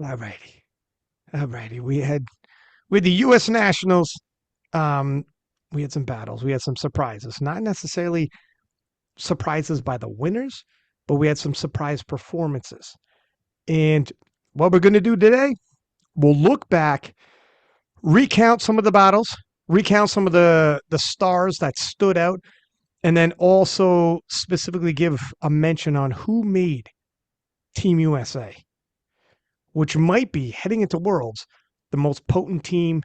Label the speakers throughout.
Speaker 1: All righty. All righty. With the U.S. Nationals, um, we had some battles. We had some surprises. Not necessarily surprises by the winners, but we had some surprise performances. And what we're going to do today, we'll look back, recount some of the battles, recount some of the stars that stood out, and then also specifically give a mention on who made Team USA, which might be heading into Worlds the most potent team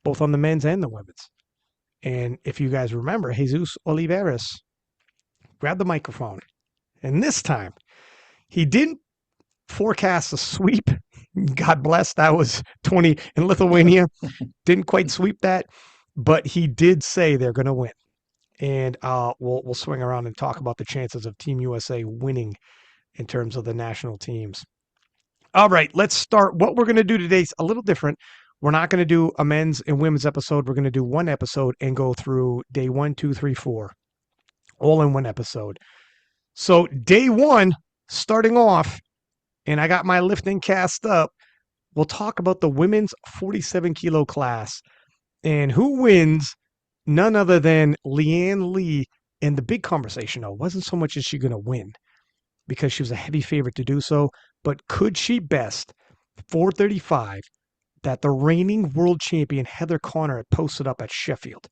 Speaker 1: both on the men's and the women's. And if you guys remember, Jesus Oliveras grabbed the microphone, and this time he didn't forecast a sweep. God bless. That was 20 in Lithuania. Didn't quite sweep that, but he did say they're going to win. And we'll swing around and talk about the chances of Team USA winning in terms of the national teams. All right, let's start. What we're going to do today is a little different. We're not going to do a men's and women's episode. We're going to do one episode and go through day 1, 2, 3, 4, all in one episode. So day one, starting off, and I got my lifting cast up. We'll talk about the women's 47 kilo class and who wins. None other than Leanne Lee. And the big conversation, though, wasn't so much is she going to win because she was a heavy favorite to do so, but could she best 435 that the reigning world champion Heather Connor had posted up at Sheffield?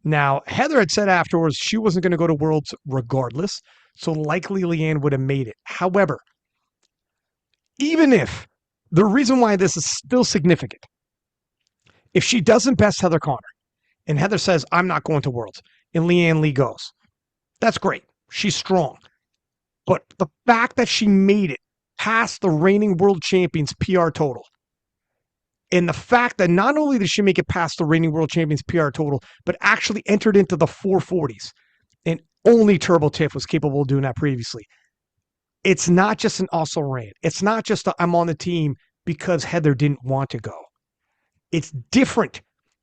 Speaker 1: Now, Heather had said afterwards she wasn't going to go to Worlds regardless, so likely Leanne would have made it. However, even if the reason why this is still significant, if she doesn't best Heather Connor, and Heather says, I'm not going to Worlds, and Leanne Lee goes, that's great. She's strong. But the fact that she made it past the reigning world champions PR total, and the fact that not only did she make it past the reigning world champions PR total, but actually entered into the 440s, and only Turbo Tiff was capable of doing that previously. It's not just an also ran. It's not just I'm on the team because Heather didn't want to go. It's different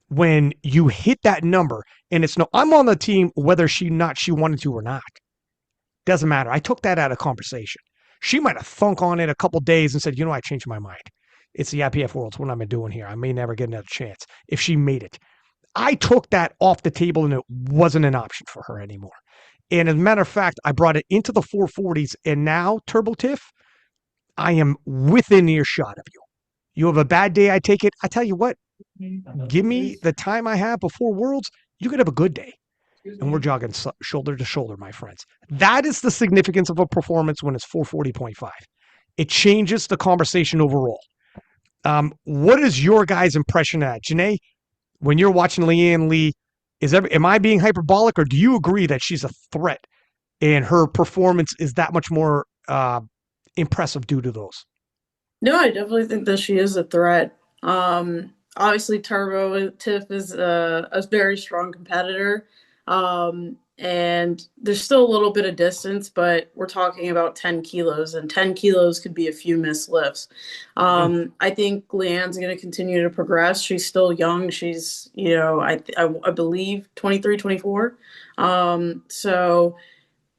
Speaker 1: when you hit that number and it's no, I'm on the team whether she wanted to or not. Doesn't matter. I took that out of conversation. She might have thunk on it a couple days and said, I changed my mind. It's the IPF Worlds. What am I doing here? I may never get another chance if she made it. I took that off the table and it wasn't an option for her anymore. And as a matter of fact, I brought it into the 440s. And now, Turbo Tiff, I am within earshot of you. You have a bad day, I take it. I tell you what, give me the time I have before Worlds, you could have a good day. And we're jogging shoulder to shoulder, my friends. That is the significance of a performance when it's 440.5. It changes the conversation overall. What is your guys' impression of that? Janee, when you're watching Leanne Lee, am I being hyperbolic, or do you agree that she's a threat and her performance is that much more impressive due to those?
Speaker 2: No, I definitely think that she is a threat. Obviously, Turbo Tiff is a very strong competitor. And there's still a little bit of distance, but we're talking about 10 kilos, and 10 kilos could be a few missed lifts. I think Leanne's going to continue to progress. She's still young. She's, I believe 23, 24. So,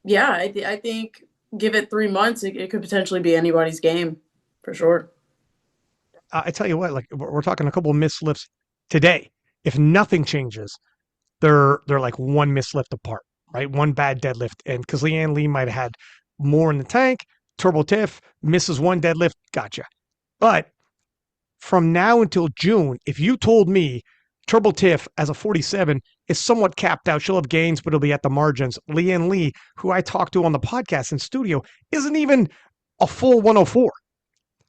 Speaker 2: yeah, I think give it 3 months, it could potentially be anybody's game for sure.
Speaker 1: I tell you what, like we're talking a couple of missed lifts today. If nothing changes, they're like one mislift apart, right? One bad deadlift. And because Leanne Lee might have had more in the tank, Turbo Tiff misses one deadlift, gotcha. But from now until June, if you told me Turbo Tiff as a 47 is somewhat capped out, she'll have gains, but it'll be at the margins. Leanne Lee, who I talked to on the podcast in studio, isn't even a full 104.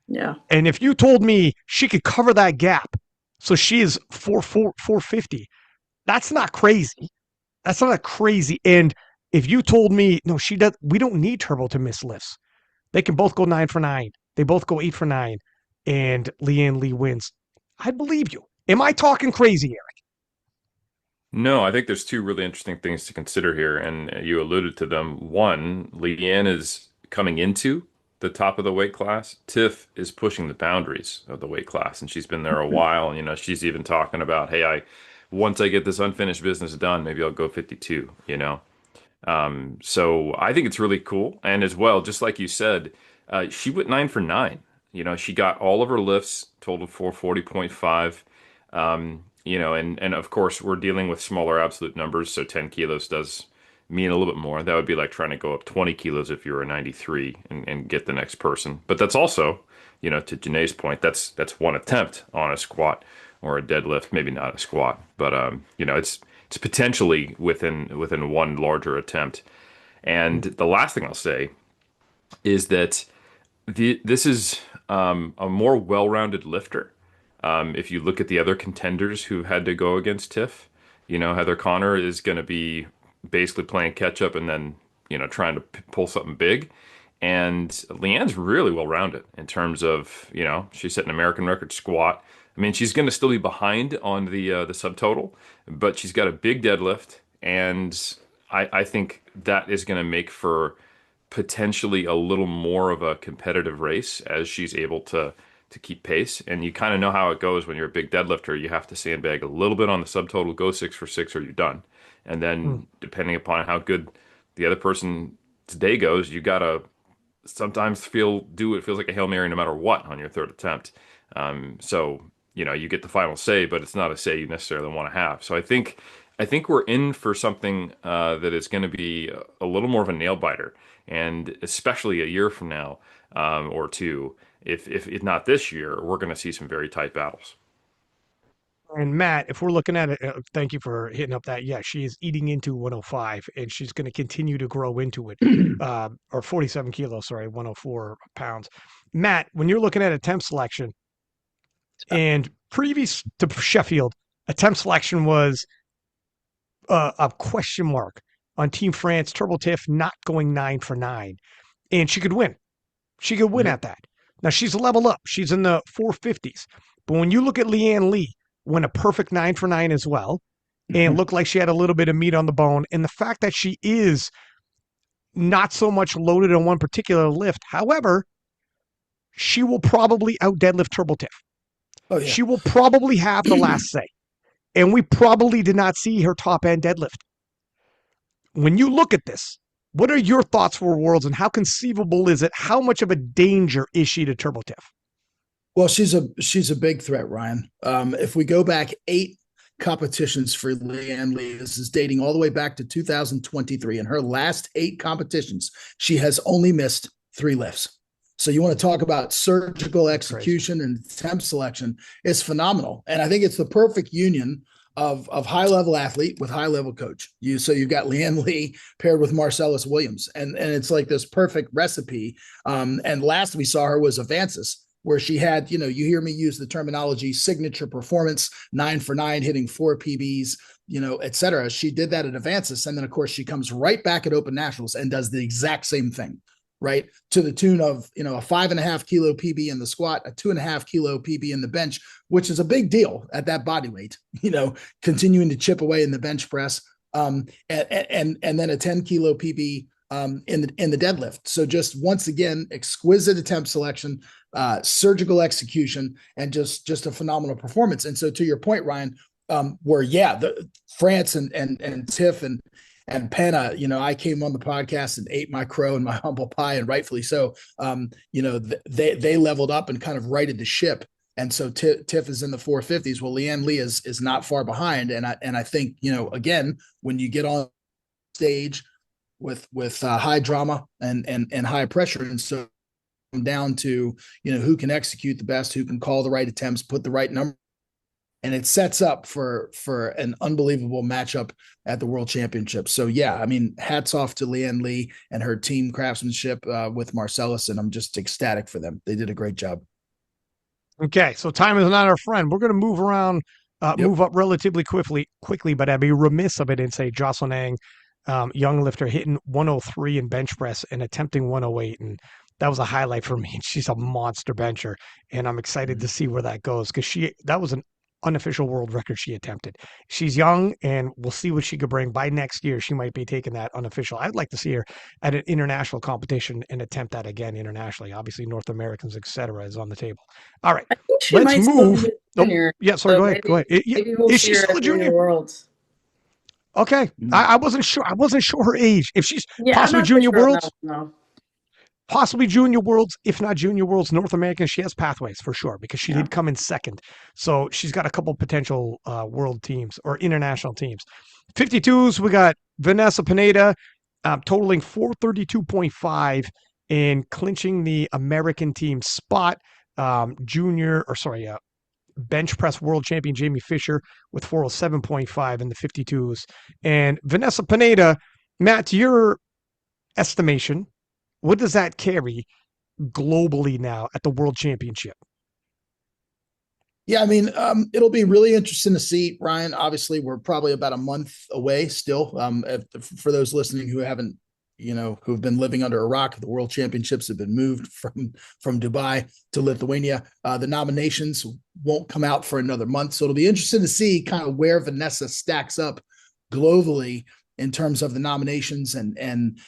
Speaker 2: Yeah.
Speaker 1: And if you told me she could cover that gap, so she is 450, that's not crazy. That's not a crazy. And if you told me, no, she does, we don't need Turbo to miss lifts. They can both go 9 for 9. They both go 8 for 9, and Leanne Lee wins. I believe you. Am I talking crazy, Eric?
Speaker 3: No, I think there's two really interesting things to consider here, and you alluded to them. One, Leanne is coming into the top of the weight class. Tiff is pushing the boundaries of the weight class, and she's been there a while. And, she's even talking about, hey, once I get this unfinished business done, maybe I'll go 52. So I think it's really cool. And as well, just like you said, she went 9 for 9. She got all of her lifts, total 440.5. And of course, we're dealing with smaller absolute numbers, so 10 kilos does mean a little bit more. That would be like trying to go up 20 kilos if you're a 93 and get the next person. But that's also, to Janee's point, that's one attempt on a squat or a deadlift, maybe not a squat, but it's potentially within one larger attempt. And the last thing I'll say is that this is a more well-rounded lifter. If you look at the other contenders who had to go against Tiff, Heather Connor is going to be basically playing catch up and then, trying to pull something big. And Leanne's really well-rounded in terms of, she set an American record squat. I mean, she's going to still be behind on the subtotal, but she's got a big deadlift, and I think that is going to make for potentially a little more of a competitive race as she's able to keep pace. And you kind of know how it goes when you're a big deadlifter. You have to sandbag a little bit on the subtotal, go 6 for 6, or you're done. And
Speaker 1: Mm.
Speaker 3: then depending upon how good the other person's day goes, you gotta sometimes it feels like a Hail Mary no matter what on your third attempt. So you get the final say, but it's not a say you necessarily want to have. So I think we're in for something that is going to be a little more of a nail biter, and especially a year from now or two, if not this year, we're going to see some very tight battles.
Speaker 1: And Matt, if we're looking at it, thank you for hitting up that. Yeah, she is eating into 105, and she's going to continue to grow into it, or 47 kilos, sorry, 104 pounds. Matt, when you're looking at attempt selection, and previous to Sheffield, attempt selection was a question mark on Team France. Turbo Tiff not going 9 for 9, and she could win. She could win
Speaker 4: Mhm.
Speaker 1: at that. Now she's a level up. She's in the 450s. But when you look at Leanne Lee, went a perfect 9 for 9 as well, and looked like she had a little bit of meat on the bone. And the fact that she is not so much loaded on one particular lift, however, she will probably out deadlift Turbo Tiff.
Speaker 4: Oh yeah.
Speaker 1: She will probably have the last say. And we probably did not see her top end deadlift. When you look at this, what are your thoughts for Worlds, and how conceivable is it? How much of a danger is she to Turbo Tiff?
Speaker 4: Well, she's a big threat, Ryan. If we go back 8 competitions for Leanne Lee, this is dating all the way back to 2023. In her last 8 competitions, she has only missed 3 lifts. So you want to talk about surgical execution and attempt selection? It's phenomenal, and I think it's the perfect union of high level athlete with high level coach. So you've got Leanne Lee paired with Marcellus Williams, and it's like this perfect recipe. And last we saw her was Avances, where she had, you hear me use the terminology signature performance, 9 for 9, hitting 4 PBs, et cetera. She did that at Avances. And then, of course, she comes right back at Open Nationals and does the exact same thing, right? To the tune of, a 5.5 kilo PB in the squat, a 2.5 kilo PB in the bench, which is a big deal at that body weight, continuing to chip away in the bench press. And then a 10 kilo PB in the deadlift. So just once again, exquisite attempt selection, surgical execution, and just a phenomenal performance. And so to your point, Ryan, where the France and Tiff and Penna, I came on the podcast and ate my crow and my humble pie, and rightfully so. They leveled up and kind of righted the ship. And so Tiff is in the 450s. Well, Leanne Lee is not far behind. And I think, again, when you get on stage with high drama and high pressure, and so down to who can execute the best, who can call the right attempts, put the right number, and it sets up for an unbelievable matchup at the World Championship. So yeah, I mean, hats off to Leanne Lee and her team craftsmanship with Marcellus, and I'm just ecstatic for them. They did a great job.
Speaker 1: Okay, so time is not our friend. We're going to move around, move up relatively quickly, but I'd be remiss of it and say Jocelyn Ang, young lifter, hitting 103 in bench press and attempting 108, and that was a highlight for me. She's a monster bencher, and I'm excited to see where that goes, because that was an unofficial world record she attempted. She's young, and we'll see what she could bring. By next year, she might be taking that unofficial. I'd like to see her at an international competition and attempt that again internationally. Obviously, North Americans, etc., is on the table. All right,
Speaker 2: I think she
Speaker 1: let's
Speaker 2: might still
Speaker 1: move.
Speaker 2: be a junior.
Speaker 1: Yeah, sorry,
Speaker 2: So
Speaker 1: go ahead. Go ahead.
Speaker 2: maybe we'll
Speaker 1: Is
Speaker 2: see
Speaker 1: she
Speaker 2: her
Speaker 1: still
Speaker 2: at
Speaker 1: a junior?
Speaker 2: Worlds.
Speaker 1: Okay, I wasn't sure. I wasn't sure her age. If she's
Speaker 2: Yeah, I'm
Speaker 1: possibly
Speaker 2: not really
Speaker 1: junior
Speaker 2: sure on
Speaker 1: worlds.
Speaker 2: that one, though.
Speaker 1: possibly Junior Worlds, if not Junior Worlds, North American. She has pathways for sure because she did come in second. So she's got a couple potential world teams or international teams. 52s, we got Vanessa Peneda totaling 432.5 and clinching the American team spot. Bench press world champion Jamie Fisher with 407.5 in the 52s. And Vanessa Peneda, Matt, to your estimation, what does that carry globally now at the World Championship?
Speaker 4: Yeah, I mean, it'll be really interesting to see, Ryan. Obviously, we're probably about a month away still. For those listening who haven't, who've been living under a rock, the World Championships have been moved from Dubai to Lithuania. The nominations won't come out for another month, so it'll be interesting to see kind of where Vanessa stacks up globally in terms of the nominations and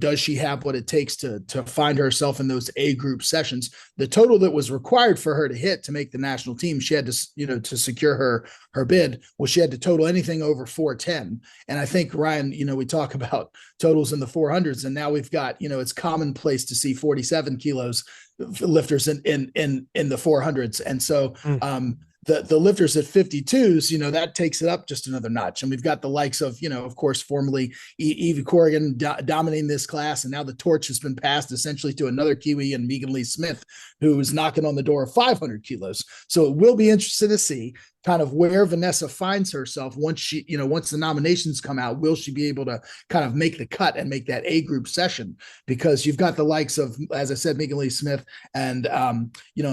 Speaker 4: does she have what it takes to find herself in those A group sessions. The total that was required for her to hit to make the national team, she had to to secure her bid, was she had to total anything over 410. And I think, Ryan, we talk about totals in the 400s, and now we've got, it's commonplace to see 47 kilos lifters in the 400s. And so the lifters at 52s, that takes it up just another notch. And we've got the likes of, of course, formerly Eevie Corgan dominating this class. And now the torch has been passed essentially to another Kiwi and Megan Lee Smith, who is knocking on the door of 500 kilos. So it will be interesting to see kind of where Vanessa finds herself once once the nominations come out. Will she be able to kind of make the cut and make that A group session? Because you've got the likes of, as I said, Megan Lee Smith and,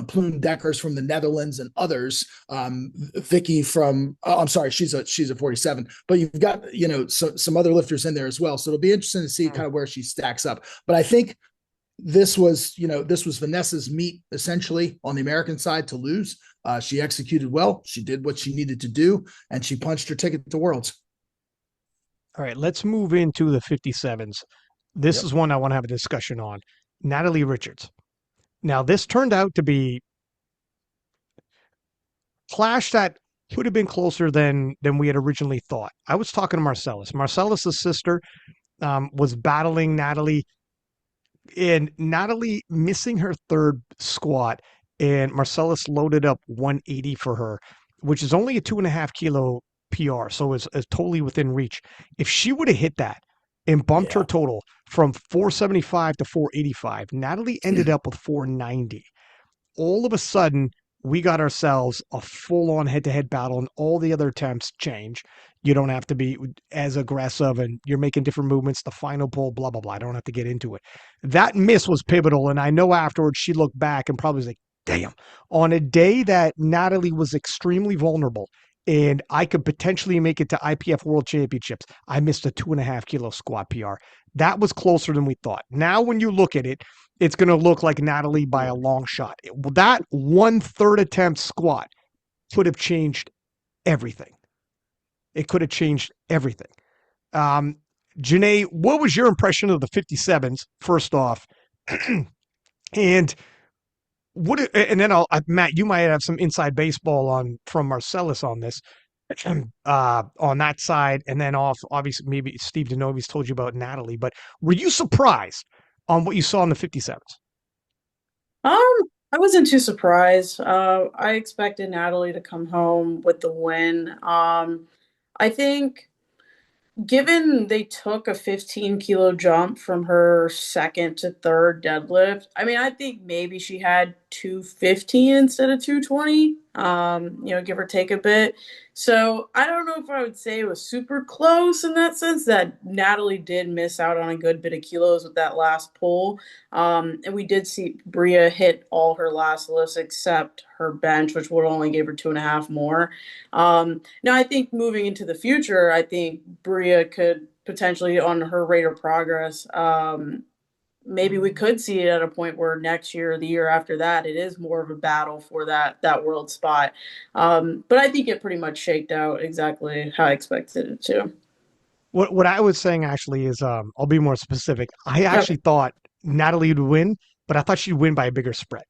Speaker 4: Plume Deckers from the Netherlands and others. Vicky from, I'm sorry, she's a 47, but you've got, some other lifters in there as well. So it'll be interesting to see kind of where she stacks up. But I think this was Vanessa's meet essentially on the American side to lose. She executed well. She did what she needed to do, and she punched her ticket to Worlds.
Speaker 1: All right, let's move into the 57s. This is one I want to have a discussion on. Natalie Richards. Now, this turned out to be clash that could have been closer than we had originally thought. I was talking to Marcellus. Marcellus's sister was battling Natalie, and Natalie missing her third squat, and Marcellus loaded up 180 for her, which is only a 2.5 kilo PR, so it's totally within reach. If she would have hit that and bumped her total from 475 to 485, Natalie ended up with 490. All of a sudden, we got ourselves a full-on head-to-head battle, and all the other attempts change. You don't have to be as aggressive, and you're making different movements. The final pull, blah, blah, blah. I don't have to get into it. That miss was pivotal, and I know afterwards she looked back and probably was like, damn. On a day that Natalie was extremely vulnerable and I could potentially make it to IPF World Championships, I missed a 2.5 kilo squat PR. That was closer than we thought. Now, when you look at it, it's going to look like Natalie by a long shot. That 1/3 attempt squat could have changed everything. It could have changed everything. Janee, what was your impression of the 57s, first off? And then Matt, you might have some inside baseball from Marcellus on this, on that side, and then obviously maybe Steve DeNovi's told you about Natalie, but were you surprised on what you saw in the 57s?
Speaker 2: I wasn't too surprised. I expected Natalie to come home with the win. I think given they took a 15 kilo jump from her second to third deadlift, I mean, I think maybe she had 215 instead of 220, give or take a bit. So I don't know if I would say it was super close in that sense, that Natalie did miss out on a good bit of kilos with that last pull. And we did see Bria hit all her last lifts except her bench, which would only give her 2.5 more. Now, I think moving into the future, I think Bria could potentially, on her rate of progress, maybe we could see it at a point where next year or the year after that, it is more of a battle for that world spot. But I think it pretty much shaked out exactly how I expected it to.
Speaker 1: What I was saying actually is, I'll be more specific. I actually thought Natalie would win, but I thought she'd win by a bigger spread.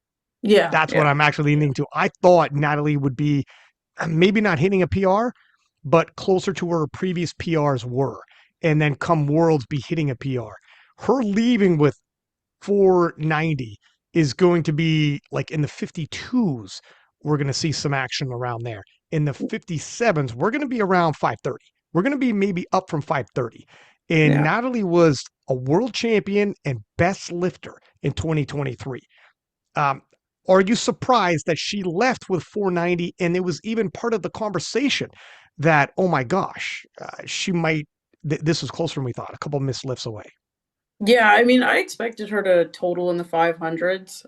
Speaker 2: Yeah.
Speaker 1: That's what I'm actually leaning to. I thought Natalie would be maybe not hitting a PR, but closer to where her previous PRs were. And then come Worlds be hitting a PR. Her leaving with 490 is going to be like in the 52s. We're going to see some action around there. In the 57s, we're going to be around 530. We're going to be maybe up from 530. And
Speaker 2: Yeah.
Speaker 1: Natalie was a world champion and best lifter in 2023. Um, are you surprised that she left with 490 and it was even part of the conversation that, oh my gosh, she might, this was closer than we thought, a couple missed lifts away?
Speaker 2: Yeah, I mean, I expected her to total in the 500s.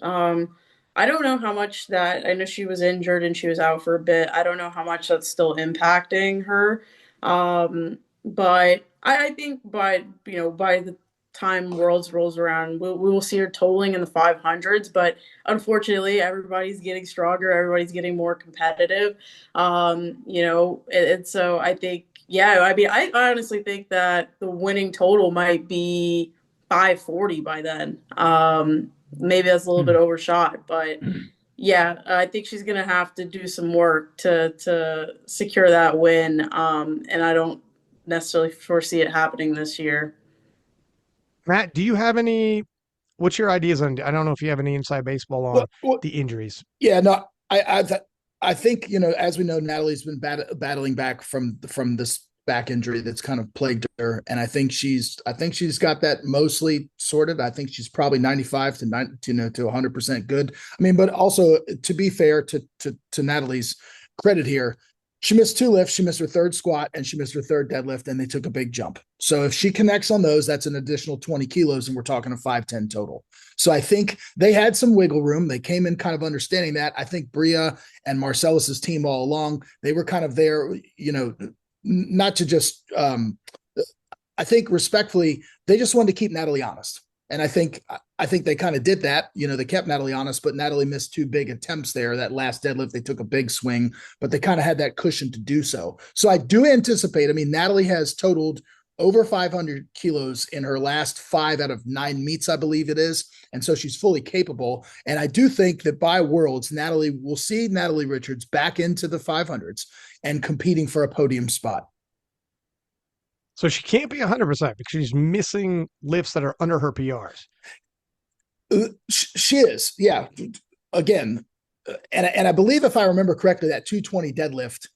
Speaker 2: I don't know how much that, I know she was injured and she was out for a bit. I don't know how much that's still impacting her. But I think by the time Worlds rolls around, we will see her totaling in the 500s. But unfortunately, everybody's getting stronger, everybody's getting more competitive. And so I think, yeah, I mean, I honestly think that the winning total might be 540 by then. Maybe that's a little bit
Speaker 1: Hmm.
Speaker 2: overshot, but yeah, I think she's gonna have to do some work to secure that win. And I don't necessarily foresee it happening this year.
Speaker 1: Matt, do you have any, what's your ideas on, I don't know if you have any inside baseball on
Speaker 4: Well,
Speaker 1: the injuries.
Speaker 4: yeah, no, I think as we know, Natalie's been battling back from this back injury that's kind of plagued her, and I think she's got that mostly sorted. I think she's probably 95 to 90, to 100% good. I mean, but also to be fair to Natalie's credit here, she missed two lifts. She missed her third squat and she missed her third deadlift, and they took a big jump. So if she connects on those, that's an additional 20 kilos, and we're talking a 510 total. So I think they had some wiggle room. They came in kind of understanding that. I think Bria and Marcellus's team all along, they were kind of there, not to just I think respectfully, they just wanted to keep Natalie honest. And I think they kind of did that. They kept Natalie honest, but Natalie missed two big attempts there. That last deadlift, they took a big swing, but they kind of had that cushion to do so. So I do anticipate, I mean, Natalie has totaled over 500 kilos in her last 5 out of 9 meets, I believe it is. And so she's fully capable. And I do think that by Worlds, Natalie will see Natalie Richards back into the 500s and competing for a podium spot.
Speaker 1: So she can't be 100% because she's missing lifts that are under her PRs.
Speaker 4: She is, yeah. Again, and I believe if I remember correctly, that 220 deadlift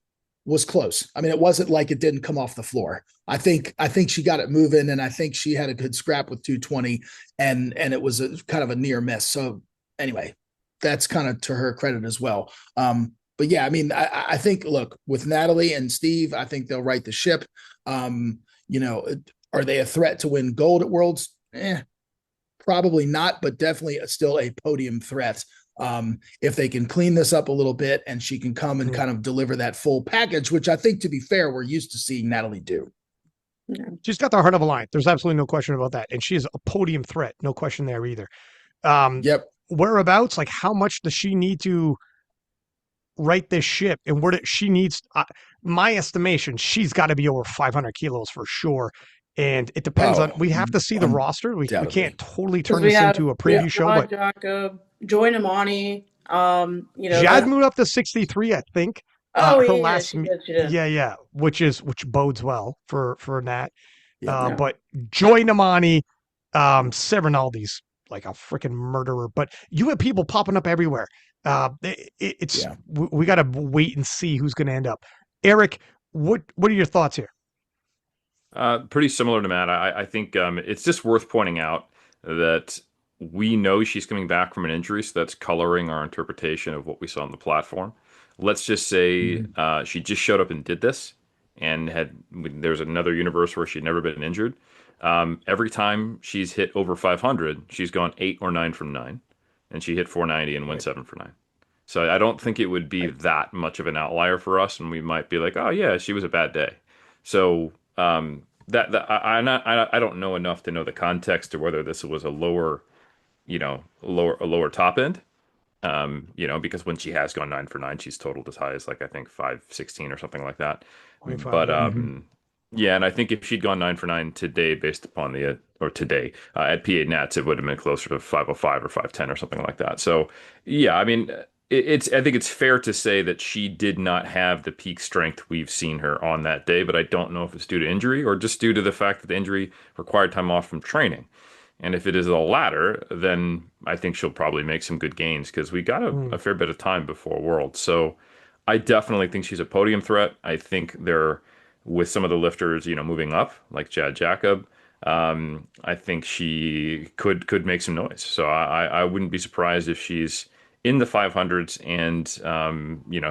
Speaker 4: was close. I mean, it wasn't like it didn't come off the floor. I think she got it moving, and I think she had a good scrap with 220, and it was kind of a near miss. So anyway, that's kind of to her credit as well. But yeah, I mean, I think look with Natalie and Steve, I think they'll right the ship. Um, you know, are they a threat to win gold at Worlds? Probably not, but definitely still a podium threat. If they can clean this up a little bit and she can come and kind of deliver that full package, which I think, to be fair, we're used to seeing Natalie do.
Speaker 2: Yeah.
Speaker 1: She's got the heart of a lion. There's absolutely no question about that. And she is a podium threat. No question there either.
Speaker 4: Yep.
Speaker 1: Whereabouts, like how much does she need to right this ship? And where she needs, my estimation, she's got to be over 500 kilos for sure. And it depends on,
Speaker 4: Oh,
Speaker 1: we have to see the roster. We
Speaker 4: undoubtedly.
Speaker 1: can't totally
Speaker 2: Because
Speaker 1: turn this into a
Speaker 2: we have
Speaker 1: preview show,
Speaker 2: Rod
Speaker 1: but
Speaker 2: Jacob, Joy Namani.
Speaker 1: Jad
Speaker 2: That.
Speaker 1: moved up to 63, I think.
Speaker 2: Oh
Speaker 1: Her
Speaker 2: yeah,
Speaker 1: last,
Speaker 2: she did. She did.
Speaker 1: yeah, which bodes well for Nat.
Speaker 4: Yep.
Speaker 2: Yeah.
Speaker 1: But Joy Namani, Severnaldi's like a freaking murderer. But you have people popping up everywhere. It's
Speaker 4: Yeah.
Speaker 1: we got to wait and see who's going to end up. Eric, what are your thoughts here?
Speaker 3: Pretty similar to Matt. I think it's just worth pointing out that we know she's coming back from an injury, so that's coloring our interpretation of what we saw on the platform. Let's just say
Speaker 4: Mhm.
Speaker 3: she just showed up and did this, and there's another universe where she'd never been injured. Every time she's hit over 500, she's gone 8 or 9 from 9, and she hit 490 and went
Speaker 4: Right.
Speaker 3: 7 for 9. So I don't think it would be
Speaker 4: Right.
Speaker 3: that much of an outlier for us, and we might be like, oh yeah, she was a bad day. So I don't know enough to know the context or whether this was a lower, a lower top end. Because when she has gone 9 for 9, she's totaled as high as like I think 516 or something like that.
Speaker 1: 25,
Speaker 3: But
Speaker 1: yeah.
Speaker 3: yeah, and I think if she'd gone 9 for 9 today, based upon or today at P8 Nats, it would have been closer to 505 or 510 or something like that. So yeah, I mean, I think it's fair to say that she did not have the peak strength we've seen her on that day, but I don't know if it's due to injury or just due to the fact that the injury required time off from training. And if it is the latter, then I think she'll probably make some good gains because we got a
Speaker 1: Mm.
Speaker 3: fair bit of time before Worlds. So I definitely think she's a podium threat. I think they're with some of the lifters, moving up like Chad Jacob. I think she could make some noise. So I wouldn't be surprised if she's in the 500s and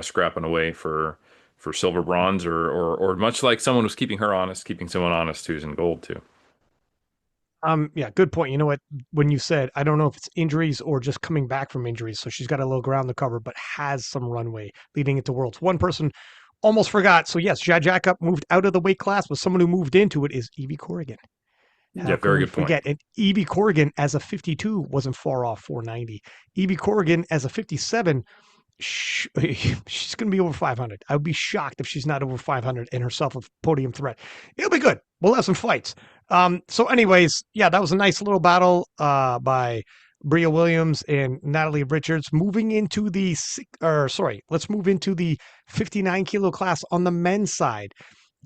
Speaker 3: scrapping away for silver, bronze, or much like someone who's keeping her honest, keeping someone honest who's in gold too.
Speaker 1: Yeah, good point. You know what? When you said, I don't know if it's injuries or just coming back from injuries, so she's got a little ground to cover, but has some runway leading into Worlds. One person almost forgot. So yes, Jad Jacob moved out of the weight class, but someone who moved into it is Eevie Corgan. How
Speaker 3: Yeah,
Speaker 1: can
Speaker 3: very
Speaker 1: we
Speaker 3: good point.
Speaker 1: forget? And Eevie Corgan as a 52 wasn't far off 490. Eevie Corgan as a 57 she's going to be over 500. I would be shocked if she's not over 500 and herself a podium threat. It'll be good. We'll have some fights. So, anyways, yeah, that was a nice little battle by Bria Williams and Natalie Richards. Moving into let's move into the 59 kilo class on the men's side.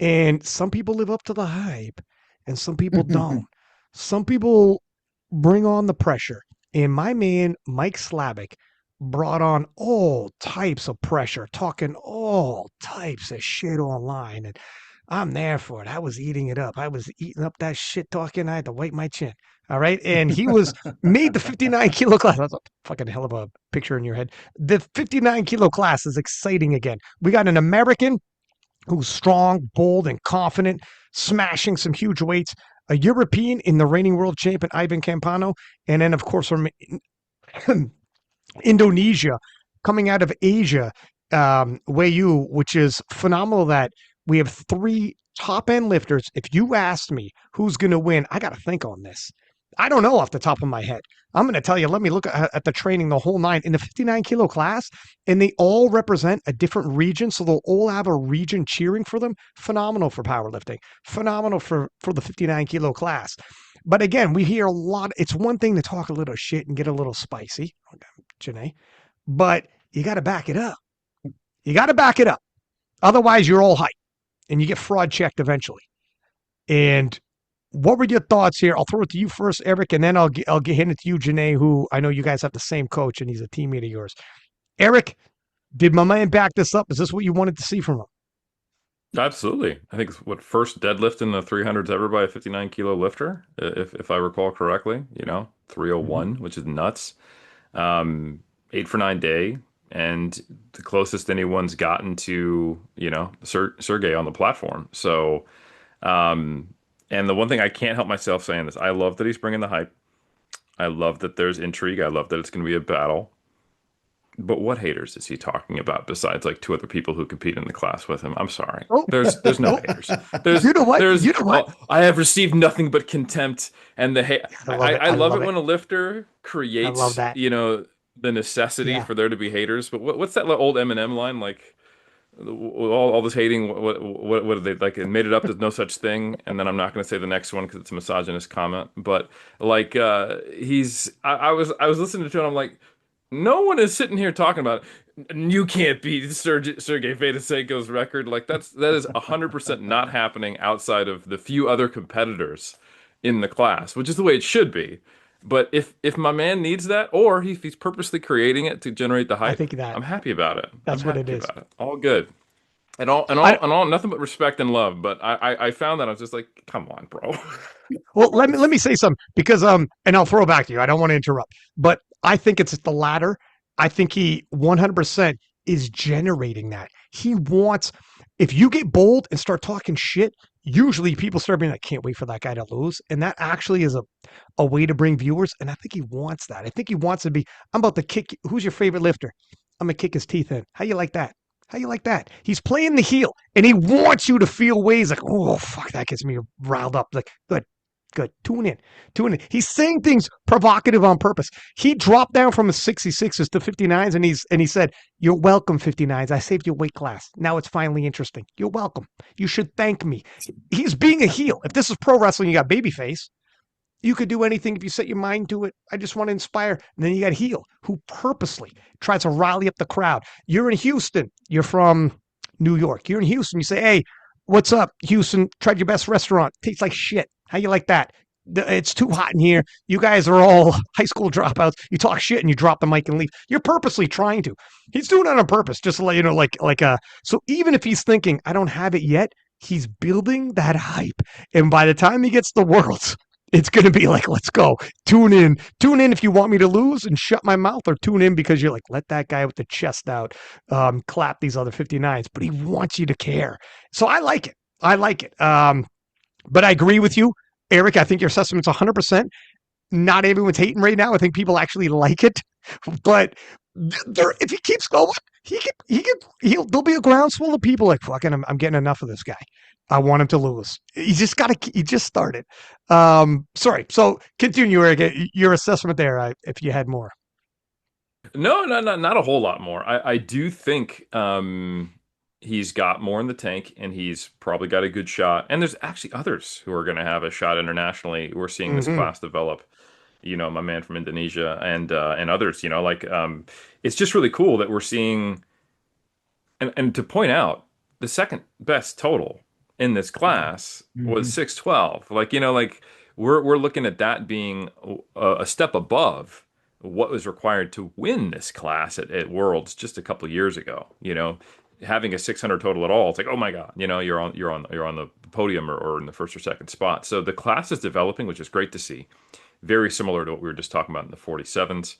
Speaker 1: And some people live up to the hype, and some people don't. Some people bring on the pressure. And my man, Mike Slavic, brought on all types of pressure, talking all types of shit online. And I'm there for it. I was eating it up. I was eating up that shit talking. I had to wipe my chin. All right. And he was made the 59 kilo class. That's a fucking hell of a picture in your head. The 59 kilo class is exciting again. We got an American who's strong, bold, and confident, smashing some huge weights. A European in the reigning world champion, Ivan Campano. And then, of course, from Indonesia, coming out of Asia, Wayu, which is phenomenal that we have three top end lifters. If you asked me who's going to win, I got to think on this. I don't know off the top of my head. I'm going to tell you, let me look at the training, the whole nine in the 59 kilo class, and they all represent a different region. So they'll all have a region cheering for them. Phenomenal for powerlifting, phenomenal for the 59 kilo class. But again, we hear a lot. It's one thing to talk a little shit and get a little spicy, Janee, but you got to back it up. You got to back it up. Otherwise, you're all hype and you get fraud checked eventually. And what were your thoughts here? I'll throw it to you first, Eric, and then I'll hand it to you, Janee, who I know you guys have the same coach and he's a teammate of yours. Eric, did my man back this up? Is this what you wanted to see from him?
Speaker 3: Absolutely. I think it's what first deadlift in the 300s ever by a 59 kilo lifter, if I recall correctly, 301, which is nuts. 8 for 9 day, and the closest anyone's gotten to, Sergey on the platform. So, and the one thing I can't help myself saying this, I love that he's bringing the hype. I love that there's intrigue. I love that it's going to be a battle. But what haters is he talking about besides like two other people who compete in the class with him? I'm sorry.
Speaker 1: Oh,
Speaker 3: There's no haters. There's
Speaker 1: you know what?
Speaker 3: there's
Speaker 1: You know what?
Speaker 3: I have received nothing but contempt and the hate.
Speaker 1: I love it.
Speaker 3: I
Speaker 1: I
Speaker 3: love
Speaker 1: love
Speaker 3: it
Speaker 1: it.
Speaker 3: when a lifter
Speaker 1: I love
Speaker 3: creates,
Speaker 1: that.
Speaker 3: the necessity
Speaker 1: Yeah.
Speaker 3: for there to be haters. But what's that old Eminem line like? All this hating, what did they like? It made it up. There's no such thing, and then I'm not going to say the next one because it's a misogynist comment. But like, I was listening to it. And I'm like, no one is sitting here talking about you can't beat Sergey Fedosenko's record. Like that is 100% not happening outside of the few other competitors in the class, which is the way it should be. But if my man needs that, or if he's purposely creating it to generate the
Speaker 1: I
Speaker 3: hype,
Speaker 1: think that
Speaker 3: I'm happy about it. I'm
Speaker 1: that's what it
Speaker 3: happy
Speaker 1: is.
Speaker 3: about it. All good. And all and
Speaker 1: I,
Speaker 3: all and all nothing but respect and love. But I found that I was just like, come on, bro.
Speaker 1: Well, let me say something because and I'll throw it back to you. I don't want to interrupt, but I think it's the latter. I think he 100% is generating that. He wants if you get bold and start talking shit, usually people start being like, can't wait for that guy to lose. And that actually is a way to bring viewers. And I think he wants that. I think he wants to be, I'm about to kick, who's your favorite lifter? I'm going to kick his teeth in. How you like that? How you like that? He's playing the heel and he wants you to feel ways like, oh, fuck, that gets me riled up. Like, good. Good. Tune in. Tune in. He's saying things provocative on purpose. He dropped down from his 66s to 59s and he said, "You're welcome, 59s. I saved your weight class. Now it's finally interesting. You're welcome. You should thank me." He's being a heel. If this is pro wrestling, you got babyface. You could do anything if you set your mind to it. I just want to inspire. And then you got heel, who purposely tries to rally up the crowd. You're in Houston. You're from New York. You're in Houston. You say, "Hey, what's up, Houston? Tried your best restaurant. Tastes like shit. How you like that?" It's too hot in here. You guys are all high school dropouts. You talk shit and you drop the mic and leave. You're purposely trying to. He's doing it on purpose, just to let you know, so even if he's thinking, I don't have it yet, he's building that hype. And by the time he gets the worlds, it's going to be like, let's go. Tune in. Tune in if you want me to lose and shut my mouth, or tune in because you're like, let that guy with the chest out clap these other 59s. But he wants you to care. So I like it. I like it. But I agree with you, Eric. I think your assessment's 100%. Not everyone's hating right now. I think people actually like it. But if he keeps going, there'll be a groundswell of people like, fucking, I'm getting enough of this guy. I want him to lose. He just started. Sorry. So continue, Eric, your assessment there, if you had more.
Speaker 3: No, not a whole lot more. I do think he's got more in the tank, and he's probably got a good shot. And there's actually others who are going to have a shot internationally. We're seeing this
Speaker 1: Mm-hmm.
Speaker 3: class develop. My man from Indonesia and others. It's just really cool that we're seeing. And to point out, the second best total in this class
Speaker 4: Mhm.
Speaker 3: was 612. We're looking at that being a step above what was required to win this class at Worlds just a couple of years ago. Having a 600 total at all, it's like, oh my God, you're on the podium or in the first or second spot. So the class is developing, which is great to see. Very similar to what we were just talking about in the 47s,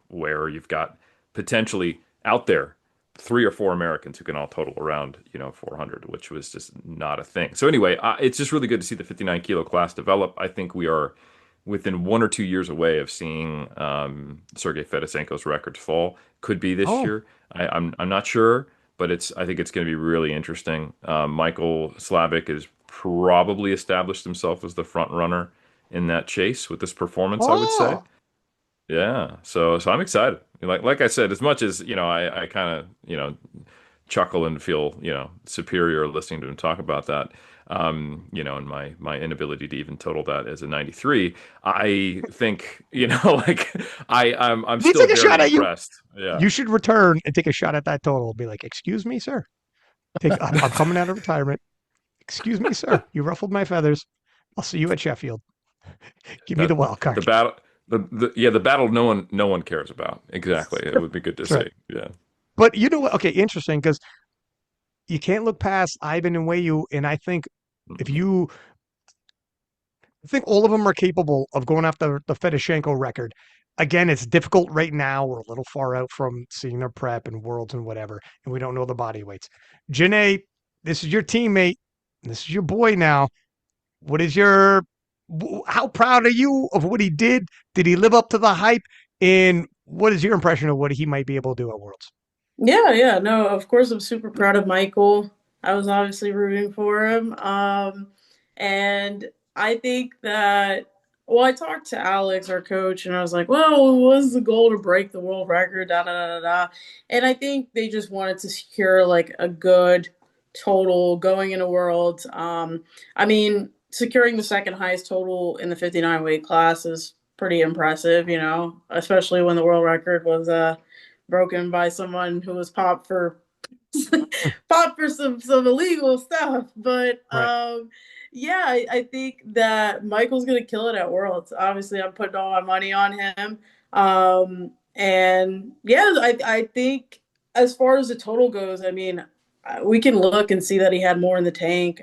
Speaker 3: where you've got potentially out there 3 or 4 Americans who can all total around, 400, which was just not a thing. So anyway, it's just really good to see the 59 kilo class develop. I think we are within 1 or 2 years away of seeing Sergey Fedosenko's records fall. Could be this
Speaker 1: Oh,
Speaker 3: year. I'm not sure, but I think it's going to be really interesting. Michael Slavic has probably established himself as the front runner in that chase with this performance, I would say.
Speaker 1: oh,
Speaker 3: Yeah, so I'm excited. Like I said, as much as I kind of chuckle and feel superior listening to him talk about that. And my inability to even total that as a 93. I think like I'm
Speaker 1: he
Speaker 3: still
Speaker 1: took a
Speaker 3: very
Speaker 1: shot at you.
Speaker 3: impressed. Yeah.
Speaker 1: You should return and take a shot at that total. Be like, excuse me, sir. I'm coming out of retirement. Excuse me, sir. You ruffled my feathers. I'll see you at Sheffield. Give me the
Speaker 3: That
Speaker 1: wild
Speaker 3: the
Speaker 1: card.
Speaker 3: battle the battle no one cares about. Exactly. It would be good to
Speaker 1: That's right.
Speaker 3: see. Yeah.
Speaker 1: But you know what? Okay, interesting, because you can't look past Ivan and Wayu, and I think if
Speaker 3: Mhm.
Speaker 1: you I think all of them are capable of going after the Fedoshenko record. Again, it's difficult right now. We're a little far out from seeing their prep and worlds and whatever, and we don't know the body weights. Janee, this is your teammate. This is your boy now. What is your how proud are you of what he did? Did he live up to the hype? And what is your impression of what he might be able to do at Worlds?
Speaker 2: Yeah, no, of course I'm super proud of Michael. I was obviously rooting for him. And I think that, well, I talked to Alex, our coach, and I was like, well, was the goal to break the world record? Da da da da. And I think they just wanted to secure like a good total going into Worlds. I mean, securing the second highest total in the 59 weight class is pretty impressive, especially when the world record was broken by someone who was popped for popped for some illegal stuff. But
Speaker 1: Right.
Speaker 2: yeah, I think that Michael's gonna kill it at Worlds. Obviously, I'm putting all my money on him. And yeah, I think as far as the total goes, I mean, we can look and see that he had more in the tank.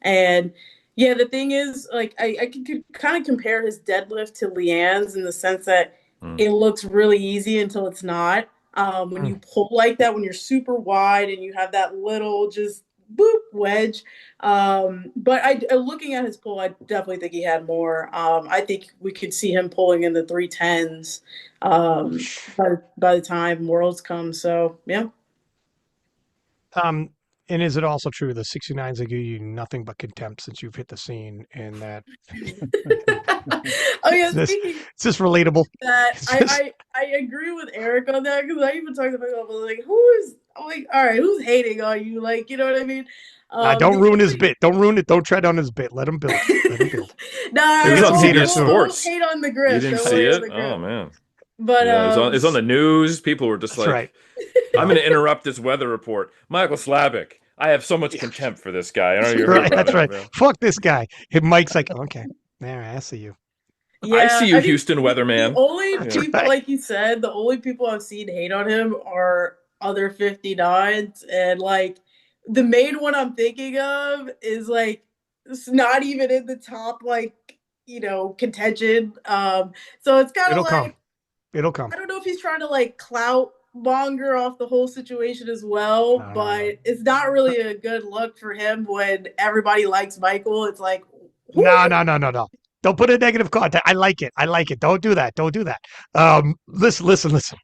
Speaker 2: And yeah, the thing is, like, I could kind of compare his deadlift to Leanne's in the sense that
Speaker 3: Mm.
Speaker 2: it looks really easy until it's not. When
Speaker 1: Mm.
Speaker 2: you pull like that, when you're super wide and you have that little just boop wedge. But looking at his pull, I definitely think he had more. I think we could see him pulling in the 310s by the time Worlds come. So yeah.
Speaker 1: Um, and is it also true the 69s will give you nothing but contempt since you've hit the scene and that
Speaker 2: Oh yeah,
Speaker 1: this
Speaker 2: speaking
Speaker 1: it's just relatable.
Speaker 2: that
Speaker 1: It's just
Speaker 2: I agree with Eric on that because I even talked to myself. I was like, I'm like, all right, who's hating on you? Like, you know what I mean?
Speaker 1: don't
Speaker 2: Because
Speaker 1: ruin his bit. Don't ruin it. Don't tread on his bit. Let him build. Let him build.
Speaker 3: It
Speaker 1: He'll
Speaker 3: was
Speaker 1: get
Speaker 3: on
Speaker 1: some haters
Speaker 3: CBS
Speaker 1: soon.
Speaker 2: we'll
Speaker 3: Sports.
Speaker 2: hate on the
Speaker 3: You
Speaker 2: grip.
Speaker 3: didn't
Speaker 2: Don't
Speaker 3: see
Speaker 2: worry on
Speaker 3: it?
Speaker 2: the
Speaker 3: Oh
Speaker 2: grip.
Speaker 3: man.
Speaker 2: But
Speaker 3: Yeah, it's on the news. People were just
Speaker 1: That's right.
Speaker 3: like, I'm
Speaker 1: Yeah.
Speaker 3: going to interrupt this weather report. Michael Slavic, I have so much contempt for this guy. I don't know you're
Speaker 1: Right,
Speaker 3: about
Speaker 1: that's
Speaker 3: it,
Speaker 1: right.
Speaker 3: man.
Speaker 1: Fuck this guy. And Mike's like, okay, all right, I see you.
Speaker 3: I see
Speaker 2: Yeah,
Speaker 3: you,
Speaker 2: I think
Speaker 3: Houston
Speaker 2: the
Speaker 3: weatherman.
Speaker 2: only
Speaker 1: That's
Speaker 3: Yeah.
Speaker 2: people,
Speaker 1: right.
Speaker 2: like you said, the only people I've seen hate on him are other 59s. And like the main one I'm thinking of is like, it's not even in the top, like, contention. So it's kind of
Speaker 1: It'll come.
Speaker 2: like,
Speaker 1: It'll come.
Speaker 2: I don't know if he's trying to like clout monger off the whole situation as well,
Speaker 1: No, no, no.
Speaker 2: but it's not really a good look for him when everybody likes Michael. It's like, who
Speaker 1: No,
Speaker 2: are
Speaker 1: no, no, no, no. Don't put a negative content. I like it. I like it. Don't do that. Don't do that. Listen.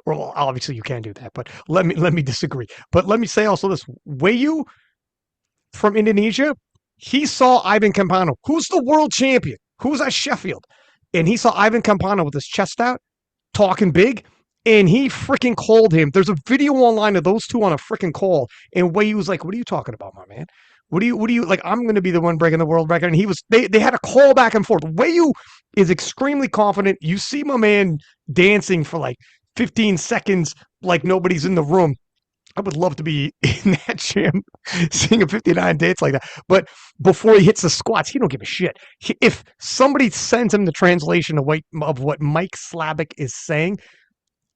Speaker 1: Well, obviously you can do that, but let me disagree. But let me say also this: Wayu from Indonesia, he saw Ivan Campano, who's the world champion, who's at Sheffield, and he saw Ivan Campano with his chest out, talking big, and he freaking called him. There's a video online of those two on a freaking call, and Wei was like, "What are you talking about, my man? What do you like? I'm going to be the one breaking the world record." And he was they had a call back and forth. Wei is extremely confident. You see my man dancing for like 15 seconds like nobody's in the room. I would love to be in that gym seeing a 59 dance like that. But before he hits the squats, he don't give a shit. If somebody sends him the translation of what Mike Slavic is saying,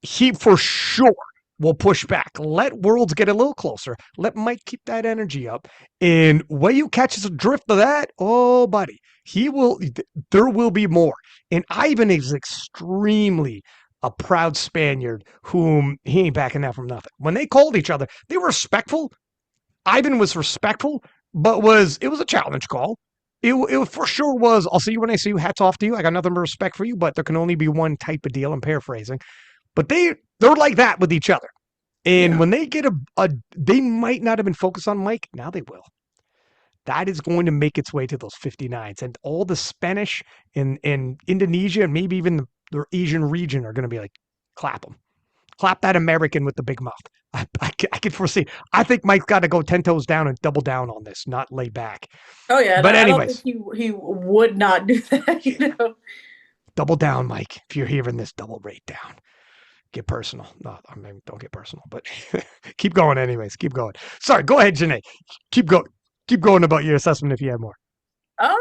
Speaker 1: he for sure will push back. Let Worlds get a little closer. Let Mike keep that energy up. And when you catches a drift of that, oh, buddy, he will. There will be more. And Ivan is extremely a proud Spaniard whom he ain't backing out from nothing. When they called each other, they were respectful. Ivan was respectful, but it was a challenge call. It for sure was. I'll see you when I see you. Hats off to you. I got nothing but respect for you, but there can only be one type of deal. I'm paraphrasing. But they're like that with each other. And
Speaker 2: Yeah.
Speaker 1: when they get they might not have been focused on Mike. Now they will. That is going to make its way to those 59s. And all the Spanish in Indonesia and maybe even the Asian region are going to be like, clap them. Clap that American with the big mouth. I can foresee. I think Mike's got to go 10 toes down and double down on this, not lay back.
Speaker 2: Oh yeah, and
Speaker 1: But
Speaker 2: I don't think
Speaker 1: anyways,
Speaker 2: he would not do that.
Speaker 1: double down, Mike. If you're hearing this, double rate down. Get personal. No, I mean, don't get personal, but keep going anyways. Keep going. Sorry, go ahead, Janee. Keep going. Keep going about your assessment if you have more.
Speaker 2: Um,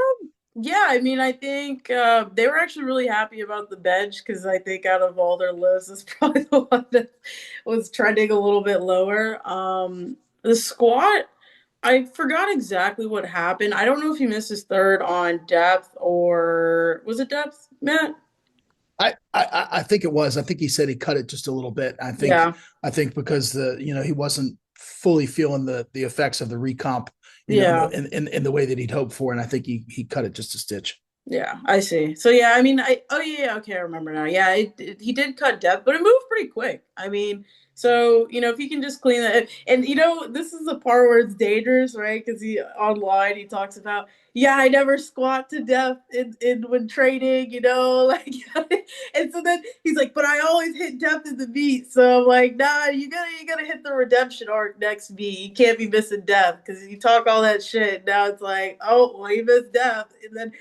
Speaker 2: yeah, I mean, I think they were actually really happy about the bench because I think out of all their lists, it's probably the one that was trending a little bit lower. The squat, I forgot exactly what happened. I don't know if he missed his third on depth or was it depth, Matt?
Speaker 4: I think it was. I think he said he cut it just a little bit.
Speaker 2: Yeah,
Speaker 4: I think because he wasn't fully feeling the effects of the recomp,
Speaker 2: yeah.
Speaker 4: in the way that he'd hoped for, and I think he cut it just a stitch.
Speaker 2: Yeah, I see. So yeah, I mean, okay, I remember now. Yeah, he did cut depth, but it moved pretty quick. I mean, so if you can just clean that, and this is the part where it's dangerous, right? Because he online he talks about, yeah, I never squat to depth in when training, like, and so then he's like, but I always hit depth in the meet. So I'm like, nah, you gotta hit the redemption arc next meet. You can't be missing depth because you talk all that shit. Now it's like, oh, well, you missed depth, and then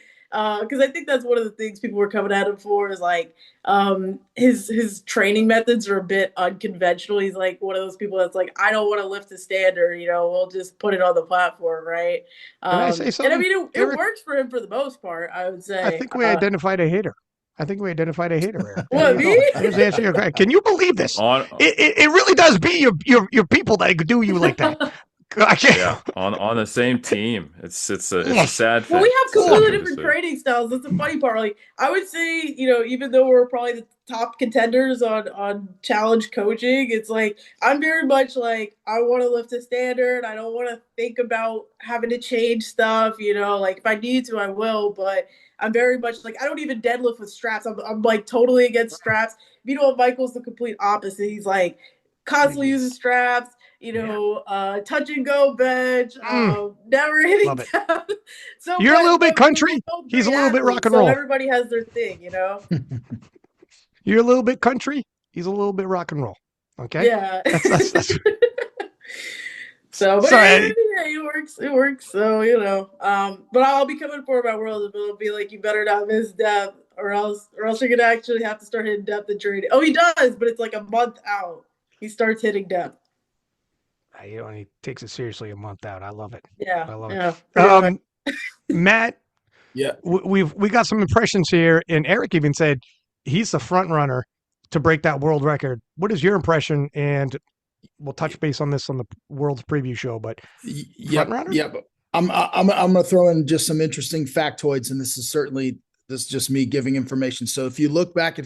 Speaker 2: because I think that's one of the things people were coming at him for is like his training methods are a bit unconventional. He's like one of those people that's like, I don't want to lift the standard, we'll just put it on the platform, right?
Speaker 1: Can I say
Speaker 2: And I
Speaker 1: something,
Speaker 2: mean, it
Speaker 1: Eric?
Speaker 2: works for him for the most part, I would
Speaker 1: I
Speaker 2: say.
Speaker 1: think we identified a hater. I think we identified a hater, Eric. There
Speaker 2: What,
Speaker 1: you
Speaker 2: me?
Speaker 1: go. There's the answer to your question. Can you believe this?
Speaker 3: On
Speaker 1: It really does be your people that do you like that. I can't.
Speaker 3: Yeah, on the same team. It's a sad
Speaker 2: Well,
Speaker 3: thing.
Speaker 2: we have
Speaker 3: It's a sad
Speaker 2: completely
Speaker 3: thing to
Speaker 2: different
Speaker 3: see.
Speaker 2: training styles. That's the funny part. Like, I would say, even though we're probably the top contenders on challenge coaching, it's like I'm very much like I want to lift a standard. I don't want to think about having to change stuff. Like if I need to, I will. But I'm very much like I don't even deadlift with straps. I'm like totally against straps. Michael's the complete opposite. He's like constantly using
Speaker 1: Please.
Speaker 2: straps.
Speaker 1: Yeah.
Speaker 2: Touch and go bench, never hitting
Speaker 1: Love it.
Speaker 2: down. So,
Speaker 1: You're a little bit
Speaker 2: but we're
Speaker 1: country.
Speaker 2: both
Speaker 1: He's
Speaker 2: great
Speaker 1: a little bit rock
Speaker 2: athletes,
Speaker 1: and
Speaker 2: so
Speaker 1: roll.
Speaker 2: everybody has their thing.
Speaker 1: You're a little bit country. He's a little bit rock and roll. Okay.
Speaker 2: Yeah.
Speaker 1: That's
Speaker 2: So, but
Speaker 1: sorry.
Speaker 2: it works. It works. So but I'll be coming for my world, but it'll be like you better not miss depth, or else you're gonna actually have to start hitting depth and training. Oh, he does, but it's like a month out. He starts hitting depth.
Speaker 1: he takes it seriously a month out. I love it.
Speaker 2: Yeah,
Speaker 1: I love it.
Speaker 2: yeah, pretty much.
Speaker 1: Matt,
Speaker 4: Yeah.
Speaker 1: we got some impressions here, and Eric even said he's the front runner to break that world record. What is your impression? And we'll touch base on this on the world's preview show, but front
Speaker 4: Yep.
Speaker 1: runner?
Speaker 4: Yep. I'm gonna throw in just some interesting factoids, and this is just me giving information. So if you look back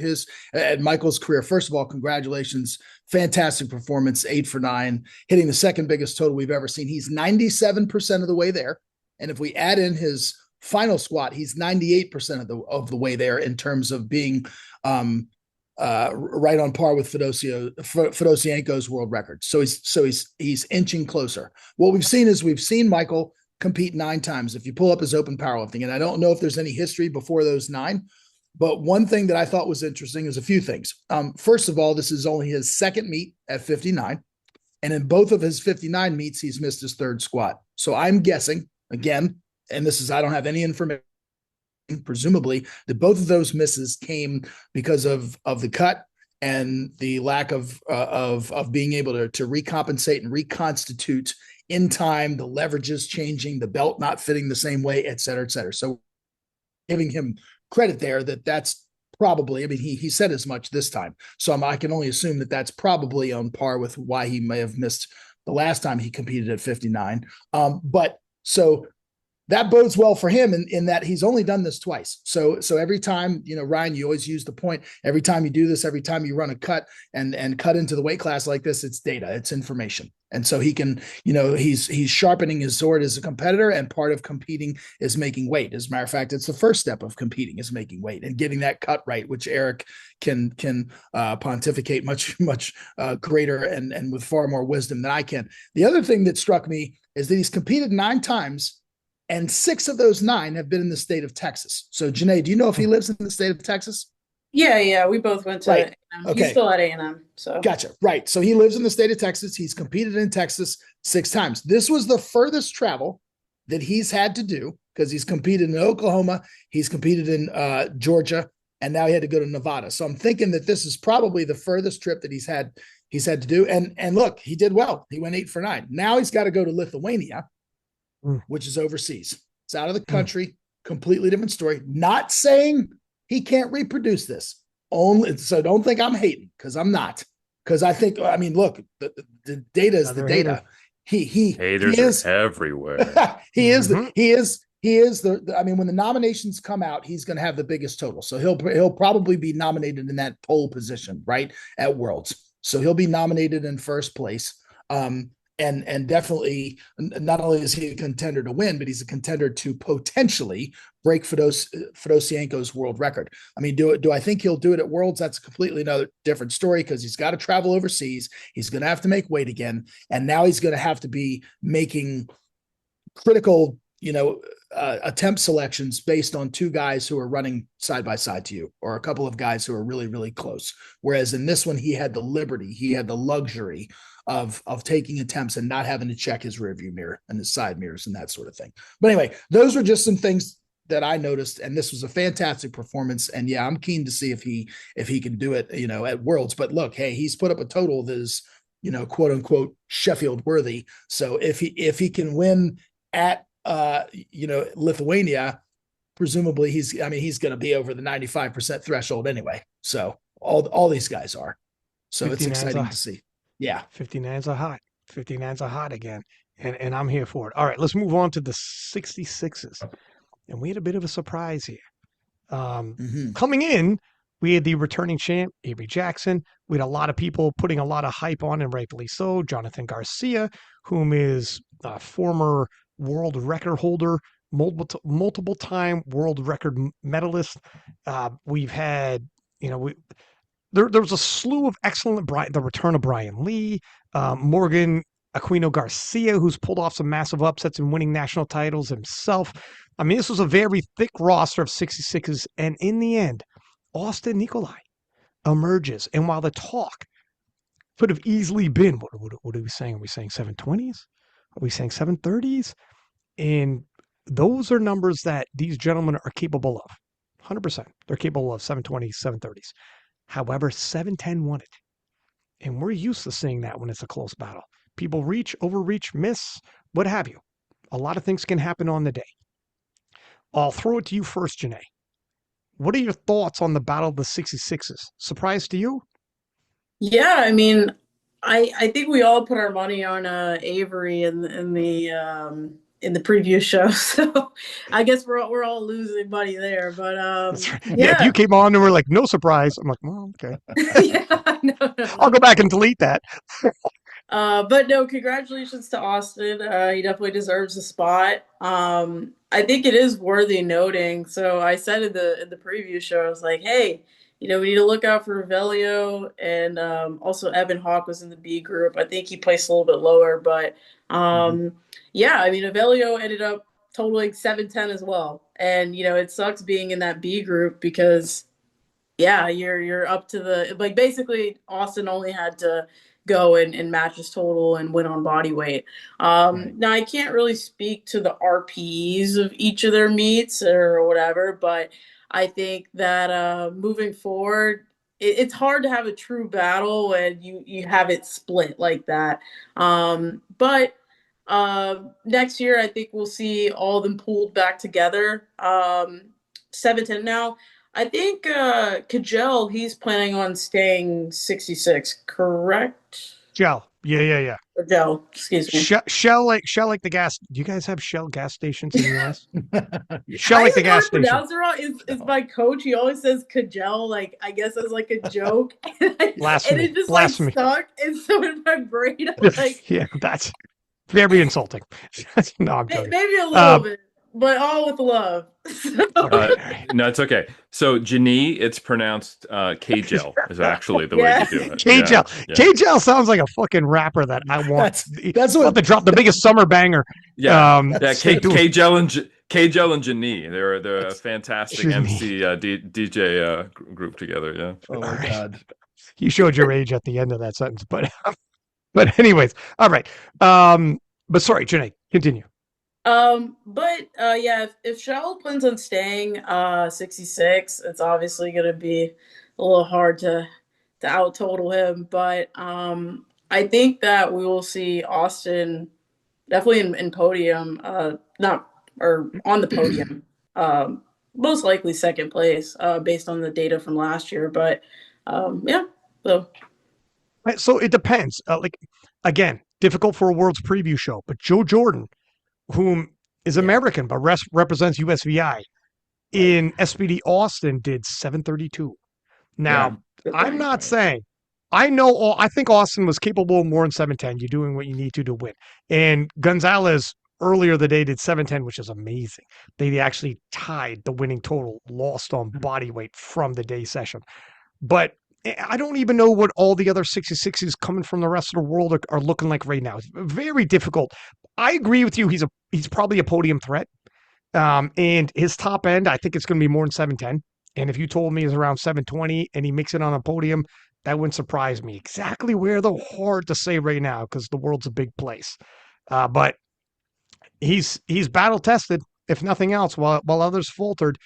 Speaker 4: at Michael's career, first of all, congratulations, fantastic performance, 8 for 9, hitting the second biggest total we've ever seen. He's 97% of the way there, and if we add in his final squat, he's 98% of the way there in terms of being right on par with Fedosienko's world record. So he's inching closer. What we've seen Michael compete 9 times. If you pull up his open powerlifting, and I don't know if there's any history before those 9, but one thing that I thought was interesting is a few things. First of all, this is only his second meet at 59. And in both of his 59 meets, he's missed his third squat. So I'm guessing, again, and I don't have any information, presumably, that both of those misses came because of the cut and the lack of being able to recompensate and reconstitute in time, the leverages changing, the belt not fitting the same way, et cetera, et cetera. So giving him credit there that's probably, I mean, he said as much this time. So I can only assume that that's probably on par with why he may have missed the last time he competed at 59. But so that bodes well for him in that he's only done this twice. So every time, Ryan, you always use the point, every time you do this, every time you run a cut and cut into the weight class like this, it's data, it's information. And so he can, he's sharpening his sword as a competitor, and part of competing is making weight. As a matter of fact, it's the first step of competing is making weight and getting that cut right, which Eric can pontificate much greater and with far more wisdom than I can. The other thing that struck me is that he's competed 9 times, and 6 of those 9 have been in the state of Texas. So, Janee, do you know if he lives in the state of Texas?
Speaker 2: Yeah, we both went to
Speaker 4: right.
Speaker 2: A&M. Okay. He's still at A&M. So
Speaker 4: gotcha. Right. So he lives in the state of Texas. He's competed in Texas 6 times. This was the furthest travel that he's had to do because he's competed in Oklahoma, he's competed in Georgia, and now he had to go to Nevada. So I'm thinking that this is probably the furthest trip that he's had to do. And look, he did well. He went 8 for 9. Now he's got to go to Lithuania, which is overseas. It's out of the country, completely different story. Not saying he can't reproduce this. So don't think I'm hating, because I'm not. Because I think, look, the data is the data.
Speaker 3: Haters are everywhere.
Speaker 4: He is when the nominations come out, he's going to have the biggest total. So he'll probably be nominated in that pole position, right, at Worlds. So he'll be nominated in first place. And definitely, not only is he a contender to win, but he's a contender to potentially break Fedosienko's world record. I mean, do I think he'll do it at Worlds? That's a completely different story, because he's got to travel overseas. He's going to have to make weight again. And now he's going to have to be making critical, attempt selections based on 2 guys who are running side by side to you, or a couple of guys who are really, really close. Whereas in this one, he had the liberty, he had the luxury of taking attempts and not having to check his rearview mirror and his side mirrors and that sort of thing. But anyway, those were just some things that I noticed, and this was a fantastic performance. And yeah, I'm keen to see if he can do it, at Worlds. But look, hey, he's put up a total that is, quote unquote Sheffield worthy. So if he can win at Lithuania, presumably he's going to be over the 95% threshold anyway. So all these guys are. So it's exciting to see. Yeah.
Speaker 1: 59s are hot. 59s are hot again. And I'm here for it. All right, let's move on to the 66s. And we had a bit of a surprise here. Coming in, we had the returning champ, Avery Jackson. We had a lot of people putting a lot of hype on, and rightfully so. Jonathan Garcia, whom is a former world record holder, multiple time world record medalist. We've had, there was a slew of excellent, the return of Brian Lee, Morgan Aquino Garcia, who's pulled off some massive upsets and winning national titles himself. I mean, this was a very thick roster of 66s. And in the end, Austin Nikolai emerges. And while the talk could have easily been, what are we saying? Are we saying 720s? Are we saying 730s? And those are numbers that these gentlemen are capable of. 100%. They're capable of 720s, 730s. However, 710 won it. And we're used to seeing that when it's a close battle. People reach, overreach, miss, what have you. A lot of things can happen on the day. I'll throw it to you first, Janee. What are your thoughts on the Battle of the 66s? Surprise to you?
Speaker 2: Yeah, I mean, I think we all put our money on Avery in the preview show, so I guess we're all losing money there. But
Speaker 1: That's right. Yeah, if you
Speaker 2: yeah,
Speaker 1: came on and were like, no surprise, I'm like, well, okay.
Speaker 2: yeah,
Speaker 1: I'll
Speaker 2: no.
Speaker 1: go back and delete that.
Speaker 2: But no, congratulations to Austin. He definitely deserves a spot. I think it is worthy noting. So I said in the preview show, I was like, hey, we need to look out for Revelio, and also Evan Hawk was in the B group. I think he placed a little bit lower, but yeah, I mean, Revelio ended up totaling 710 as well. And it sucks being in that B group because yeah, you're up to the like basically Austin only had to go and match his total and win on body weight.
Speaker 4: Right.
Speaker 2: Now I can't really speak to the RPEs of each of their meets or whatever, but I think that moving forward, it's hard to have a true battle when you have it split like that. But next year I think we'll see all of them pulled back together. 710 now. I think Kajel, he's planning on staying 66, correct?
Speaker 1: Shell. Yeah.
Speaker 2: Or Joe, excuse me.
Speaker 1: Shell like the gas. Do you guys have Shell gas stations in the US?
Speaker 4: Yeah.
Speaker 1: Shell
Speaker 2: I
Speaker 1: like the
Speaker 2: even know how
Speaker 1: gas
Speaker 2: to
Speaker 1: station.
Speaker 2: pronounce it wrong. Is my coach, he always says Kajel, like I guess as like a joke. And
Speaker 1: Blasphemy.
Speaker 2: it just like
Speaker 1: Blasphemy.
Speaker 2: stuck. And so in my brain, I'm like,
Speaker 1: Yeah, that's very insulting. No, I'm joking.
Speaker 2: maybe a little bit, but all with love.
Speaker 1: All right.
Speaker 3: No, it's okay. So Janee, it's pronounced K-gel is actually the way
Speaker 2: Yeah.
Speaker 3: to do it.
Speaker 1: K-Gel.
Speaker 3: Yeah.
Speaker 1: K-Gel sounds like a fucking rapper that I want.
Speaker 4: That's
Speaker 1: I
Speaker 4: what
Speaker 1: want to drop the biggest summer banger.
Speaker 3: Yeah.
Speaker 1: Stay tuned.
Speaker 3: K-gel and Janee. They're a fantastic MC DJ group together. Yeah.
Speaker 4: Oh my
Speaker 1: Right.
Speaker 4: God.
Speaker 1: You showed your age at the end of that sentence, but anyways, all right. But sorry, Janee, continue.
Speaker 2: But yeah, if Shell plans on staying 66, it's obviously gonna be a little hard to out total him. But I think that we will see Austin definitely in podium, not or on the podium. Most likely second place, based on the data from last year. But yeah, so
Speaker 1: So it depends. Like again, difficult for a world's preview show, but Joe Jordan, whom is American but represents USVI in SBD Austin, did 732. Now, I'm not saying I think Austin was capable of more than 710. You're doing what you need to win. And Gonzalez earlier the day did 710, which is amazing. They actually tied the winning total, lost on body weight from the day session. But I don't even know what all the other 66s coming from the rest of the world are looking like right now. It's very difficult. I agree with you. He's probably a podium threat. And his top end, I think it's going to be more than 710. And if you told me it's around 720 and he makes it on a podium, that wouldn't surprise me. Exactly where, though, hard to say right now because the world's a big place. But he's battle tested, if nothing else. While others faltered,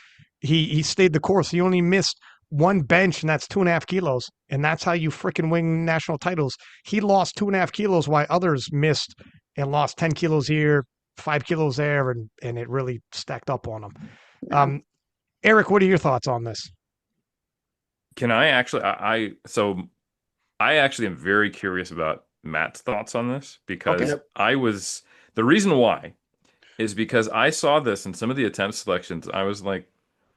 Speaker 1: he stayed the course. He only missed one bench, and that's 2.5 kilos. And that's how you freaking win national titles. He lost 2.5 kilos while others missed and lost 10 kilos here, 5 kilos there, and it really stacked up on him. Eric, what are your thoughts on this?
Speaker 3: Can I actually? I actually am very curious about Matt's thoughts on this because the reason why is because I saw this in some of the attempt selections. I was like,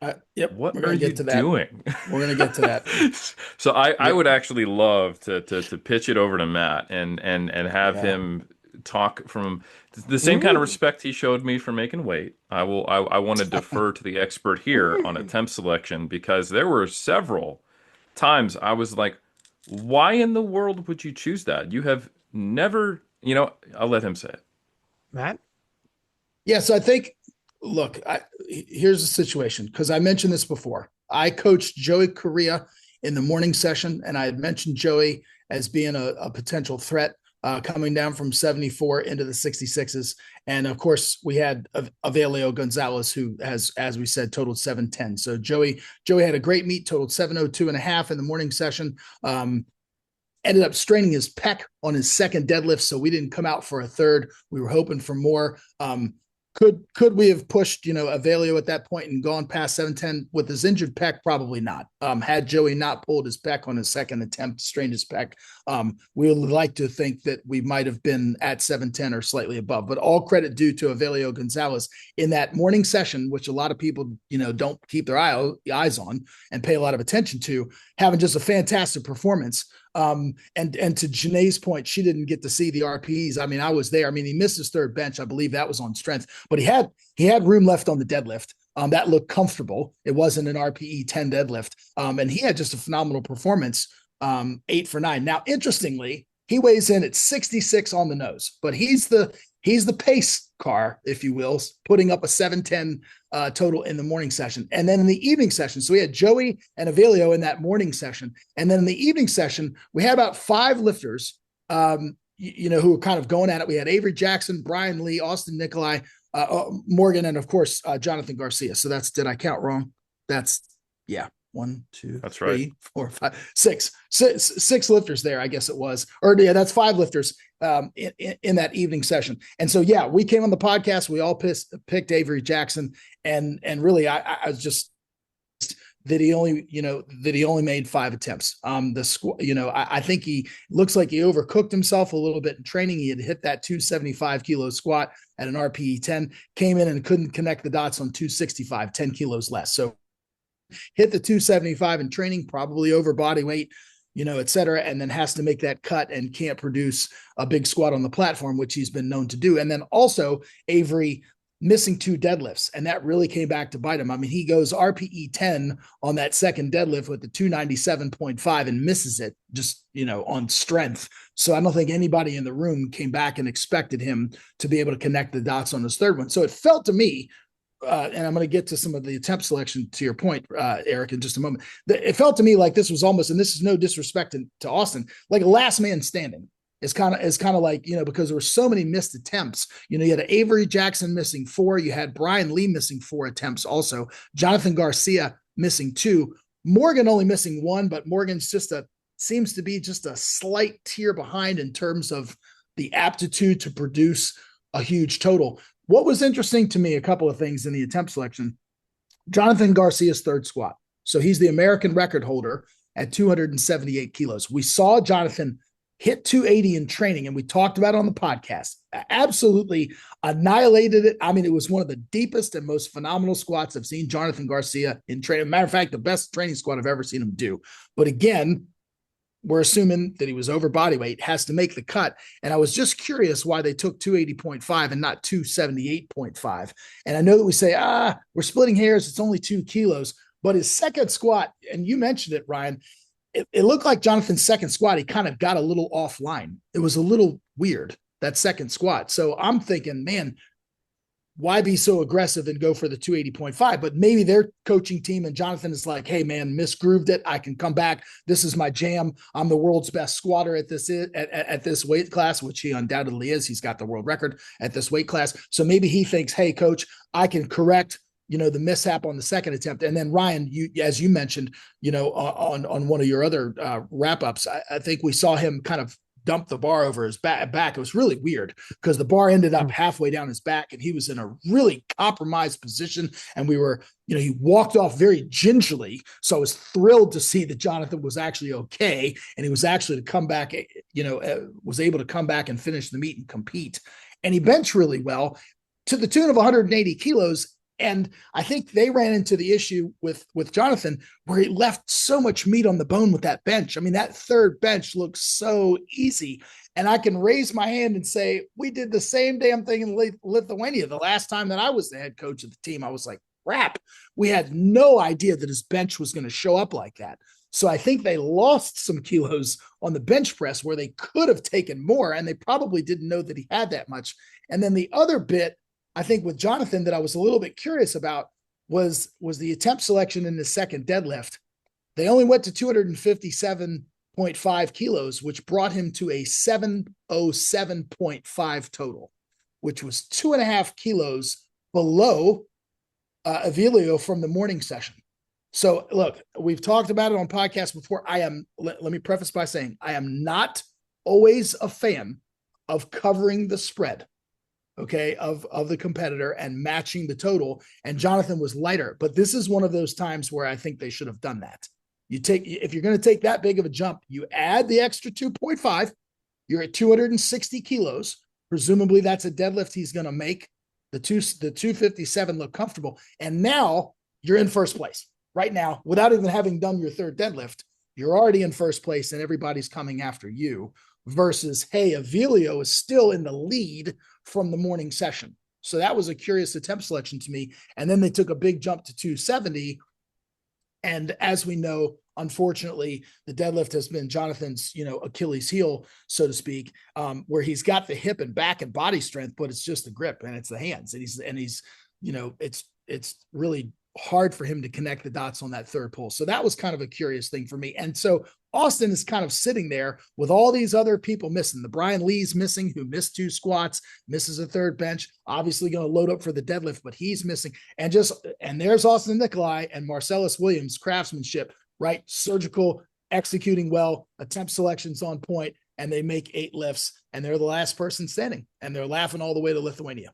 Speaker 3: what are you doing?
Speaker 4: We're going to get to that.
Speaker 3: So I would actually love to pitch it over to Matt and have him talk from the same kind of respect he showed me for making weight. I want to defer to the expert here on attempt selection because there were several times I was like, why in the world would you choose that? You have never, I'll let him say it.
Speaker 1: Matt?
Speaker 4: Yeah, so I think, look, here's the situation, because I mentioned this before. I coached Joey Correa in the morning session, and I had mentioned Joey as being a potential threat coming down from 74 into the 66s. And of course, we had Avelio Gonzalez, who has, as we said, totaled 710. So Joey had a great meet, totaled 702.5 in the morning session. ended up straining his pec on his second deadlift, so we didn't come out for a third. We were hoping for more. Could we have pushed, Avelio at that point and gone past 710 with his injured pec? Probably not. Had Joey not pulled his pec on his second attempt to strain his pec, we would like to think that we might have been at 710 or slightly above. But all credit due to Avelio Gonzalez in that morning session, which a lot of people, don't keep their eyes on and pay a lot of attention to, having just a fantastic performance. And to Janee's point, she didn't get to see the RPEs. I mean, I was there. I mean, he missed his third bench. I believe that was on strength, but he had room left on the deadlift. That looked comfortable. It wasn't an RPE 10 deadlift. And he had just a phenomenal performance. 8 for 9. Now, interestingly, he weighs in at 66 on the nose, but he's the pace car, if you will, putting up a 710 total in the morning session. And then in the evening session, so we had Joey and Avelio in that morning session. And then in the evening session, we had about 5 lifters, who were kind of going at it. We had Avery Jackson, Brian Lee, Austin Nikolai, Morgan, and of course, Jonathan Garcia. So did I count wrong? Yeah. 1, 2,
Speaker 3: That's
Speaker 4: 3,
Speaker 3: right.
Speaker 4: 4, 5, 6. Six lifters there, I guess it was. Or yeah, that's 5 lifters in that evening session. And so, yeah, we came on the podcast. We all picked Avery Jackson, and really, I was just that he only made 5 attempts. I think he looks like he overcooked himself a little bit in training. He had hit that 275 kilo squat at an RPE 10, came in and couldn't connect the dots on 265, 10 kilos less. So hit the 275 in training, probably over body weight, et cetera, and then has to make that cut and can't produce a big squat on the platform, which he's been known to do. And then also Avery missing 2 deadlifts, and that really came back to bite him. I mean, he goes RPE 10 on that second deadlift with the 297.5 and misses it just, on strength. So I don't think anybody in the room came back and expected him to be able to connect the dots on his third one. So it felt to me, and I'm going to get to some of the attempt selection to your point, Eric, in just a moment. It felt to me like this was almost, and this is no disrespect to Austin, like a last man standing. It's kind of like, because there were so many missed attempts. You had Avery Jackson missing 4. You had Brian Lee missing 4 attempts also. Jonathan Garcia missing 2. Morgan only missing 1, but Morgan's seems to be just a slight tier behind in terms of the aptitude to produce a huge total. What was interesting to me, a couple of things in the attempt selection, Jonathan Garcia's third squat. So he's the American record holder at 278 kilos. We saw Jonathan hit 280 in training, and we talked about it on the podcast. Absolutely annihilated it. I mean, it was one of the deepest and most phenomenal squats I've seen Jonathan Garcia in training. Matter of fact, the best training squat I've ever seen him do. But again, we're assuming that he was over body weight, has to make the cut. And I was just curious why they took 280.5 and not 278.5. And I know that we say, we're splitting hairs. It's only 2 kilos. But his second squat, and you mentioned it, Ryan, it looked like Jonathan's second squat, he kind of got a little offline. It was a little weird, that second squat. So I'm thinking, man, why be so aggressive and go for the 280.5? But maybe their coaching team and Jonathan is like, hey, man, misgrooved it. I can come back. This is my jam. I'm the world's best squatter at this weight class, which he undoubtedly is. He's got the world record at this weight class. So maybe he thinks, hey, coach, I can correct the mishap on the second attempt. And then Ryan, as you mentioned, on one of your other wrap-ups, I think we saw him kind of dump the bar over his back. It was really weird because the bar ended up halfway down his back and he was in a really compromised position. And we were, he walked off very gingerly. So I was thrilled to see that Jonathan was actually okay. And he was actually to come back, was able to come back and finish the meet and compete. And he benched really well to the tune of 180 kilos. And I think they ran into the issue with Jonathan where he left so much meat on the bone with that bench. I mean, that third bench looks so easy. And I can raise my hand and say, we did the same damn thing in Lithuania. The last time that I was the head coach of the team, I was like, crap, we had no idea that his bench was going to show up like that. So I think they lost some kilos on the bench press where they could have taken more, and they probably didn't know that he had that much. And then the other bit, I think with Jonathan that I was a little bit curious about was the attempt selection in the second deadlift. They only went to 257.5 kilos, which brought him to a 707.5 total, which was 2.5 kilos below Avelio from the morning session. So look, we've talked about it on podcasts before. Let me preface by saying I am not always a fan of covering the spread, okay, of the competitor and matching the total. And Jonathan was lighter, but this is one of those times where I think they should have done that. If you're going to take that big of a jump, you add the extra 2.5, you're at 260 kilos. Presumably that's a deadlift he's going to make the 257 look comfortable. And now you're in first place right now without even having done your third deadlift. You're already in first place and everybody's coming after you versus, hey, Avilio is still in the lead from the morning session. So that was a curious attempt selection to me. And then they took a big jump to 270. And as we know, unfortunately, the deadlift has been Jonathan's, Achilles heel, so to speak, where he's got the hip and back and body strength, but it's just the grip and it's the hands. And he's, it's really hard for him to connect the dots on that third pull. So that was kind of a curious thing for me. And so Austin is kind of sitting there with all these other people missing. The Brian Lee's missing, who missed 2 squats, misses a third bench, obviously going to load up for the deadlift, but he's missing. And there's Austin Nikolai and Marcellus Williams' craftsmanship, right? Surgical, executing well, attempt selections on point, and they make 8 lifts, and they're the last person standing, and they're laughing all the way to Lithuania.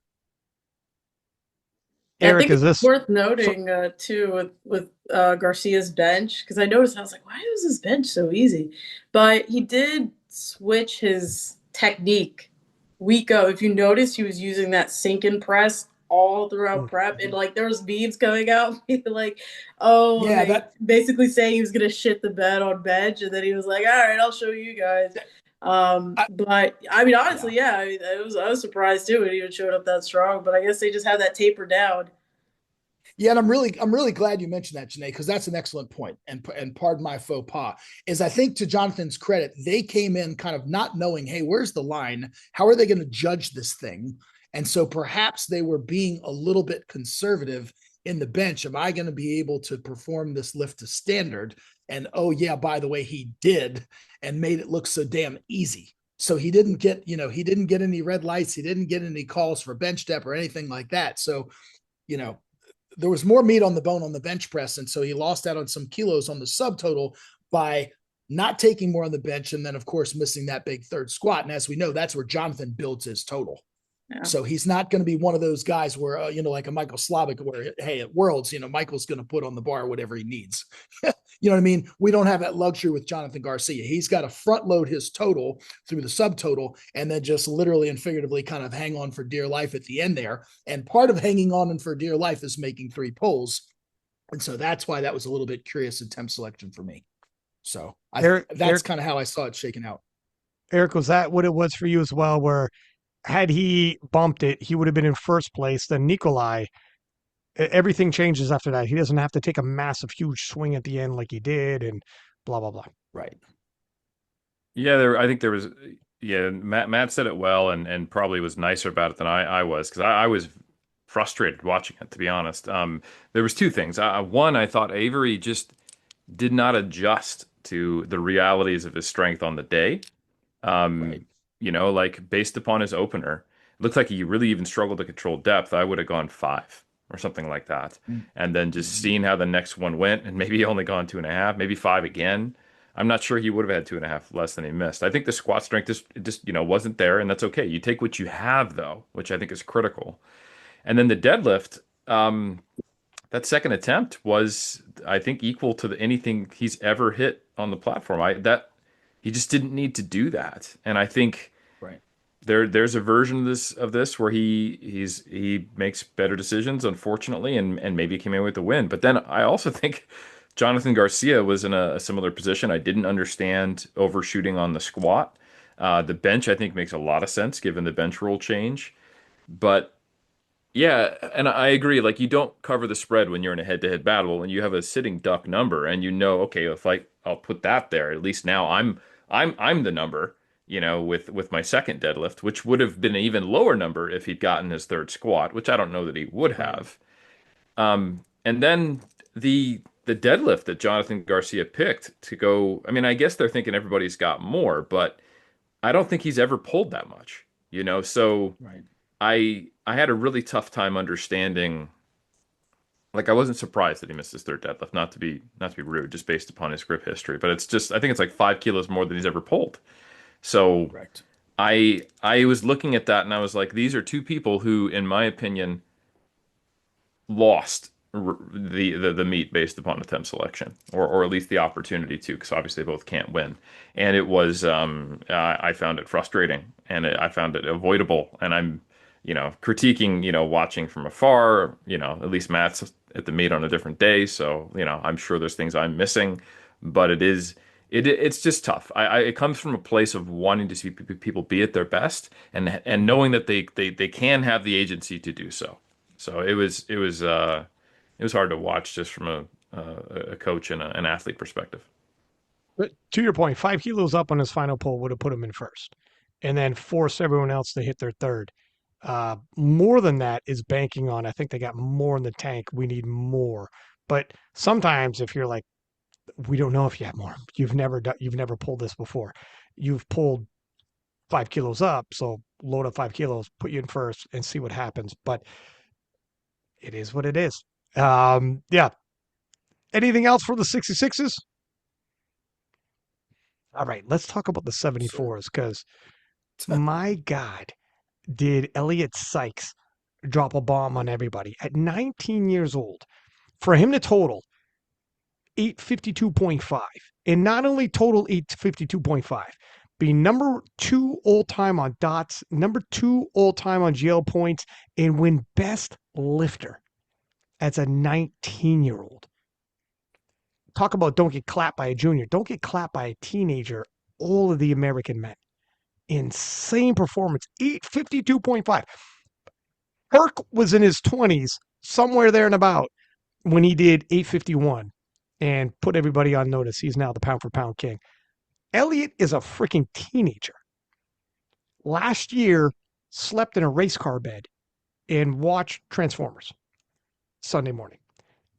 Speaker 1: Eric,
Speaker 2: I think it's worth noting too with Garcia's bench, because I noticed, I was like, why was his bench so easy? But he did switch his technique week of. If you notice, he was using that sink and press all throughout prep, and like there was memes coming out like, oh yeah, that basically saying he was gonna shit the bed on bench, and then he was like, all right, I'll show you guys. But I mean, honestly, yeah, I was surprised too. It even showed up that strong, but I guess they just have that taper down.
Speaker 4: Yeah, and I'm really glad you mentioned that, Janee, because that's an excellent point. And pardon my faux pas, is I think to Jonathan's credit, they came in kind of not knowing, hey, where's the line? How are they going to judge this thing? And so perhaps they were being a little bit conservative in the bench. Am I going to be able to perform this lift to standard? And oh yeah, by the way, he did, and made it look so damn easy. So he didn't get any red lights. He didn't get any calls for bench depth or anything like that. So, there was more meat on the bone on the bench press. And so he lost out on some kilos on the subtotal by not taking more on the bench. And then, of course, missing that big third squat. And as we know, that's where Jonathan builds his total. Yeah. So he's not going to be one of those guys where, like a Michael Slavic, where, hey, at Worlds, Michael's going to put on the bar whatever he needs. You know what I mean? We don't have that luxury with Jonathan Garcia. He's got to front load his total through the subtotal and then just literally and figuratively kind of hang on for dear life at the end there. And part of hanging on and for dear life is making 3 pulls. And so that's why that was a little bit curious attempt selection for me. So that's kind of how I saw it shaking out.
Speaker 1: Eric, was that what it was for you as well, where had he bumped it, he would have been in first place? Then Nikolai, everything changes after that. He doesn't have to take a massive, huge swing at the end like he did, and blah blah blah.
Speaker 4: Right.
Speaker 3: Yeah, I think there was. Yeah, Matt said it well, and probably was nicer about it than I was, because I was frustrated watching it, to be honest. There was 2 things. One, I thought Avery just did not adjust to the realities of his strength on the day. Right. Like based upon his opener, it looked like he really even struggled to control depth. I would have gone 5 or something like that. And then just seeing how the next one went, and maybe only gone 2.5, maybe 5 again. I'm not sure he would have had 2.5 less than he missed. I think the squat strength just wasn't there, and that's okay. You take what you have, though, which I think is critical. And then the deadlift, that second attempt was, I think, equal to anything he's ever hit on the platform. He just didn't need to do that. And I think
Speaker 4: right
Speaker 3: there's a version of this where he makes better decisions, unfortunately, and maybe came in with the win. But then I also think Jonathan Garcia was in a similar position. I didn't understand overshooting on the squat. The bench, I think, makes a lot of sense given the bench rule change. But yeah, and I agree. Like, you don't cover the spread when you're in a head-to-head battle and you have a sitting duck number, and okay, if I'll put that there, at least now I'm the number, with my second deadlift, which would have been an even lower number if he'd gotten his third squat, which I don't know that he would have. And then the deadlift that Jonathan Garcia picked to go, I mean, I guess they're thinking everybody's got more, but I don't think he's ever pulled that much, so
Speaker 4: right.
Speaker 3: I had a really tough time understanding like I wasn't surprised that he missed his third deadlift. Not to be rude, just based upon his grip history, but it's just I think it's like 5 kilos more than he's ever pulled. So
Speaker 4: Correct.
Speaker 3: I was looking at that and I was like, these are two people who, in my opinion, lost the meet based upon attempt selection, or at least the opportunity to, because obviously they both can't win. And it was I found it frustrating and I found it avoidable. And I'm critiquing watching from afar. At least Matt's at the meet on a different day, so I'm sure there's things I'm missing, but it's just tough. It comes from a place of wanting to see people be at their best and knowing that they can have the agency to do so. So it was hard to watch just from a coach and an athlete perspective.
Speaker 1: But to your point, 5 kilos up on his final pull would have put him in first, and then forced everyone else to hit their third. More than that is banking on. I think they got more in the tank. We need more. But sometimes, if you're like, we don't know if you have more. You've never pulled this before. You've pulled 5 kilos up, so load up 5 kilos, put you in first, and see what happens. But it is what it is. Yeah. Anything else for the 66s? All right, let's talk about the
Speaker 4: Sir.
Speaker 1: 74s because my God, did Elliot Sykes drop a bomb on everybody at 19 years old? For him to total 852.5, and not only total 852.5, be number 2 all time on dots, number 2 all time on GL points, and win best lifter as a 19-year-old. Talk about don't get clapped by a junior, don't get clapped by a teenager. All of the American men. Insane performance, 852.5. Herc was in his 20s, somewhere there and about, when he did 851 and put everybody on notice. He's now the pound for pound king. Elliot is a freaking teenager. Last year, slept in a race car bed and watched Transformers Sunday morning.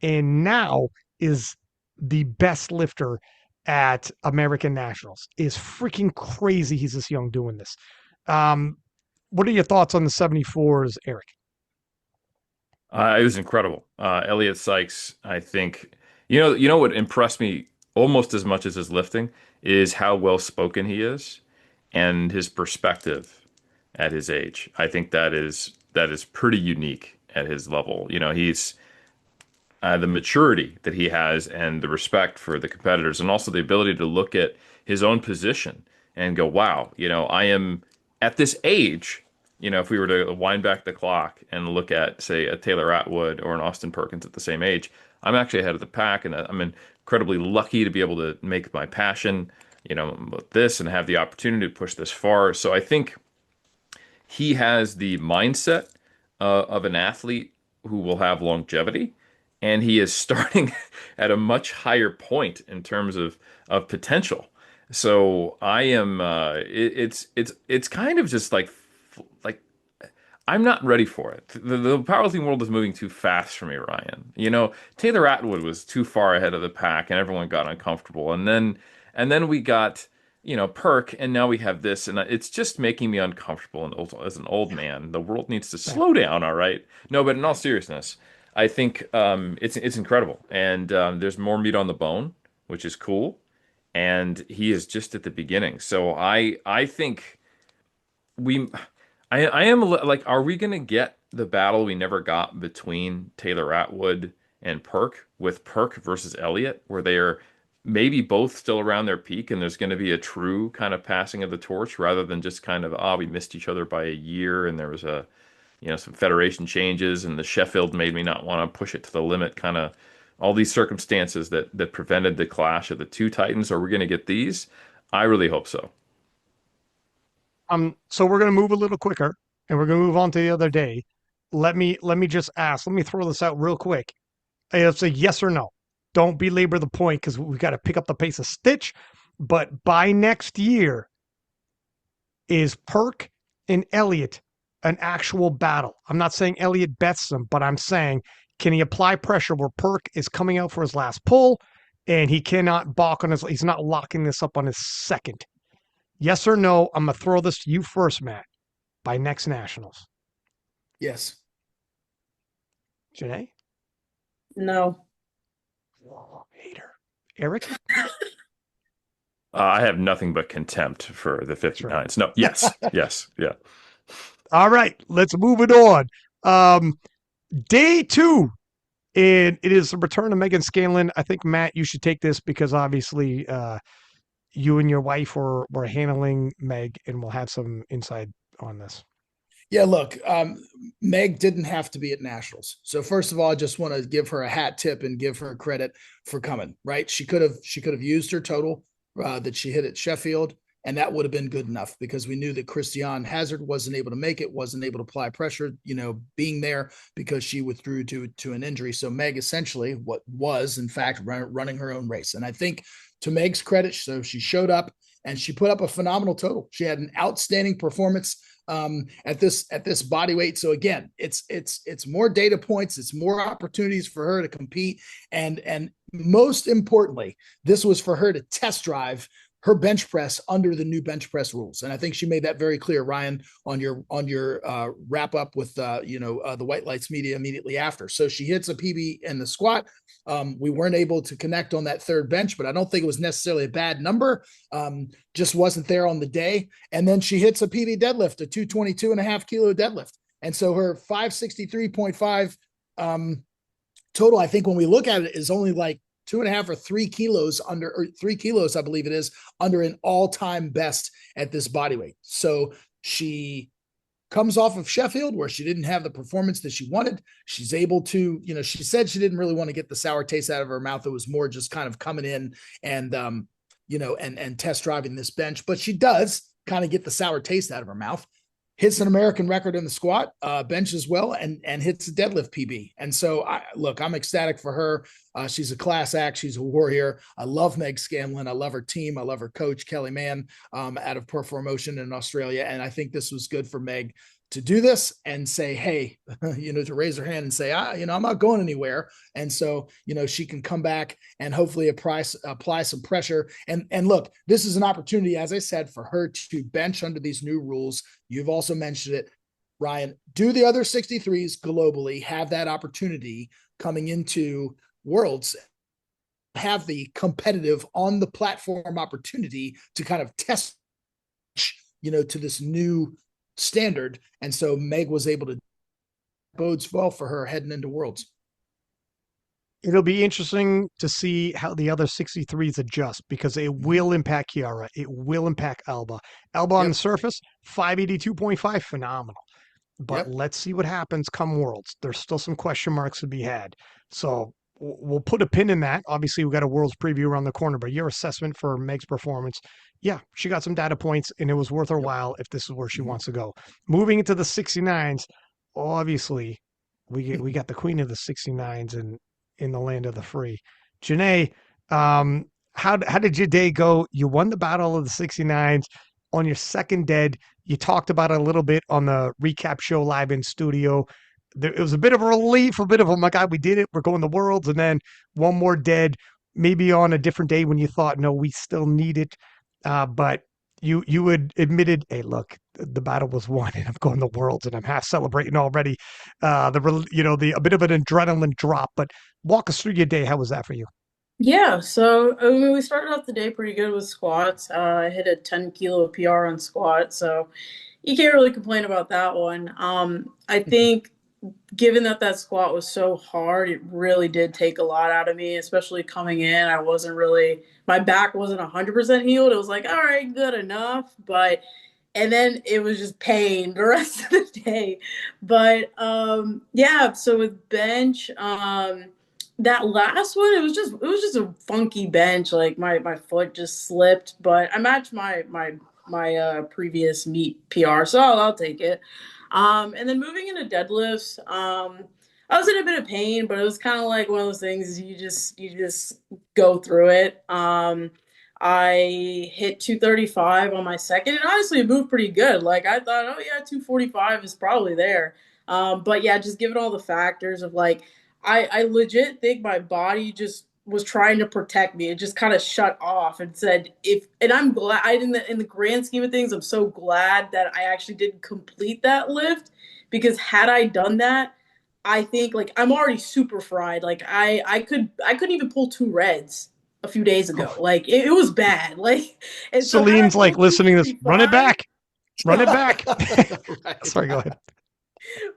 Speaker 1: And now is the best lifter at American Nationals. Is freaking crazy he's this young doing this. What are your thoughts on the 74s, Eric?
Speaker 3: It was incredible. Elliot Sykes, I think, you know what impressed me almost as much as his lifting is how well spoken he is and his perspective at his age. I think that is pretty unique at his level. He's the maturity that he has and the respect for the competitors, and also the ability to look at his own position and go, wow, I am at this age. If we were to wind back the clock and look at, say, a Taylor Atwood or an Austin Perkins at the same age, I'm actually ahead of the pack, and I'm incredibly lucky to be able to make my passion, with this and have the opportunity to push this far. So I think he has the mindset of an athlete who will have longevity, and he is starting at a much higher point in terms of potential. So I am. It's kind of just like I'm not ready for it. The powerlifting world is moving too fast for me, Ryan. Taylor Atwood was too far ahead of the pack, and everyone got uncomfortable. And then we got Perk, and now we have this, and it's just making me uncomfortable. And as an old man, the world needs to slow down. All right. No, but in all seriousness, I think it's incredible, and there's more meat on the bone, which is cool. And he is just at the beginning. So I think we I am like, are we gonna get the battle we never got between Taylor Atwood and Perk, with Perk versus Elliott, where they are maybe both still around their peak, and there's going to be a true kind of passing of the torch rather than just kind of, we missed each other by a year and there was some federation changes and the Sheffield made me not want to push it to the limit, kind of all these circumstances that prevented the clash of the two Titans. Are we going to get these? I really hope so.
Speaker 1: So we're gonna move a little quicker and we're gonna move on to the other day. Let me just ask, let me throw this out real quick. It's a yes or no. Don't belabor the point because we got to pick up the pace of Stitch. But by next year, is Perk and Elliott an actual battle? I'm not saying Elliott bets them, but I'm saying, can he apply pressure where Perk is coming out for his last pull and he cannot balk on he's not locking this up on his second? Yes or no? I'm going to throw this to you first, Matt, by next Nationals.
Speaker 4: Yes.
Speaker 1: Janee?
Speaker 2: No.
Speaker 1: Oh, hater. Eric?
Speaker 3: I have nothing but contempt for the
Speaker 1: That's right.
Speaker 3: 59s. No, yes, yes, yeah.
Speaker 1: All right, let's move it on. Um, day two, and it is the return of Megan Scanlon. I think, Matt, you should take this because obviously you and your wife were handling Meg, and we'll have some insight on this.
Speaker 4: Yeah, look, Meg didn't have to be at nationals. So first of all, I just want to give her a hat tip and give her credit for coming. Right, she could have used her total that she hit at Sheffield, and that would have been good enough because we knew that Christiane Hazard wasn't able to make it, wasn't able to apply pressure, being there because she withdrew to an injury. So Meg essentially what was in fact running her own race, and I think to Meg's credit, so she showed up and she put up a phenomenal total. She had an outstanding performance at this body weight. So again, it's more data points, it's more opportunities for her to compete, and most importantly, this was for her to test drive her bench press under the new bench press rules. And I think she made that very clear, Ryan, on your wrap up with the White Lights media immediately after. So she hits a PB in the squat. We weren't able to connect on that third bench, but I don't think it was necessarily a bad number. Just wasn't there on the day. And then she hits a PB deadlift, a 222.5 kilo deadlift. And so her 563.5 total, I think when we look at it, is only like 2.5 or 3 kilos under, or 3 kilos, I believe it is, under an all-time best at this body weight. So she comes off of Sheffield where she didn't have the performance that she wanted. She's able to, she said she didn't really want to get the sour taste out of her mouth. It was more just kind of coming in and, and test driving this bench, but she does kind of get the sour taste out of her mouth. Hits an American record in the squat, bench as well, and hits a deadlift PB. And so, I'm ecstatic for her. She's a class act. She's a warrior. I love Meg Scanlon. I love her team. I love her coach, Kelly Mann, out of Performotion in Australia. And I think this was good for Meg to do this and say, hey, to raise her hand and say, I'm not going anywhere. And so, she can come back and hopefully apply some pressure. And look, this is an opportunity, as I said, for her to bench under these new rules. You've also mentioned it, Ryan. Do the other 63s globally have that opportunity coming into Worlds, have the competitive on the platform opportunity to kind of test, to this new standard. And so Meg was able to bodes well for her heading into Worlds.
Speaker 1: It'll be interesting to see how the other 63s adjust because it will impact Kiara. It will impact Alba. Alba on the surface, 582.5, phenomenal. But let's see what happens come Worlds. There's still some question marks to be had. So we'll put a pin in that. Obviously, we've got a Worlds preview around the corner, but your assessment for Meg's performance, yeah, she got some data points and it was worth her while if this is where she wants to go. Moving into the 69s, obviously, we got the queen of the 69s in the land of the free. Janee, how did your day go? You won the battle of the 69s on your second dead. You talked about it a little bit on the recap show live in studio. It was a bit of a relief, a bit of, oh my God, we did it. We're going to Worlds. And then one more dead, maybe on a different day when you thought, no, we still need it. But you had admitted, hey, look, the battle was won and I'm going to Worlds and I'm half celebrating already. A bit of an adrenaline drop, but walk us through your day. How was that for you?
Speaker 2: Yeah, so I mean, we started off the day pretty good with squats. I hit a 10 kilo PR on squat, so you can't really complain about that one. I think given that squat was so hard, it really did take a lot out of me, especially coming in. My back wasn't 100% healed. It was like, all right, good enough. And then it was just pain the rest of the day. But yeah, so with bench, that last one, it was just a funky bench. Like my foot just slipped, but I matched my previous meet PR, so I'll take it. And then moving into deadlifts, I was in a bit of pain, but it was kind of like one of those things you just go through it. I hit 235 on my second, and honestly, it moved pretty good. Like I thought, oh yeah, 245 is probably there. But yeah, just given all the factors of like, I legit think my body just was trying to protect me. It just kind of shut off and said, and I'm glad, in the grand scheme of things, I'm so glad that I actually didn't complete that lift, because had I done that, I think like I'm already super fried. Like I couldn't even pull two reds a few days ago. Like it was bad. Like and so had I
Speaker 1: Celine's like
Speaker 2: pulled
Speaker 1: listening to this. Run it
Speaker 2: 245,
Speaker 1: back. Run it back.
Speaker 4: Right.
Speaker 1: Sorry, go ahead.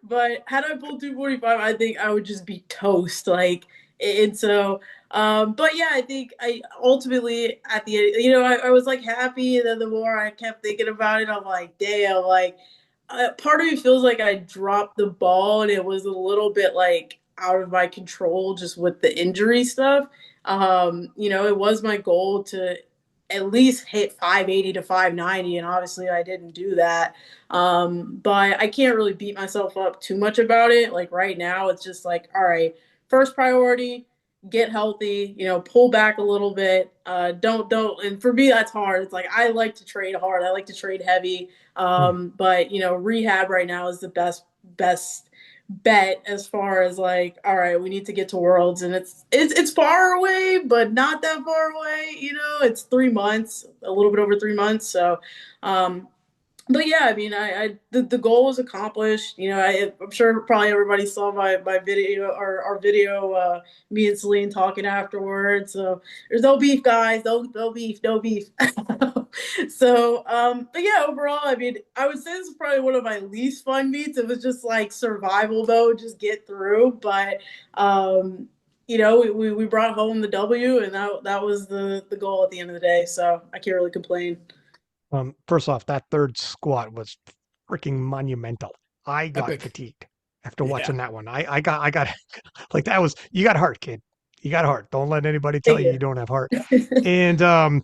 Speaker 2: but had I pulled 245, I think I would just be toast. Like and so but yeah, I think I ultimately at the end, I was like happy, and then the more I kept thinking about it, I'm like, damn, like part of me feels like I dropped the ball and it was a little bit like out of my control just with the injury stuff. It was my goal to at least hit 580 to 590, and obviously I didn't do that. But I can't really beat myself up too much about it. Like right now, it's just like, all right, first priority, get healthy, pull back a little bit. Don't, and for me, that's hard. It's like, I like to trade hard. I like to trade heavy. But rehab right now is the best bet as far as like, all right, we need to get to Worlds, and it's far away, but not that far away. It's 3 months, a little bit over 3 months. So, um, but yeah, I mean, the goal was accomplished. I'm sure probably everybody saw my video or our video, me and Celine talking afterwards. So there's no beef, guys. No beef, no beef. So, but yeah, overall, I mean, I would say this is probably one of my least fun meets. It was just like survival mode, just get through. But we brought home the W, and that was the goal at the end of the day. So I can't really complain.
Speaker 1: First off, that third squat was freaking monumental. I got
Speaker 4: Epic.
Speaker 1: fatigued after
Speaker 4: Yeah.
Speaker 1: watching that one. I got like that was you got heart, kid. You got heart. Don't let anybody tell
Speaker 2: Thank
Speaker 1: you you don't have heart. And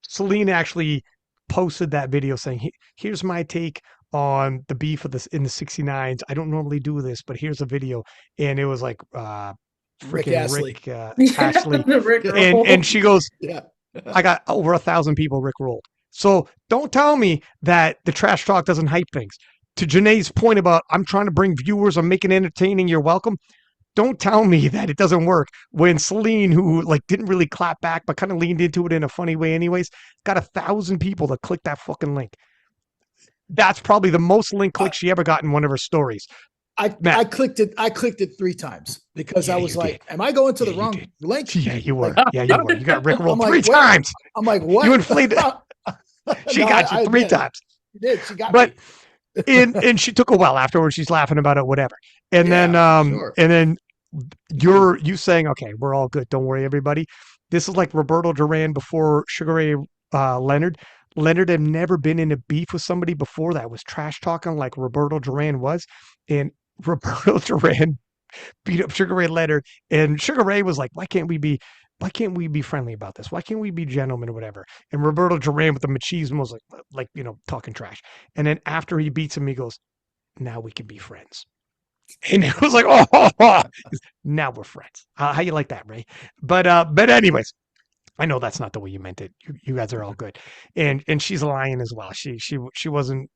Speaker 1: Celine actually posted that video saying, "Here's my take on the beef of this in the 69s. I don't normally do this, but here's a video." And it was like
Speaker 4: Rick
Speaker 1: freaking
Speaker 4: Astley.
Speaker 1: Rick
Speaker 2: Yeah,
Speaker 1: Ashley,
Speaker 2: the Rick
Speaker 1: and
Speaker 2: roll.
Speaker 1: she goes,
Speaker 4: Yeah.
Speaker 1: I got over 1,000 people Rick rolled. So don't tell me that the trash talk doesn't hype things. To Janee's point about I'm trying to bring viewers, I'm making it entertaining, you're welcome. Don't tell me that it doesn't work when Celine, who like didn't really clap back but kind of leaned into it in a funny way, anyways, got 1,000 people to click that fucking link. That's probably the most link
Speaker 4: I,
Speaker 1: clicks she ever got in one of her stories.
Speaker 4: I
Speaker 1: Matt,
Speaker 4: clicked it. I clicked it 3 times because I
Speaker 1: yeah,
Speaker 4: was
Speaker 1: you did.
Speaker 4: like, "Am I going to
Speaker 1: Yeah,
Speaker 4: the
Speaker 1: you
Speaker 4: wrong
Speaker 1: did.
Speaker 4: link?"
Speaker 1: Yeah, you
Speaker 4: Like,
Speaker 1: were. Yeah, you were. You got Rick
Speaker 4: I'm
Speaker 1: rolled
Speaker 4: like,
Speaker 1: three
Speaker 4: "Where?"
Speaker 1: times.
Speaker 4: I'm like,
Speaker 1: You
Speaker 4: "What?"
Speaker 1: inflated. She
Speaker 4: No,
Speaker 1: got you
Speaker 4: I
Speaker 1: three
Speaker 4: admit
Speaker 1: times.
Speaker 4: she did. She got
Speaker 1: But
Speaker 4: me.
Speaker 1: and she took a while afterwards. She's laughing about it, whatever. And then
Speaker 4: Yeah, for sure.
Speaker 1: you saying, okay, we're all good. Don't worry, everybody. This is like Roberto Duran before Sugar Ray Leonard. Leonard had never been in a beef with somebody before that was trash talking like Roberto Duran was, and Roberto Duran beat up Sugar Ray Leonard, and Sugar Ray was like, why can't we be friendly about this? Why can't we be gentlemen or whatever? And Roberto Duran with the machismo was like talking trash. And then after he beats him, he goes, now we can be friends. And it was like, oh, now we're friends. How you like that, Ray? But anyways, I know that's not the way you meant it. You guys are all good, and she's lying as well. She wasn't,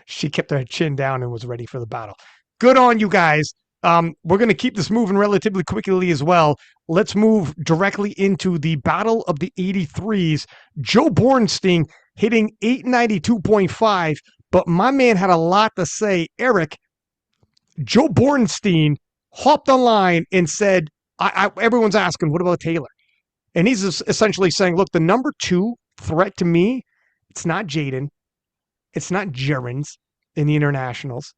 Speaker 1: she kept her chin down and was ready for the battle. Good on you guys. We're going to keep this moving relatively quickly as well. Let's move directly into the Battle of the 83s. Joe Bornstein hitting 892.5, but my man had a lot to say. Eric, Joe Bornstein hopped online and said, everyone's asking, what about Taylor? And he's essentially saying, look, the number two threat to me, it's not Jaden. It's not Gerrans in the internationals.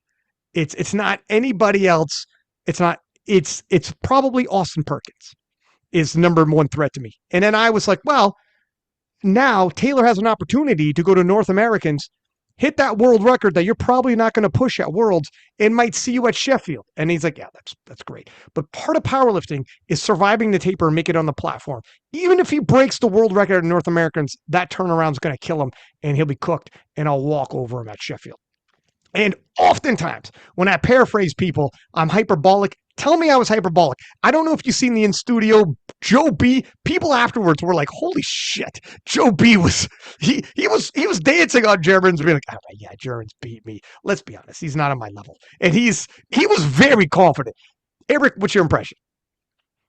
Speaker 1: It's not anybody else. It's probably Austin Perkins is the number one threat to me. And then I was like, well, now Taylor has an opportunity to go to North Americans, hit that world record that you're probably not going to push at Worlds, and might see you at Sheffield. And he's like, yeah, that's great. But part of powerlifting is surviving the taper and make it on the platform. Even if he breaks the world record in North Americans, that turnaround is going to kill him, and he'll be cooked, and I'll walk over him at Sheffield. And oftentimes, when I paraphrase people, I'm hyperbolic. Tell me I was hyperbolic. I don't know if you've seen the in studio Joe B. People afterwards were like, "Holy shit!" Joe B. was he was dancing on Germans, being like, "Oh, yeah, Germans beat me." Let's be honest, he's not on my level, and he was very confident. Eric, what's your impression?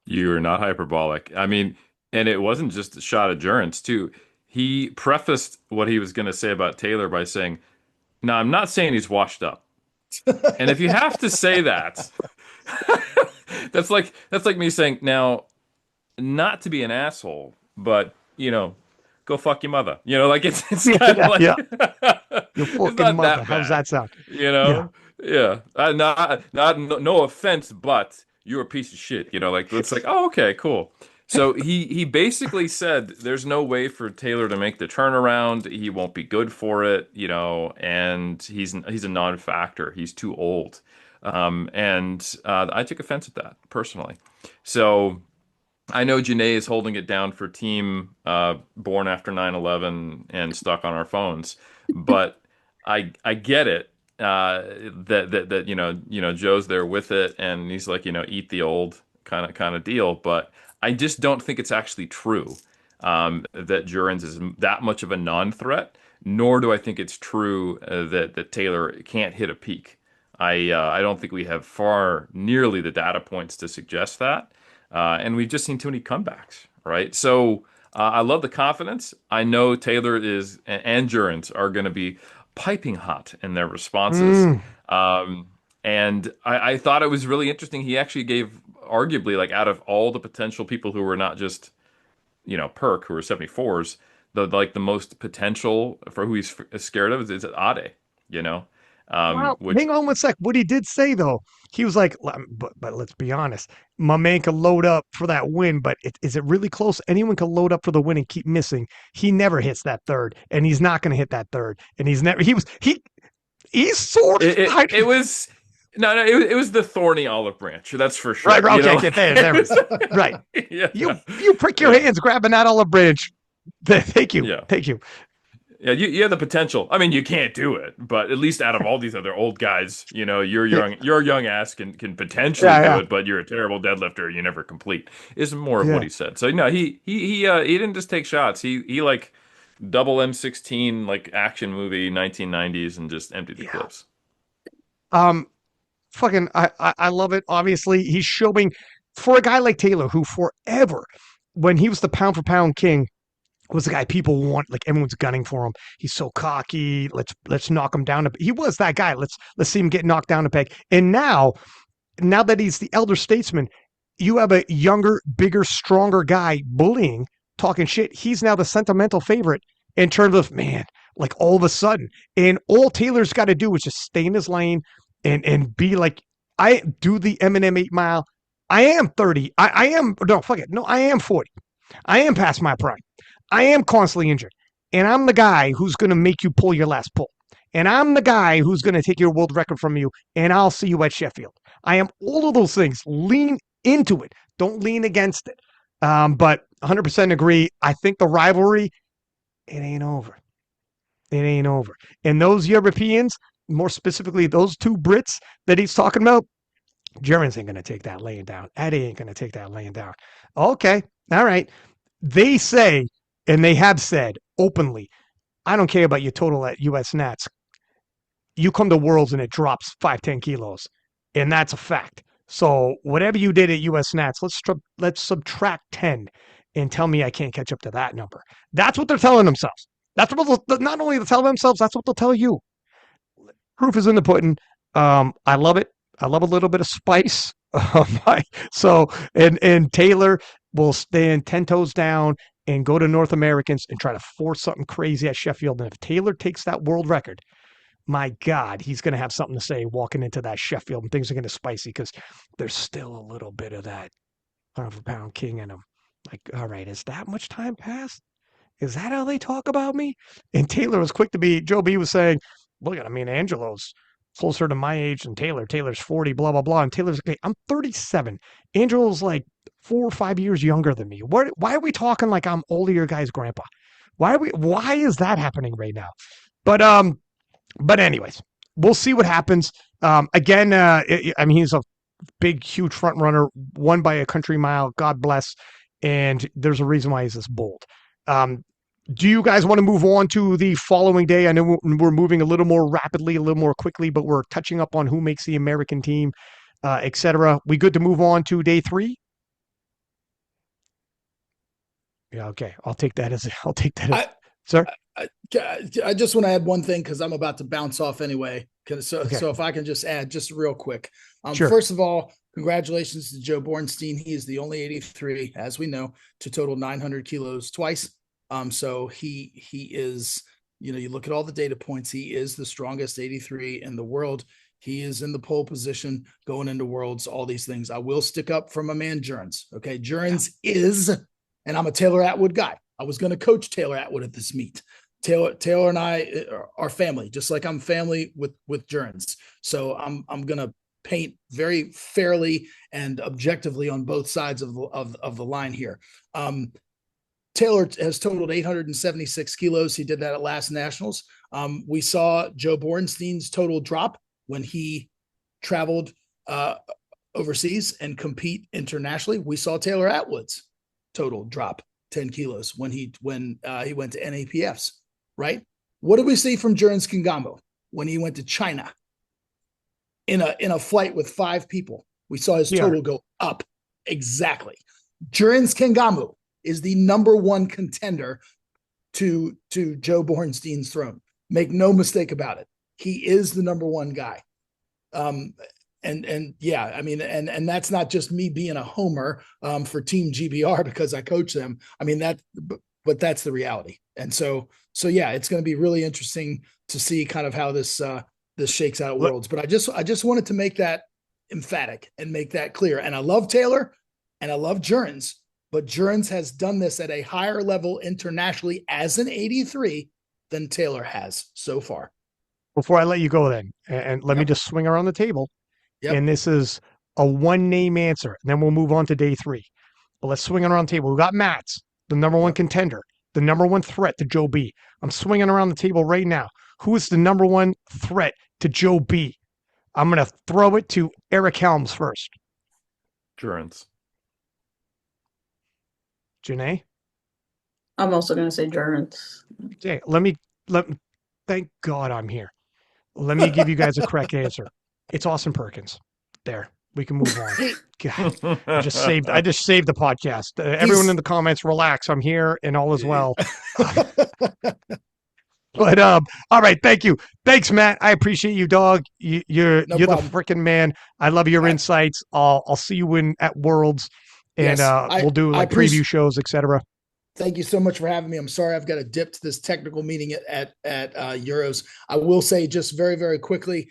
Speaker 3: You are not hyperbolic. I mean, and it wasn't just a shot at Durance, too. He prefaced what he was going to say about Taylor by saying, now, I'm not saying he's washed up. And if you have to say that, that's like me saying now, not to be an asshole, but go fuck your mother. Like it's
Speaker 1: Yeah,
Speaker 3: kind of
Speaker 1: yeah,
Speaker 3: like
Speaker 1: yeah. Your
Speaker 3: it's
Speaker 1: fucking
Speaker 3: not
Speaker 1: mother.
Speaker 3: that
Speaker 1: How's
Speaker 3: bad,
Speaker 1: that sound?
Speaker 3: you
Speaker 1: Yeah.
Speaker 3: know? Yeah. Not no offense, but you're a piece of shit. Like it's like, oh, okay, cool. So he basically said there's no way for Taylor to make the turnaround. He won't be good for it, and he's a non-factor. He's too old. And I took offense at that personally. So I know Janee is holding it down for team born after 9/11 and stuck on our phones, but I get it that Joe's there with it and he's like eat the old kind of deal, but I just don't think it's actually true that Jurgens is that much of a non-threat, nor do I think it's true that Taylor can't hit a peak. I don't think we have far nearly the data points to suggest that. And we've just seen too many comebacks, right? So I love the confidence. I know Taylor is and Jurgens are going to be piping hot in their responses.
Speaker 1: Mm,
Speaker 3: And I thought it was really interesting. He actually gave arguably like out of all the potential people who were not just Perk who were 74s, the most potential for who he's scared of is Ade, you know,
Speaker 1: well,
Speaker 3: which
Speaker 1: hang on one sec. What he did say though, he was like, but let's be honest, my man can load up for that win, but is it really close? Anyone can load up for the win and keep missing. He never hits that third, and he's not going to hit that third, and he's sort of
Speaker 3: it was no, it was the thorny olive branch, that's for
Speaker 1: right.
Speaker 3: sure.
Speaker 1: Okay, okay, there it is. Right.
Speaker 3: Yeah,
Speaker 1: You prick your
Speaker 3: yeah,
Speaker 1: hands grabbing that olive branch. Thank you,
Speaker 3: yeah.
Speaker 1: thank you.
Speaker 3: Yeah, you have the potential. I mean, you can't do it, but at least out of all these other old guys, your young ass can potentially
Speaker 1: Yeah,
Speaker 3: do
Speaker 1: yeah,
Speaker 3: it, but you're a terrible deadlifter. You never complete. Is more of what
Speaker 1: yeah.
Speaker 3: he said. So no, he didn't just take shots. He like double M16 like action movie 1990s and just emptied the
Speaker 1: Yeah.
Speaker 3: clips.
Speaker 1: Um, fucking, I love it. Obviously, he's showing for a guy like Taylor, who forever, when he was the pound for pound king, was the guy people want. Like everyone's gunning for him. He's so cocky. Let's knock him down. He was that guy. Let's see him get knocked down a peg. And now that he's the elder statesman, you have a younger, bigger, stronger guy bullying, talking shit. He's now the sentimental favorite in terms of man, like all of a sudden. And all Taylor's got to do is just stay in his lane and be like, I do the Eminem 8 Mile. I am 30. I am no fuck it. No, I am 40. I am past my prime. I am constantly injured. And I'm the guy who's gonna make you pull your last pull. And I'm the guy who's gonna take your world record from you, and I'll see you at Sheffield. I am all of those things. Lean into it. Don't lean against it. But 100% agree. I think the rivalry, it ain't over. It ain't over. And those Europeans, more specifically those two Brits that he's talking about, Germans ain't gonna take that laying down. Eddie ain't gonna take that laying down. Okay, all right. They say, and they have said openly, I don't care about your total at US Nats. You come to Worlds and it drops 5-10 kilos, and that's a fact. So whatever you did at US Nats, let's subtract 10 and tell me I can't catch up to that number. That's what they're telling themselves. That's what not only they'll tell themselves, that's what they'll tell you. Proof is in the pudding. I love it. I love a little bit of spice. So and Taylor will stand 10 toes down and go to North Americans and try to force something crazy at Sheffield. And if Taylor takes that world record, my God, he's going to have something to say walking into that Sheffield, and things are going to spicy because there's still a little bit of that pound for pound king in him. Like, all right, is that much time passed? Is that how they talk about me? And Taylor was quick to be, Joe B was saying, look at, I mean, Angelo's closer to my age than Taylor. Taylor's 40, blah, blah, blah. And Taylor's like, I'm 37. Angelo's like 4 or 5 years younger than me. Why are we talking like I'm older your guy's grandpa? Why is that happening right now? But anyways, we'll see what happens. Again, I mean, he's a big, huge front runner, won by a country mile. God bless. And there's a reason why he's this bold. Do you guys want to move on to the following day? I know we're moving a little more rapidly, a little more quickly, but we're touching up on who makes the American team, etc. We good to move on to day 3? Yeah, okay. I'll take that as
Speaker 4: I,
Speaker 1: sir.
Speaker 4: I just want to add one thing because I'm about to bounce off anyway.
Speaker 1: Okay.
Speaker 4: So if I can just add just real quick.
Speaker 1: Sure.
Speaker 4: First of all, congratulations to Joe Bornstein. He is the only 83, as we know, to total 900 kilos twice. So he is, you look at all the data points. He is the strongest 83 in the world. He is in the pole position going into worlds, all these things. I will stick up for my man Jurns. Okay. Jurns is, and I'm a Taylor Atwood guy. I was going to coach Taylor Atwood at this meet. Taylor and I are family, just like I'm family with Jurns. So I'm going to paint very fairly and objectively on both sides of the line here. Taylor has totaled 876 kilos. He did that at last nationals. We saw Joe Bornstein's total drop when he traveled overseas and compete internationally. We saw Taylor Atwood's total drop 10 kilos when he went to NAPFs, right? What did we see from Jurns Kingamo when he went to China in a flight with 5 people? We saw his total go up. Exactly. Jurns Kingamo is the number 1 contender to Joe Bornstein's throne. Make no mistake about it. He is the number 1 guy. And yeah, I mean, and that's not just me being a homer for Team GBR because I coach them. I mean, but that's the reality. And so yeah, it's going to be really interesting to see kind of how this shakes out at Worlds. But I just wanted to make that emphatic and make that clear. And I love Taylor and I love Jurns, but Jurns has done this at a higher level internationally as an 83 than Taylor has so far.
Speaker 1: Before I let you go then, and let me just swing around the table.
Speaker 4: Yep.
Speaker 1: And this is a 1-name answer. And then we'll move on to day 3. But let's swing it around the table. We've got Matt's, the number 1 contender, the number 1 threat to Joe B. I'm swinging around the table right now. Who is the number 1 threat to Joe B? I'm going to throw it to Eric Helms first.
Speaker 3: Jurns.
Speaker 1: Janee?
Speaker 2: I'm also going to say Jurns.
Speaker 1: Okay, thank God I'm here. Let me give you guys a correct answer. It's Austin Perkins. There, we can move on. God, I just saved the podcast. Everyone in the comments, relax. I'm here and all is well. But all right, thank you. Thanks, Matt. I appreciate you, dog. You're the freaking man. I love your insights. I'll see you at Worlds, and we'll do like preview shows, etc.
Speaker 4: Thank you so much for having me. I'm sorry I've got to dip to this technical meeting at Euros. I will say just very, very quickly,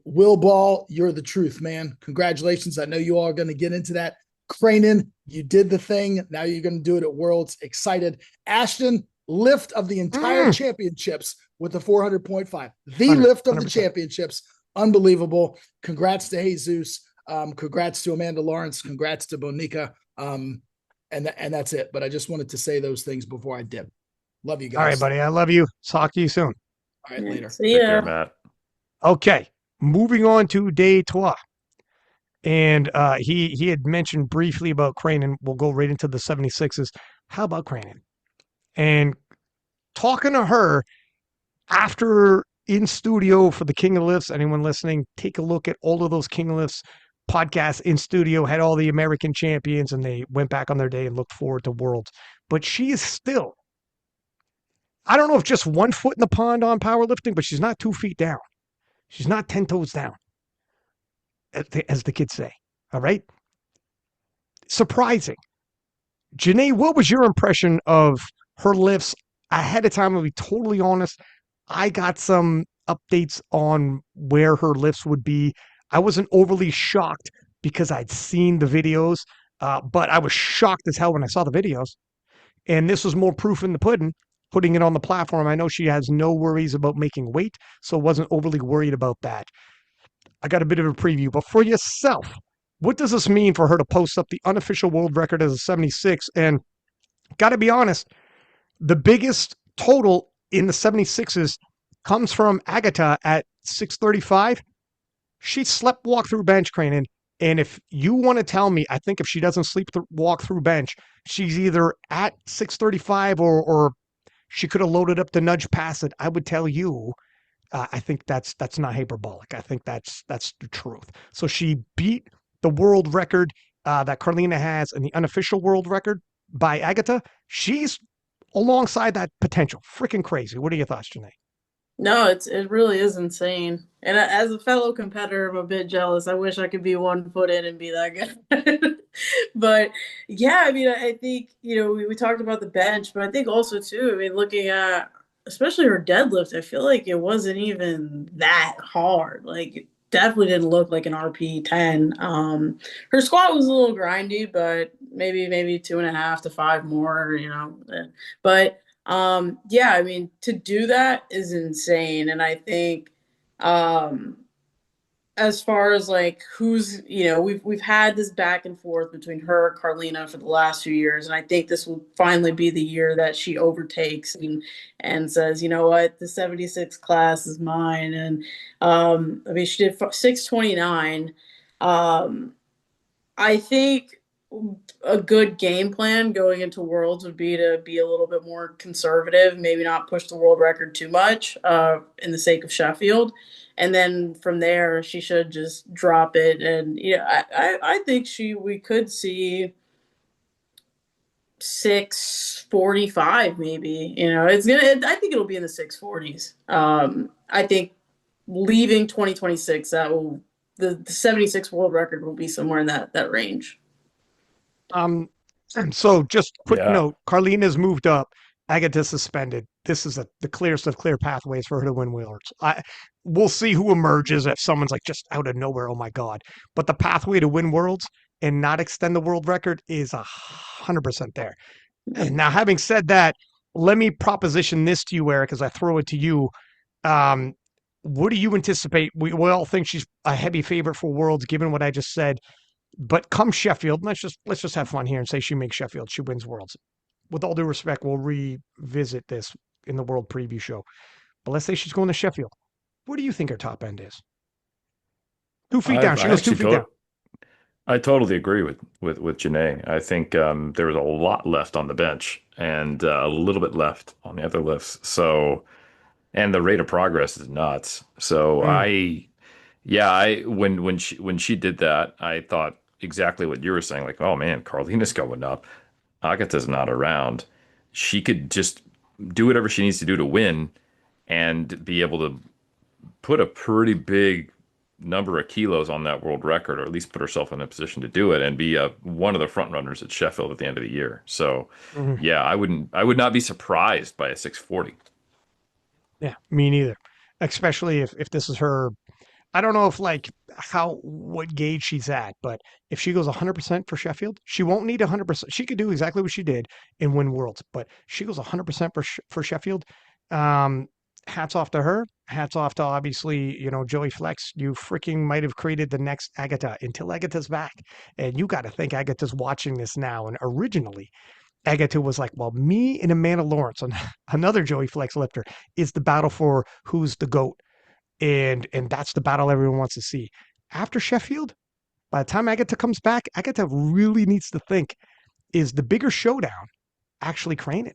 Speaker 4: Will Ball, you're the truth, man. Congratulations. I know you all are going to get into that. Cranen, you did the thing. Now you're going to do it at Worlds. Excited. Ashton, lift of the entire championships with the 400.5. The lift of 100%. The championships. Unbelievable. Congrats to Jesus. Congrats to Amanda Lawrence. Congrats to Bonica. And that's it. But I just wanted to say those things before I dip. Love you guys.
Speaker 1: All right, buddy. I love you. Talk to you soon.
Speaker 4: All right, later.
Speaker 2: See ya.
Speaker 3: Take care, Matt.
Speaker 1: Okay, moving on to day 2. And he had mentioned briefly about Cranen. We'll go right into the 76s. How about Cranen? And talking to her after in studio for the King of Lifts, anyone listening, take a look at all of those King of Lifts podcasts in studio, had all the American champions, and they went back on their day and looked forward to Worlds. But she is still, I don't know if just 1 foot in the pond on powerlifting, but she's not 2 feet down. She's not 10 toes down, as the kids say. All right? Surprising. Janee, what was your impression of her lifts ahead of time? I'll be totally honest. I got some updates on where her lifts would be. I wasn't overly shocked because I'd seen the videos, but I was shocked as hell when I saw the videos. And this was more proof in the pudding, putting it on the platform. I know she has no worries about making weight, so wasn't overly worried about that. I got a bit of a preview, but for yourself, what does this mean for her to post up the unofficial world record as a 76? And got to be honest, the biggest total in the 76s comes from Agatha at 635. She slept walk through bench, Cranen. And if you want to tell me, I think if she doesn't walk through bench, she's either at 635 or she could have loaded up the nudge past it. I would tell you, I think that's not hyperbolic. I think that's the truth. So she beat the world record that Carlina has and the unofficial world record by Agatha. She's alongside that potential. Freaking crazy. What are your thoughts, Janee?
Speaker 2: No, it really is insane. And as a fellow competitor, I'm a bit jealous. I wish I could be 1 foot in and be that good. But yeah, I mean, I think, we talked about the bench, but I think also too, I mean, looking at especially her deadlift, I feel like it wasn't even that hard. Like it definitely didn't look like an RP 10. Her squat was a little grindy, but maybe 2.5 to 5 more, But yeah, I mean, to do that is insane. And I think um as far as like who's, we've had this back and forth between her and Carlina for the last few years, and I think this will finally be the year that she overtakes and says, you know what, the 76 class is mine. And I mean, she did 629. I think a good game plan going into Worlds would be to be a little bit more conservative, maybe not push the world record too much in the sake of Sheffield. And then from there, she should just drop it. And I think we could see 645 maybe. I think it'll be in the 640s. I think leaving 2026, the 76 world record will be somewhere in that range.
Speaker 1: And so just quick
Speaker 3: Yeah.
Speaker 1: note, Carlina's moved up. Agata suspended. This is the clearest of clear pathways for her to win Worlds. We'll see who emerges if someone's like just out of nowhere. Oh my God. But the pathway to win Worlds and not extend the world record is 100% there. And now, having said that, let me proposition this to you, Eric, as I throw it to you. What do you anticipate? We all think she's a heavy favorite for Worlds, given what I just said. But come Sheffield, let's just have fun here and say she makes Sheffield, she wins Worlds. With all due respect, we'll revisit this in the World Preview show. But let's say she's going to Sheffield. What do you think her top end is? 2 feet down. She
Speaker 3: I
Speaker 1: goes 2
Speaker 3: actually
Speaker 1: feet down.
Speaker 3: I totally agree with Janee. I think there was a lot left on the bench and a little bit left on the other lifts. So, and the rate of progress is nuts. So
Speaker 1: Mm.
Speaker 3: yeah, when she did that, I thought exactly what you were saying. Like, oh man, Carlina's going up. Agata's not around. She could just do whatever she needs to do to win and be able to put a pretty big number of kilos on that world record, or at least put herself in a position to do it and be one of the front runners at Sheffield at the end of the year. So,
Speaker 1: Mhm.
Speaker 3: yeah, I would not be surprised by a 640.
Speaker 1: Yeah, me neither. Especially if this is her. I don't know if like what gauge she's at, but if she goes 100% for Sheffield, she won't need 100%. She could do exactly what she did and win Worlds, but she goes 100% for Sheffield. Um, Hats off to her. Hats off to obviously, Joey Flex. You freaking might have created the next Agata until Agata's back, and you got to think Agata's watching this now. And originally, Agata was like, well, me and Amanda Lawrence, another Joey Flex lifter, is the battle for who's the GOAT. And that's the battle everyone wants to see. After Sheffield, by the time Agata comes back, Agata really needs to think, is the bigger showdown actually Cranen?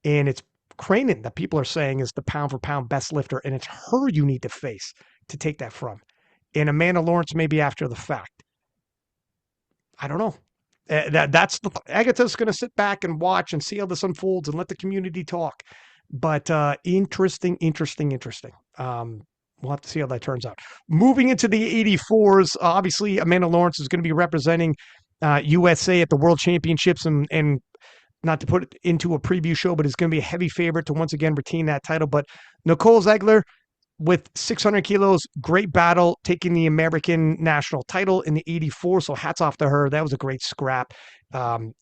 Speaker 1: And it's Cranen that people are saying is the pound for pound best lifter, and it's her you need to face to take that from. And Amanda Lawrence maybe after the fact. I don't know. That's the Agata's going to sit back and watch and see how this unfolds and let the community talk. But interesting. We'll have to see how that turns out. Moving into the 84s, obviously Amanda Lawrence is going to be representing USA at the World Championships, and not to put it into a preview show, but is going to be a heavy favorite to once again retain that title. But Nicole Ziegler with 600 kilos, great battle, taking the American national title in the 84. So hats off to her. That was a great scrap,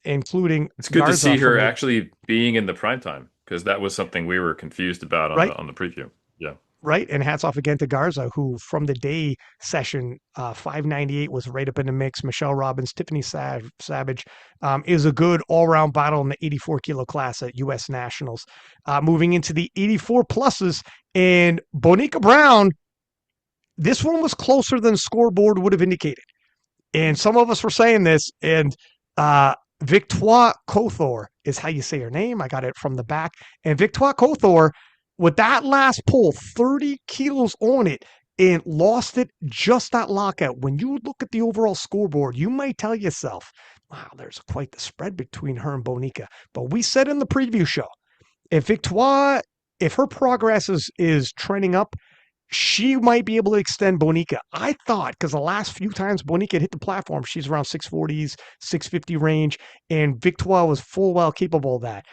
Speaker 1: including
Speaker 3: It's good to see her actually being in the prime time, because that was something we were confused about on
Speaker 1: right.
Speaker 3: the preview. Yeah.
Speaker 1: Right. And hats off again to Garza, who from the day session, 598 was right up in the mix. Michelle Robbins, Tiffany Savage is a good all round battle in the 84 kilo class at U.S. Nationals. Moving into the 84 pluses, and Bonica Brown, this one was closer than scoreboard would have indicated. And some of us were saying this, and Victoire Kothor is how you say her name. I got it from the back. And Victoire Kothor, with that last pull, 30 kilos on it, and lost it just that lockout. When you look at the overall scoreboard, you might tell yourself, wow, there's quite the spread between her and Bonica. But we said in the preview show, if Victoire, if her progress is trending up, she might be able to extend Bonica. I thought, because the last few times Bonica hit the platform, she's around 640s, 650 range, and Victoire was full well capable of that.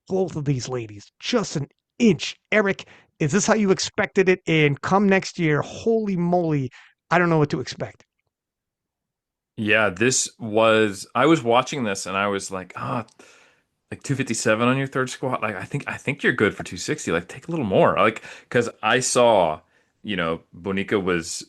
Speaker 1: Both of these ladies, just an inch. Eric, is this how you expected it? And come next year, holy moly, I don't know what to expect.
Speaker 3: Yeah, I was watching this and I was like, like 257 on your third squat. Like I think you're good for 260. Like take a little more. Like because I saw, Bonica was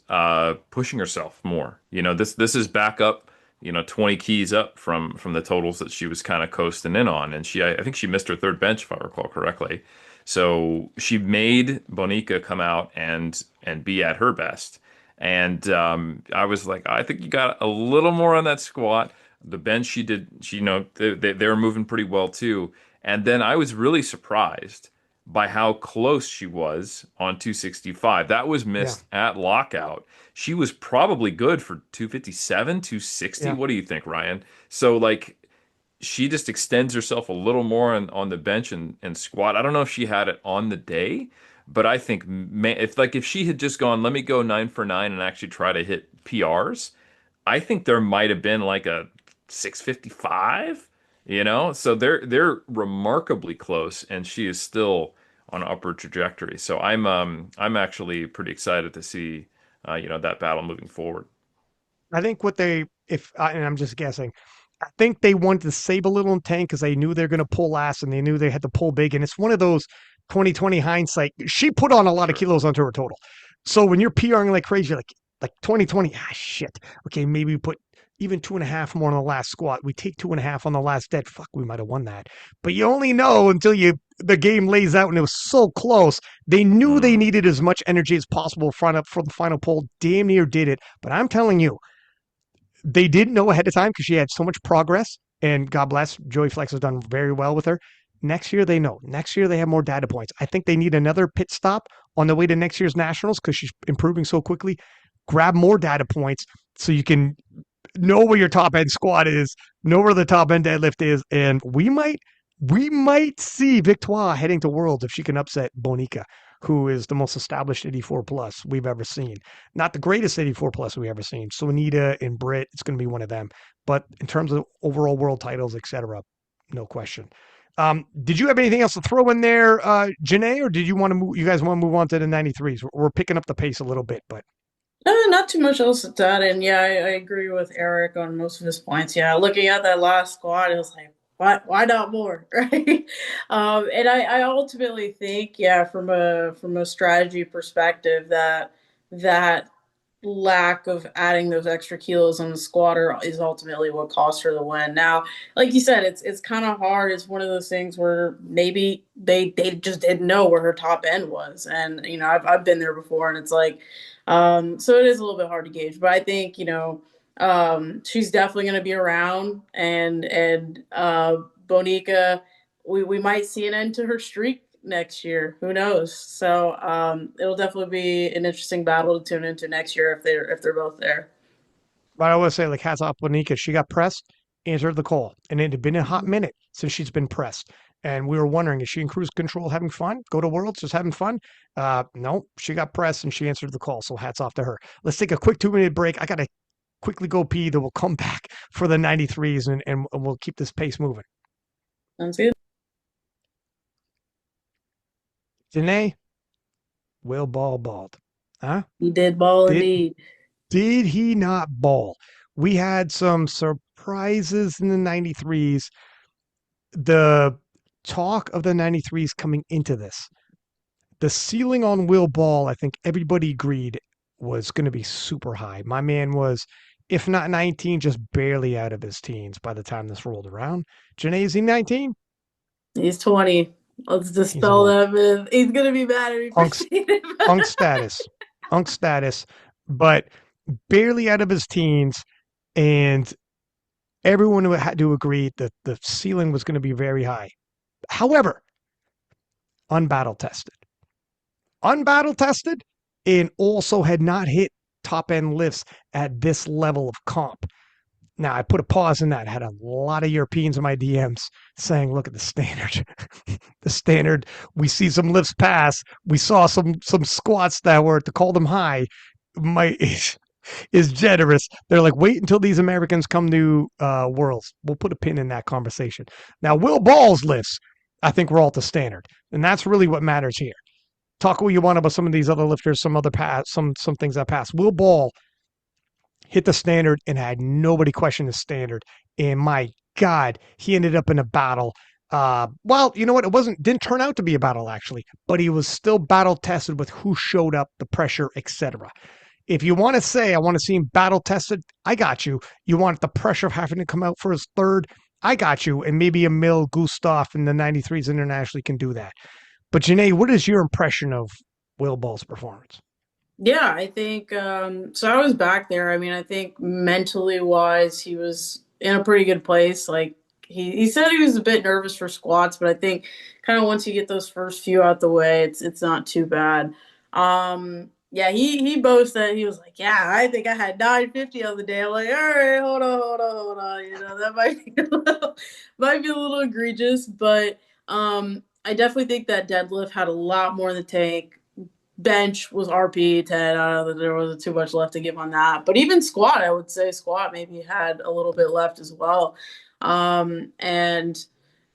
Speaker 3: pushing herself more. This is back up, 20 keys up from the totals that she was kind of coasting in on. And I think she missed her third bench if I recall correctly. So she made Bonica come out and be at her best. And I was like, I think you got a little more on that squat. The bench they were moving pretty well too. And then I was really surprised by how close she was on 265. That was
Speaker 1: Yeah,
Speaker 3: missed at lockout. She was probably good for 257, 260.
Speaker 1: yeah.
Speaker 3: What do you think, Ryan? So like she just extends herself a little more on the bench and squat. I don't know if she had it on the day, but I think if she had just gone, let me go 9 for 9 and actually try to hit PRs, I think there might have been like a 655, So they're remarkably close, and she is still on an upward trajectory. So I'm actually pretty excited to see that battle moving forward.
Speaker 1: I think what they, if, and I'm just guessing, I think they wanted to save a little in tank because they knew they're going to pull last and they knew they had to pull big. And it's one of those 2020 hindsight. She put on a lot of
Speaker 3: Sure.
Speaker 1: kilos onto her total. So when you're PRing like crazy, like 2020, shit. Okay, maybe we put even 2.5 more on the last squat. We take 2.5 on the last dead. Fuck, we might have won that. But you only know until the game lays out, and it was so close. They knew they
Speaker 3: Mm.
Speaker 1: needed as much energy as possible front up for the final pull. Damn near did it. But I'm telling you, they didn't know ahead of time because she had so much progress. And God bless, Joey Flex has done very well with her. Next year, they know. Next year, they have more data points. I think they need another pit stop on the way to next year's nationals because she's improving so quickly. Grab more data points so you can know where your top end squat is, know where the top end deadlift is, and we might see Victoire heading to Worlds if she can upset Bonica, who is the most established 84 plus we've ever seen. Not the greatest 84 plus we've ever seen. So Anita and Britt, it's going to be one of them. But in terms of overall world titles, etc., no question. Did you have anything else to throw in there, Janee, or did you want to move? You guys want to move on to the 93s? We're picking up the pace a little bit, but
Speaker 2: Not too much else to add. And yeah, I agree with Eric on most of his points. Yeah, looking at that last squad, it was like, why not more, right? And I ultimately think, yeah, from a strategy perspective, that lack of adding those extra kilos on the squatter is ultimately what cost her the win. Now, like you said, it's kind of hard. It's one of those things where maybe they just didn't know where her top end was, and I've been there before, and it's like, so it is a little bit hard to gauge. But I think she's definitely going to be around, and Bonica, we might see an end to her streak next year. Who knows? So it'll definitely be an interesting battle to tune into next year if they're both there.
Speaker 1: But I will say, like, hats off Bonica. She got pressed, answered the call. And it had been a hot
Speaker 2: Mhm.
Speaker 1: minute since she's been pressed. And we were wondering, is she in cruise control having fun? Go to Worlds, just having fun? No, she got pressed and she answered the call. So hats off to her. Let's take a quick 2-minute break. I got to quickly go pee. Then we'll come back for the 93s and we'll keep this pace moving.
Speaker 2: Sounds good.
Speaker 1: Janae, Will Ball balled. Huh?
Speaker 2: He did ball
Speaker 1: Did
Speaker 2: indeed.
Speaker 1: did he not ball? We had some surprises in the 93s. The talk of the 93s coming into this, the ceiling on Will Ball, I think everybody agreed was going to be super high. My man was, if not 19, just barely out of his teens by the time this rolled around. Janae, is he 19?
Speaker 2: He's 20. Let's
Speaker 1: He's an
Speaker 2: dispel
Speaker 1: old
Speaker 2: that myth. He's gonna be mad at me for
Speaker 1: unk,
Speaker 2: saying it.
Speaker 1: unk status, unk status, but barely out of his teens. And everyone had to agree that the ceiling was going to be very high. However, unbattle tested. Unbattle tested and also had not hit top end lifts at this level of comp. Now, I put a pause in that. I had a lot of Europeans in my DMs saying, look at the standard. The standard, we see some lifts pass. We saw some squats that were, to call them high, is generous. They're like, wait until these Americans come to Worlds. We'll put a pin in that conversation. Now, Will Ball's lifts, I think we're all to standard. And that's really what matters here. Talk what you want about some of these other lifters, some other some things that pass. Will Ball hit the standard and had nobody question the standard. And my God, he ended up in a battle. Well, you know what? Didn't turn out to be a battle actually, but he was still battle tested with who showed up, the pressure, etc. If you want to say, I want to see him battle tested, I got you. You want the pressure of having to come out for his third, I got you. And maybe Emil Gustav in the 93s internationally can do that. But Janee, what is your impression of Will Ball's performance?
Speaker 2: Yeah, I think so. I was back there. I mean, I think mentally wise, he was in a pretty good place. Like he said he was a bit nervous for squats, but I think kind of once you get those first few out the way, it's not too bad. Yeah, he boasted. He was like, "Yeah, I think I had 950 on the day." I'm like, "All right, hold on. You know, that might be might be a little egregious, but I definitely think that deadlift had a lot more in the tank. Bench was RP 10. I don't know that there wasn't too much left to give on that. But even squat, I would say squat maybe had a little bit left as well. And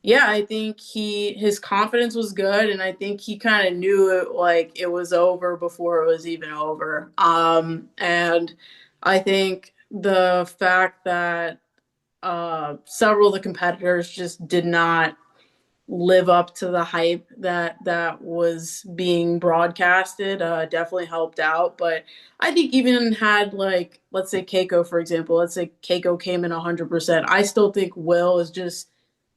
Speaker 2: yeah, I think his confidence was good, and I think he kind of knew it like it was over before it was even over. And I think the fact that several of the competitors just did not live up to the hype that was being broadcasted definitely helped out. But I think even had, like, let's say Keiko, for example, let's say Keiko came in 100%, I still think Will is just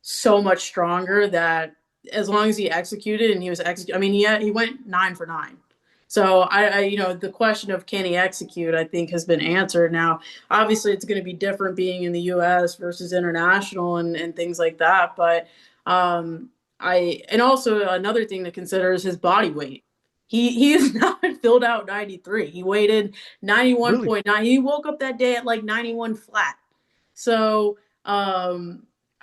Speaker 2: so much stronger that as long as he executed and he was I mean, he went 9 for 9. So the question of can he execute, I think has been answered. Now, obviously it's going to be different being in the US versus international and things like that. But and also another thing to consider is his body weight. He is not filled out 93. He weighted 91.9.
Speaker 1: Really?
Speaker 2: He woke up that day at like 91 flat. So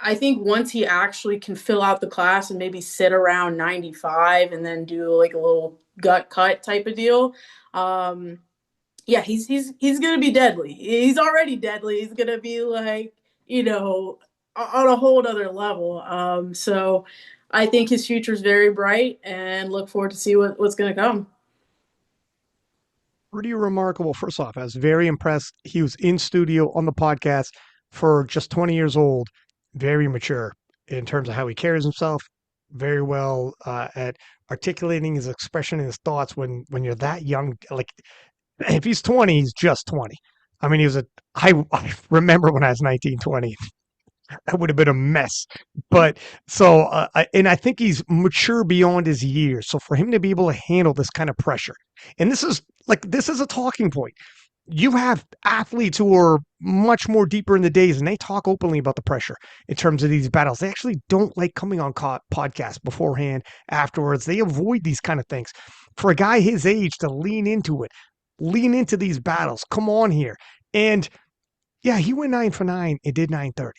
Speaker 2: I think once he actually can fill out the class and maybe sit around 95 and then do like a little gut cut type of deal, yeah, he's gonna be deadly. He's already deadly. He's gonna be like, on a whole other level. So I think his future is very bright, and look forward to see what's gonna come.
Speaker 1: Pretty remarkable. First off, I was very impressed. He was in studio on the podcast for just 20 years old, very mature in terms of how he carries himself, very well at articulating his expression and his thoughts when you're that young. Like, if he's 20, he's just 20. I mean, I remember when I was 19, 20, that would have been a mess. But so, and I think he's mature beyond his years. So for him to be able to handle this kind of pressure, and this is a talking point. You have athletes who are much more deeper in the days, and they talk openly about the pressure in terms of these battles. They actually don't like coming on podcasts beforehand, afterwards. They avoid these kind of things. For a guy his age to lean into it, lean into these battles, come on here. And yeah, he went 9 for 9 and did 930.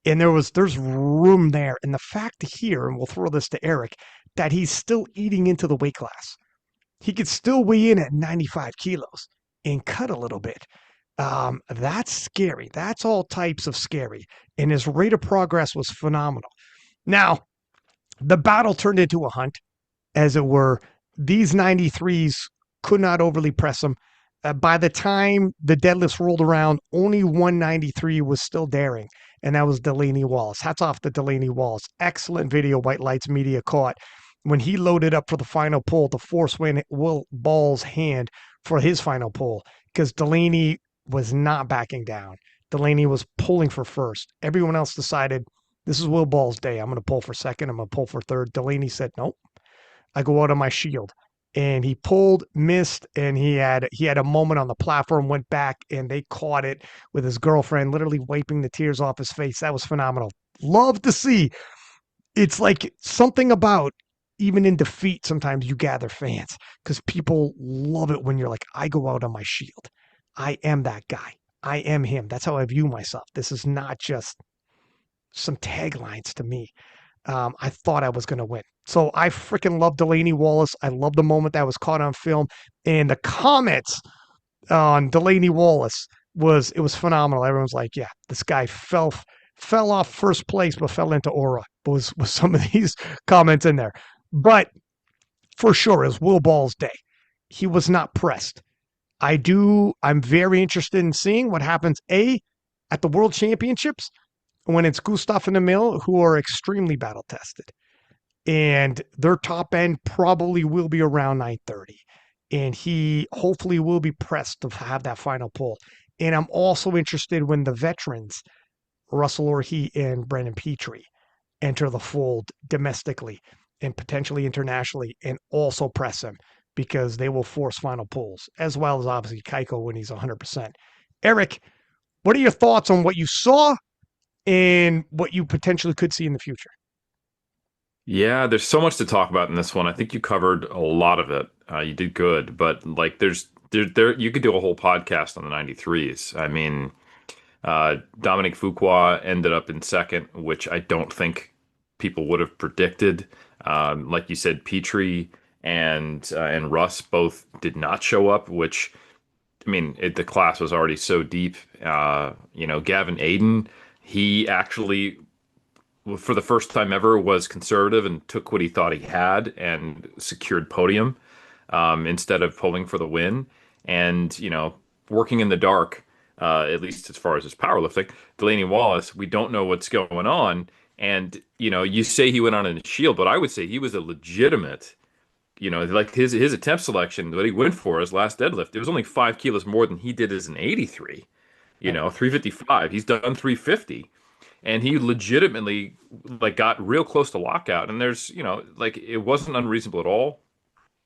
Speaker 1: And there's room there. And the fact here, and we'll throw this to Eric, that he's still eating into the weight class. He could still weigh in at 95 kilos and cut a little bit. That's scary. That's all types of scary. And his rate of progress was phenomenal. Now, the battle turned into a hunt, as it were. These 93s could not overly press him. By the time the deadlifts rolled around, only 193 was still daring, and that was Delaney Wallace. Hats off to Delaney Wallace. Excellent video White Lights Media caught when he loaded up for the final pull to force Will Ball's hand for his final pull, because Delaney was not backing down. Delaney was pulling for first. Everyone else decided, this is Will Ball's day. I'm going to pull for second. I'm going to pull for third. Delaney said, nope, I go out on my shield. And he pulled, missed, and he had a moment on the platform, went back, and they caught it with his girlfriend literally wiping the tears off his face. That was phenomenal. Love to see. It's like something about even in defeat, sometimes you gather fans because people love it when you're like, I go out on my shield. I am that guy. I am him. That's how I view myself. This is not just some taglines to me. I thought I was going to win. So I freaking love Delaney Wallace. I love the moment that was caught on film. And the comments on Delaney Wallace was phenomenal. Everyone's like, yeah, this guy fell off first place, but fell into aura. Was some of these comments in there. But for sure, it was Will Ball's day. He was not pressed. I'm very interested in seeing what happens, at the World Championships when it's Gustav and Emil, who are extremely battle tested. And their top end probably will be around 930. And he hopefully will be pressed to have that final pull. And I'm also interested when the veterans, Russell Orhe and Brendan Petrie, enter the fold domestically and potentially internationally and also press him because they will force final pulls, as well as obviously Keiko when he's 100%. Eric, what are your thoughts on what you saw and what you potentially could see in the future?
Speaker 3: Yeah, there's so much to talk about in this one. I think you covered a lot of it. You did good, but like you could do a whole podcast on the 93s. I mean, Dominic Fuqua ended up in second, which I don't think people would have predicted. Like you said, Petrie and Russ both did not show up, which I mean, the class was already so deep. Gavin Aiden, he actually for the first time ever was conservative and took what he thought he had and secured podium instead of pulling for the win. And, working in the dark, at least as far as his powerlifting, Delaney Wallace, we don't know what's going on. And, you say he went on in a shield, but I would say he was a legitimate, like his attempt selection, what he went for his last deadlift, it was only 5 kilos more than he did as an 83,
Speaker 1: Right.
Speaker 3: 355. He's done 350 and he legitimately like got real close to lockout. And there's, like it wasn't unreasonable at all.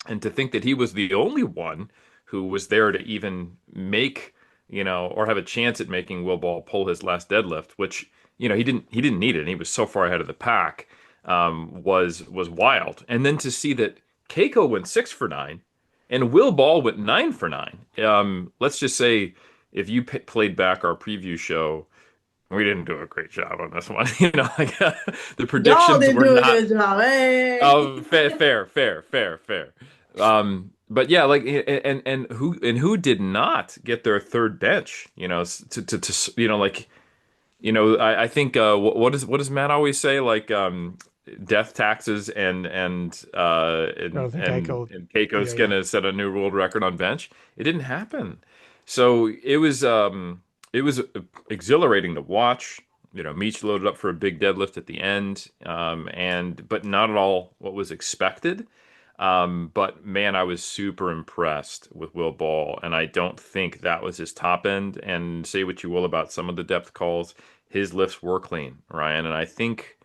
Speaker 3: And to think that he was the only one who was there to even make, or have a chance at making Will Ball pull his last deadlift, which, he didn't need it. And he was so far ahead of the pack, was wild. And then to see that Keiko went 6 for 9 and Will Ball went 9 for 9. Let's just say if you played back our preview show, we didn't do a great job on this one. Like the
Speaker 2: Y'all
Speaker 3: predictions
Speaker 2: didn't
Speaker 3: were
Speaker 2: do a
Speaker 3: not.
Speaker 2: good job. Hey.
Speaker 3: Oh, fair. But yeah, like and who did not get their third bench? Like I think what does Matt always say? Like death taxes and
Speaker 1: I don't think Keiko.
Speaker 3: and Keiko's
Speaker 1: Yeah, yeah.
Speaker 3: gonna set a new world record on bench. It didn't happen. So it was exhilarating to watch. Meach loaded up for a big deadlift at the end, but not at all what was expected. But man, I was super impressed with Will Ball, and I don't think that was his top end. And say what you will about some of the depth calls, his lifts were clean, Ryan. And I think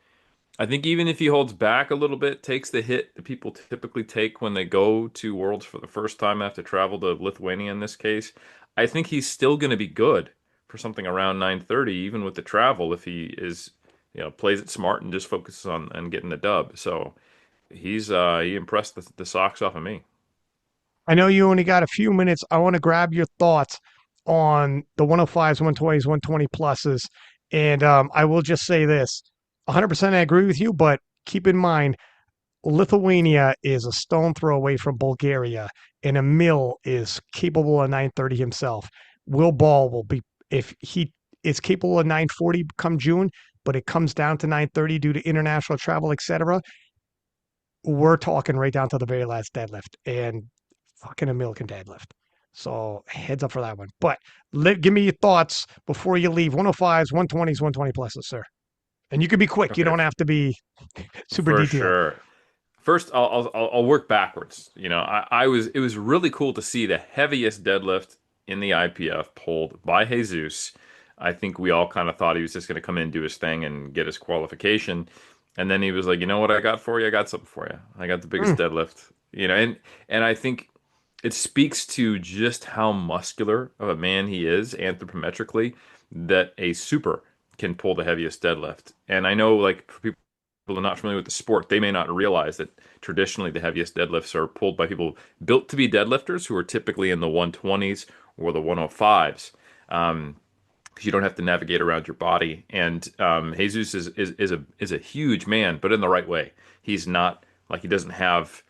Speaker 3: even if he holds back a little bit, takes the hit that people typically take when they go to Worlds for the first time after travel to Lithuania in this case, I think he's still going to be good for something around 930, even with the travel, if he is, plays it smart and just focuses on getting the dub. So he impressed the socks off of me.
Speaker 1: I know you only got a few minutes. I want to grab your thoughts on the 105s, 120s, 120 pluses. And I will just say this 100% I agree with you, but keep in mind, Lithuania is a stone throw away from Bulgaria, and Emil is capable of 930 himself. Will Ball will be, if he is capable of 940 come June, but it comes down to 930 due to international travel, etc. We're talking right down to the very last deadlift, and fucking Emil can deadlift. So heads up for that one. But give me your thoughts before you leave. 105s, 120s, 120 pluses, sir. And you can be quick. You
Speaker 3: Okay,
Speaker 1: don't have to be super
Speaker 3: for
Speaker 1: detailed.
Speaker 3: sure. First, I'll work backwards. It was really cool to see the heaviest deadlift in the IPF pulled by Jesus. I think we all kind of thought he was just going to come in, do his thing, and get his qualification. And then he was like, you know what I got for you? I got something for you. I got the biggest
Speaker 1: Mm.
Speaker 3: deadlift. And I think it speaks to just how muscular of a man he is anthropometrically that a super can pull the heaviest deadlift. And I know like for people are not familiar with the sport, they may not realize that traditionally the heaviest deadlifts are pulled by people built to be deadlifters who are typically in the 120s or the 105s. Because you don't have to navigate around your body. And Jesus is a huge man, but in the right way. He's not like he doesn't have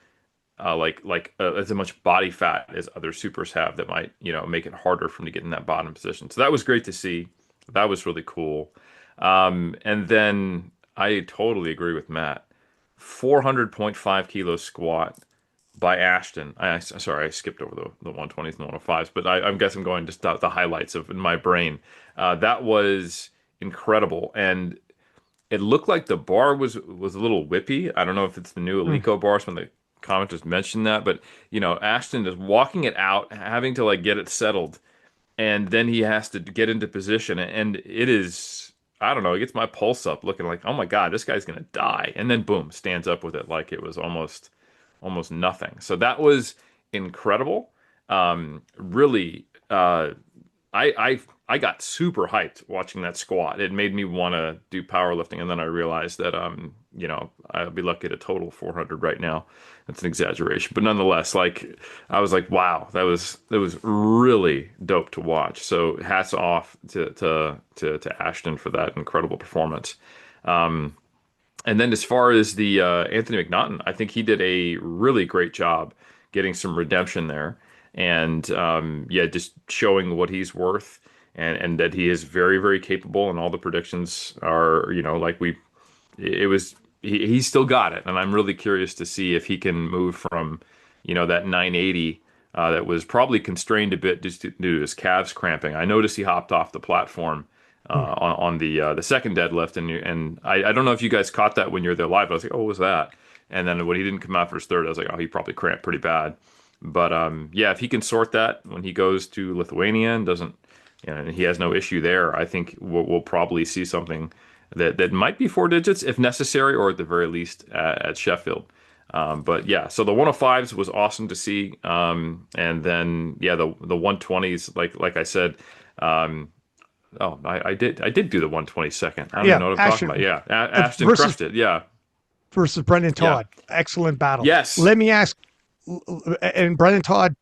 Speaker 3: as much body fat as other supers have that might make it harder for him to get in that bottom position. So that was great to see. That was really cool. And then I totally agree with Matt. 400.5 kilo squat by Ashton. Sorry, I skipped over the 120s and the 105s, but I guess I'm going just the highlights of in my brain. That was incredible, and it looked like the bar was a little whippy. I don't know if it's the new
Speaker 1: Mm.
Speaker 3: Alico bar. Some of the commenters mentioned that, but Ashton is walking it out, having to like get it settled, and then he has to get into position, and it is. I don't know. It gets my pulse up, looking like, oh my God, this guy's gonna die, and then boom, stands up with it like it was almost nothing. So that was incredible. Really, I got super hyped watching that squat. It made me want to do powerlifting, and then I realized that I'll be lucky to total 400 right now. That's an exaggeration, but nonetheless, like I was like, wow, that was really dope to watch. So hats off to Ashton for that incredible performance. Um, and then as far as the Anthony McNaughton, I think he did a really great job getting some redemption there, and yeah, just showing what he's worth, and that he is very very capable, and all the predictions are like it was he's still got it, and I'm really curious to see if he can move from that 980 that was probably constrained a bit just due to his calves cramping. I noticed he hopped off the platform
Speaker 1: Mm.
Speaker 3: on the second deadlift, and I don't know if you guys caught that when you were there live. I was like, oh, what was that? And then when he didn't come out for his third, I was like, oh, he probably cramped pretty bad. But yeah, if he can sort that when he goes to Lithuania and doesn't, and he has no issue there, I think we'll probably see something that might be four digits if necessary, or at the very least at Sheffield. But yeah, so the 105s was awesome to see, and then yeah, the 120s, like I said. Oh, I did do the 122nd. I don't even
Speaker 1: Yeah,
Speaker 3: know what I'm talking about.
Speaker 1: Ashton
Speaker 3: Yeah, Ashton
Speaker 1: versus
Speaker 3: crushed it. Yeah,
Speaker 1: Brendan
Speaker 3: yeah,
Speaker 1: Todd. Excellent battle.
Speaker 3: yes,
Speaker 1: Let me ask, and Brendan Todd,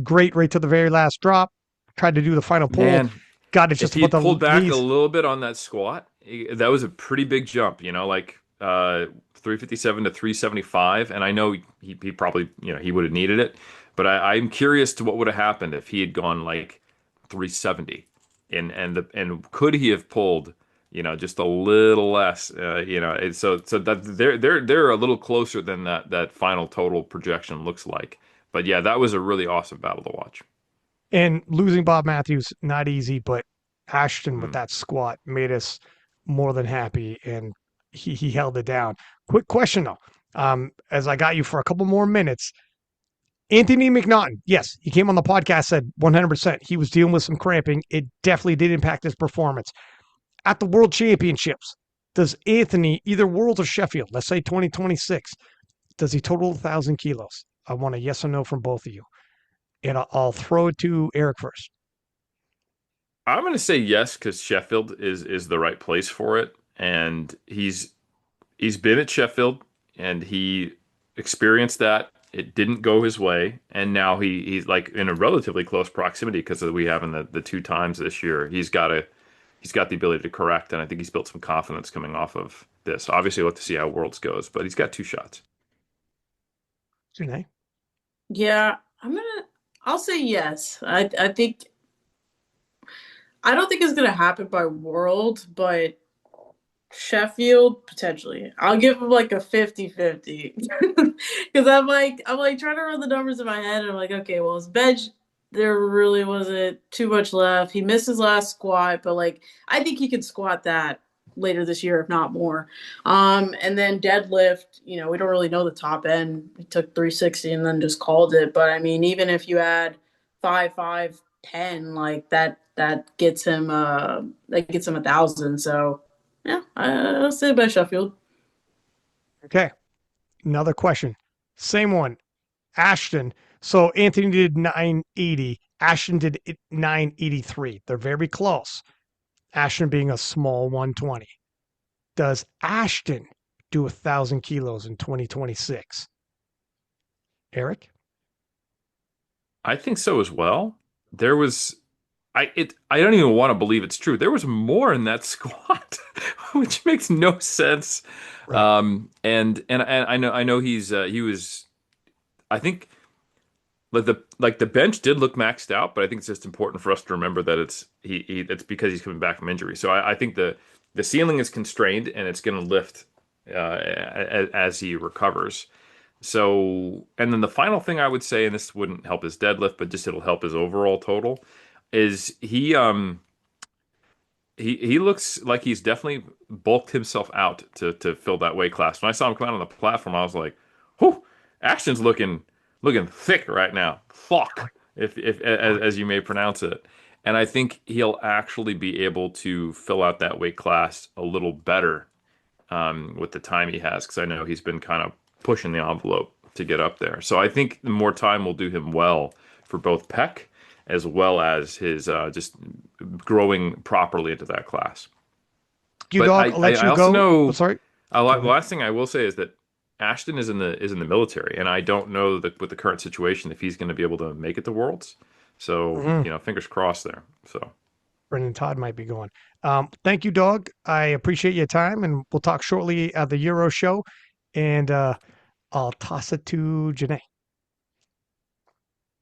Speaker 1: great right to the very last drop. Tried to do the final pull.
Speaker 3: man.
Speaker 1: Got it
Speaker 3: If
Speaker 1: just
Speaker 3: he
Speaker 1: about
Speaker 3: had
Speaker 1: the
Speaker 3: pulled back a
Speaker 1: knees.
Speaker 3: little bit on that squat, that was a pretty big jump. 357 to 375, and I know he probably he would have needed it, but I'm curious to what would have happened if he had gone like 370, and could he have pulled just a little less, so that they're a little closer than that final total projection looks like. But yeah, that was a really awesome battle to watch.
Speaker 1: And losing Bob Matthews, not easy, but Ashton with
Speaker 3: Mm.
Speaker 1: that squat made us more than happy, and he held it down. Quick question though, as I got you for a couple more minutes, Anthony McNaughton, yes, he came on the podcast, said 100% he was dealing with some cramping. It definitely did impact his performance at the World Championships. Does Anthony, either Worlds or Sheffield, let's say 2026, does he total 1,000 kilos? I want a yes or no from both of you, and I'll throw it to Eric first.
Speaker 3: I'm going to say yes because Sheffield is the right place for it, and he's been at Sheffield and he experienced that. It didn't go his way, and now he's like in a relatively close proximity because we have in the two times this year. He's got the ability to correct, and I think he's built some confidence coming off of this. Obviously, we'll have to see how Worlds goes, but he's got two shots.
Speaker 1: Janee?
Speaker 2: Yeah, I'll say yes. I think I don't think it's gonna happen by World, but Sheffield potentially. I'll give him like a 50-50. Because I'm like trying to run the numbers in my head, and I'm like, okay, well his bench there really wasn't too much left. He missed his last squat, but like I think he could squat that later this year, if not more. And then deadlift, we don't really know the top end. He took 360 and then just called it. But I mean, even if you add 5, 10, like that gets him 1,000. So yeah, I'll say by Sheffield.
Speaker 1: Okay. Another question. Same one. Ashton. So Anthony did 980. Ashton did 983. They're very close. Ashton being a small 120. Does Ashton do 1,000 kilos in 2026? Eric?
Speaker 3: I think so as well. There was I don't even want to believe it's true. There was more in that squad, which makes no sense.
Speaker 1: Right.
Speaker 3: And I know he was I think like the bench did look maxed out, but I think it's just important for us to remember that it's because he's coming back from injury. So I think the ceiling is constrained and it's going to lift as he recovers. So, and then the final thing I would say, and this wouldn't help his deadlift, but just it'll help his overall total, is he looks like he's definitely bulked himself out to fill that weight class. When I saw him come out on the platform, I was like, "Whew, Ashton's looking thick right now." Fuck, if as you may pronounce it. And I think he'll actually be able to fill out that weight class a little better with the time he has, because I know he's been kind of pushing the envelope to get up there. So I think the more time will do him well for both Peck as well as his just growing properly into that class.
Speaker 1: You
Speaker 3: But
Speaker 1: dog, I'll let
Speaker 3: I
Speaker 1: you
Speaker 3: also
Speaker 1: go. Oh,
Speaker 3: know
Speaker 1: sorry.
Speaker 3: the last thing I will say is that Ashton is in the military, and I don't know that with the current situation if he's going to be able to make it to Worlds. So
Speaker 1: Mm-hmm.
Speaker 3: fingers crossed there. So
Speaker 1: Brendan Todd might be going. Thank you, dog. I appreciate your time, and we'll talk shortly at the Euro show. And I'll toss it to Janee.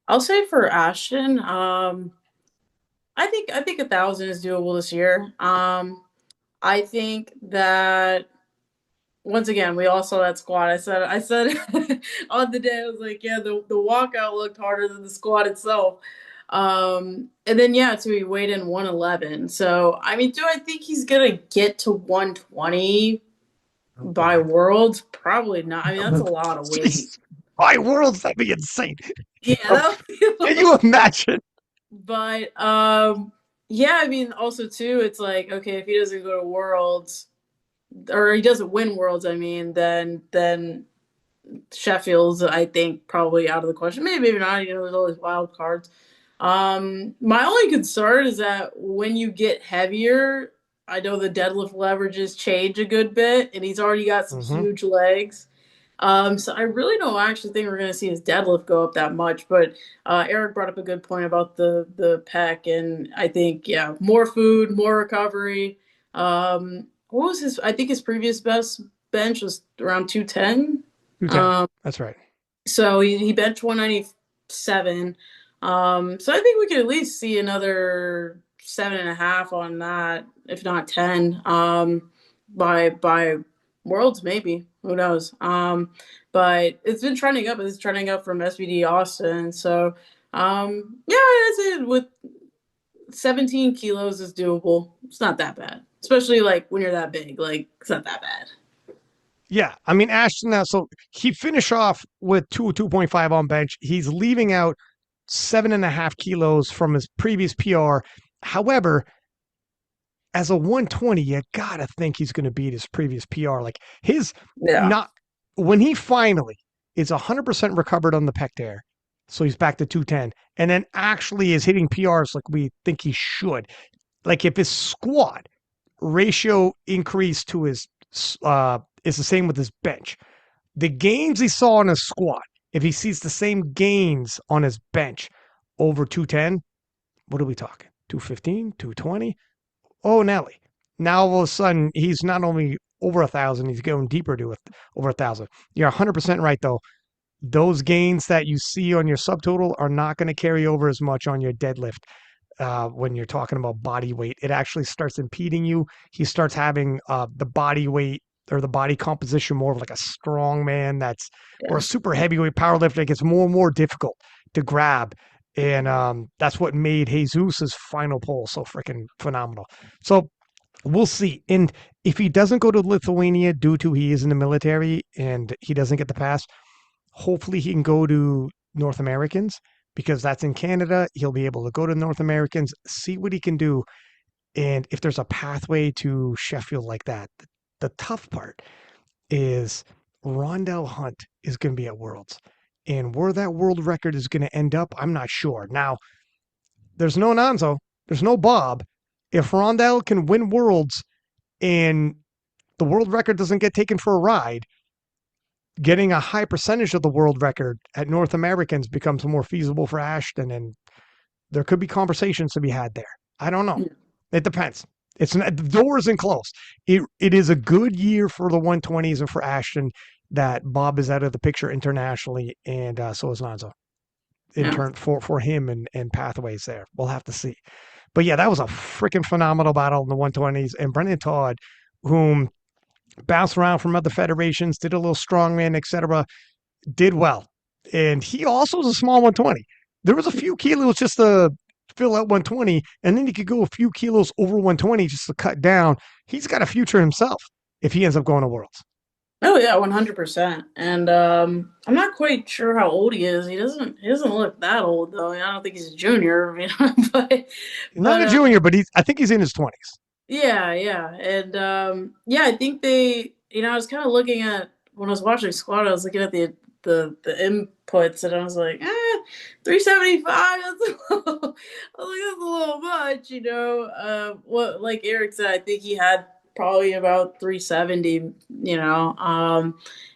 Speaker 2: I'll say for Ashton, I think 1,000 is doable this year. I think that once again, we all saw that squat. I said on the day, I was like, yeah, the walkout looked harder than the squat itself. And then yeah, so he weighed in 111. So I mean, do I think he's gonna get to 120 by Worlds? Probably not. I mean, that's a lot of weight.
Speaker 1: Jeez, by worlds, that'd be insane.
Speaker 2: Yeah, that would be a
Speaker 1: Can
Speaker 2: lot.
Speaker 1: you imagine?
Speaker 2: But yeah, I mean, also too, it's like, okay, if he doesn't go to Worlds or he doesn't win Worlds, I mean, then Sheffield's, I think, probably out of the question. Maybe not. There's all these wild cards. My only concern is that when you get heavier, I know the deadlift leverages change a good bit, and he's already got some
Speaker 1: Mm-hmm.
Speaker 2: huge legs. So I really don't actually think we're going to see his deadlift go up that much. But Eric brought up a good point about the pec, and I think yeah, more food, more recovery. What was his? I think his previous best bench was around 210.
Speaker 1: 210. That's right.
Speaker 2: So he benched 197. So I think we could at least see another 7.5 on that, if not 10. By Worlds, maybe. Who knows? But it's been trending up. It's trending up from SBD Austin. So yeah, that's it. With 17 kilos is doable. It's not that bad. Especially like when you're that big. Like it's not that bad.
Speaker 1: Yeah, I mean Ashton. So he finished off with 2.5 on bench. He's leaving out 7.5 kilos from his previous PR. However, as a 120, you gotta think he's going to beat his previous PR. Like his
Speaker 2: Yeah.
Speaker 1: not when he finally is 100% recovered on the pec there, so he's back to 210, and then actually is hitting PRs like we think he should. Like if his squat ratio increase to his is the same with his bench. The gains he saw on his squat, if he sees the same gains on his bench over 210, what are we talking? 215, 220? Oh, Nelly. Now all of a sudden he's not only over 1,000, he's going deeper to over 1,000. You're 100% right though. Those gains that you see on your subtotal are not going to carry over as much on your deadlift. When you're talking about body weight, it actually starts impeding you. He starts having the body weight or the body composition more of like a strong man or a super heavyweight powerlifter. It gets more and more difficult to grab. And that's what made Jesus's final pull so freaking phenomenal. So we'll see. And if he doesn't go to Lithuania due to he is in the military and he doesn't get the pass, hopefully he can go to North Americans, because that's in Canada. He'll be able to go to North Americans, see what he can do. And if there's a pathway to Sheffield like that, the tough part is Rondell Hunt is going to be at Worlds. And where that world record is going to end up, I'm not sure. Now, there's no Nonzo, there's no Bob. If Rondell can win Worlds and the world record doesn't get taken for a ride, getting a high percentage of the world record at North Americans becomes more feasible for Ashton, and there could be conversations to be had there. I don't know. It depends. It's not, the door isn't closed. It is a good year for the 120s and for Ashton that Bob is out of the picture internationally, and so is Lonzo. In
Speaker 2: Yeah.
Speaker 1: turn for him and pathways there. We'll have to see. But yeah, that was a freaking phenomenal battle in the 120s. And Brendan Todd, whom bounced around from other federations, did a little strongman, etc., did well. And he also was a small 120. There was a few kilos just to fill out 120, and then he could go a few kilos over 120 just to cut down. He's got a future himself if he ends up going to Worlds.
Speaker 2: Oh yeah, 100%. And I'm not quite sure how old he is. He doesn't look that old though. I don't think he's a junior, but
Speaker 1: He's not a
Speaker 2: but
Speaker 1: junior, but I think he's in his 20s.
Speaker 2: yeah, yeah. And yeah, I think I was kind of looking at when I was watching squad, I was looking at the inputs and I was like, 375, that's a little, I was like, that's a little much. What like Eric said, I think he had probably about 370,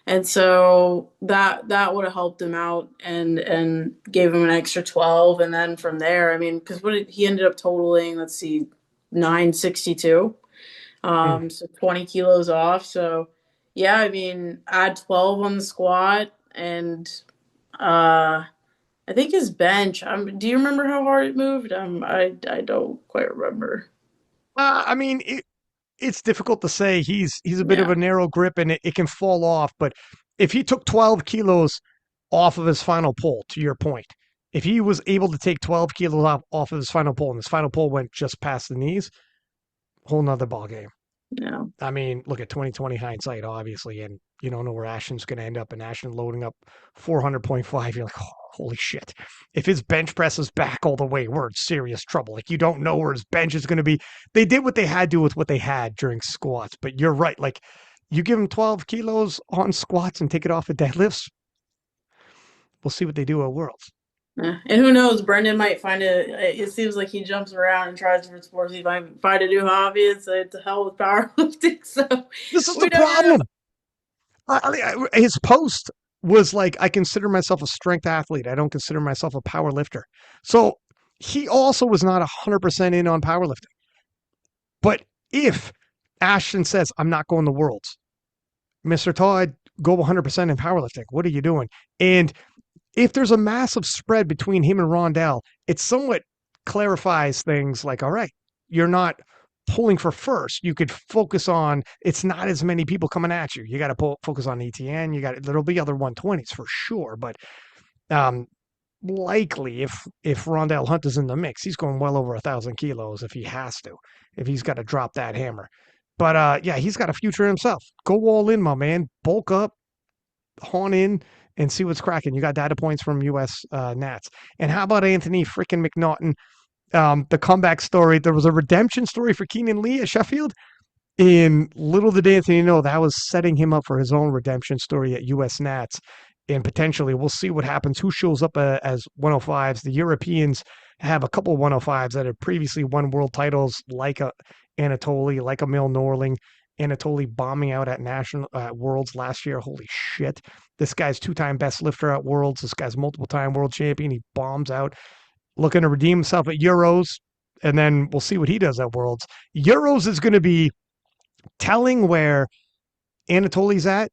Speaker 2: and so that would have helped him out and gave him an extra 12, and then from there, I mean, because he ended up totaling, let's see, 962, so 20 kilos off. So yeah, I mean, add 12 on the squat, and I think his bench. Do you remember how hard it moved? I don't quite remember.
Speaker 1: I mean, it's difficult to say. He's a bit of
Speaker 2: Yeah,
Speaker 1: a narrow grip, and it can fall off. But if he took 12 kilos off of his final pull, to your point, if he was able to take 12 kilos off of his final pull, and his final pull went just past the knees, whole nother ball game.
Speaker 2: yeah,
Speaker 1: I mean, look at 2020 hindsight, obviously, and you don't know where Ashton's going to end up, and Ashton loading up 400.5. You're like, oh, holy shit. If his bench press is back all the way, we're in serious trouble. Like, you don't know where his bench is going to be. They did what they had to with what they had during squats, but you're right. Like, you give him 12 kilos on squats and take it off at deadlifts, we'll see what they do at Worlds.
Speaker 2: yeah. And who knows? Brendan might find it. It seems like he jumps around and tries different sports. He might find a new hobby and say to hell with powerlifting. So
Speaker 1: This is
Speaker 2: we
Speaker 1: the
Speaker 2: never know.
Speaker 1: problem. His post was like, I consider myself a strength athlete. I don't consider myself a power lifter. So he also was not 100% in on powerlifting. But if Ashton says, I'm not going to Worlds, Mr. Todd, go 100% in powerlifting. What are you doing? And if there's a massive spread between him and Rondell, it somewhat clarifies things like, all right, you're not pulling for first. You could focus on, it's not as many people coming at you. You got to focus on ETN. There'll be other 120s for sure. But um, likely if Rondell Hunt is in the mix, he's going well over 1,000 kilos if he has to, if he's got to drop that hammer. But yeah, he's got a future himself. Go all in, my man. Bulk up, hone in, and see what's cracking. You got data points from US Nats. And how about Anthony freaking McNaughton? The comeback story. There was a redemption story for Keenan Lee at Sheffield. And little did Anthony know that was setting him up for his own redemption story at US Nats. And potentially, we'll see what happens. Who shows up as 105s? The Europeans have a couple of 105s that have previously won world titles, like a Anatoly, like a Mil Norling. Anatoly bombing out at national Worlds last year. Holy shit! This guy's two-time best lifter at Worlds. This guy's multiple-time world champion. He bombs out, looking to redeem himself at Euros, and then we'll see what he does at Worlds. Euros is going to be telling where Anatoly's at,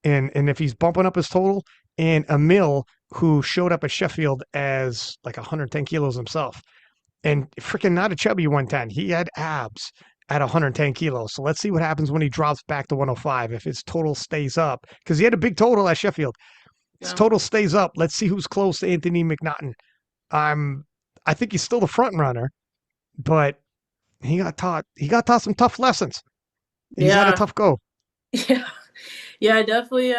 Speaker 1: and if he's bumping up his total, and Emil, who showed up at Sheffield as like 110 kilos himself, and freaking not a chubby 110. He had abs at 110 kilos. So let's see what happens when he drops back to 105. If his total stays up, because he had a big total at Sheffield. His
Speaker 2: Yeah.
Speaker 1: total stays up. Let's see who's close to Anthony McNaughton. I think he's still the front runner, but he got taught some tough lessons. He's had a
Speaker 2: Yeah.
Speaker 1: tough go.
Speaker 2: Yeah. Yeah, I definitely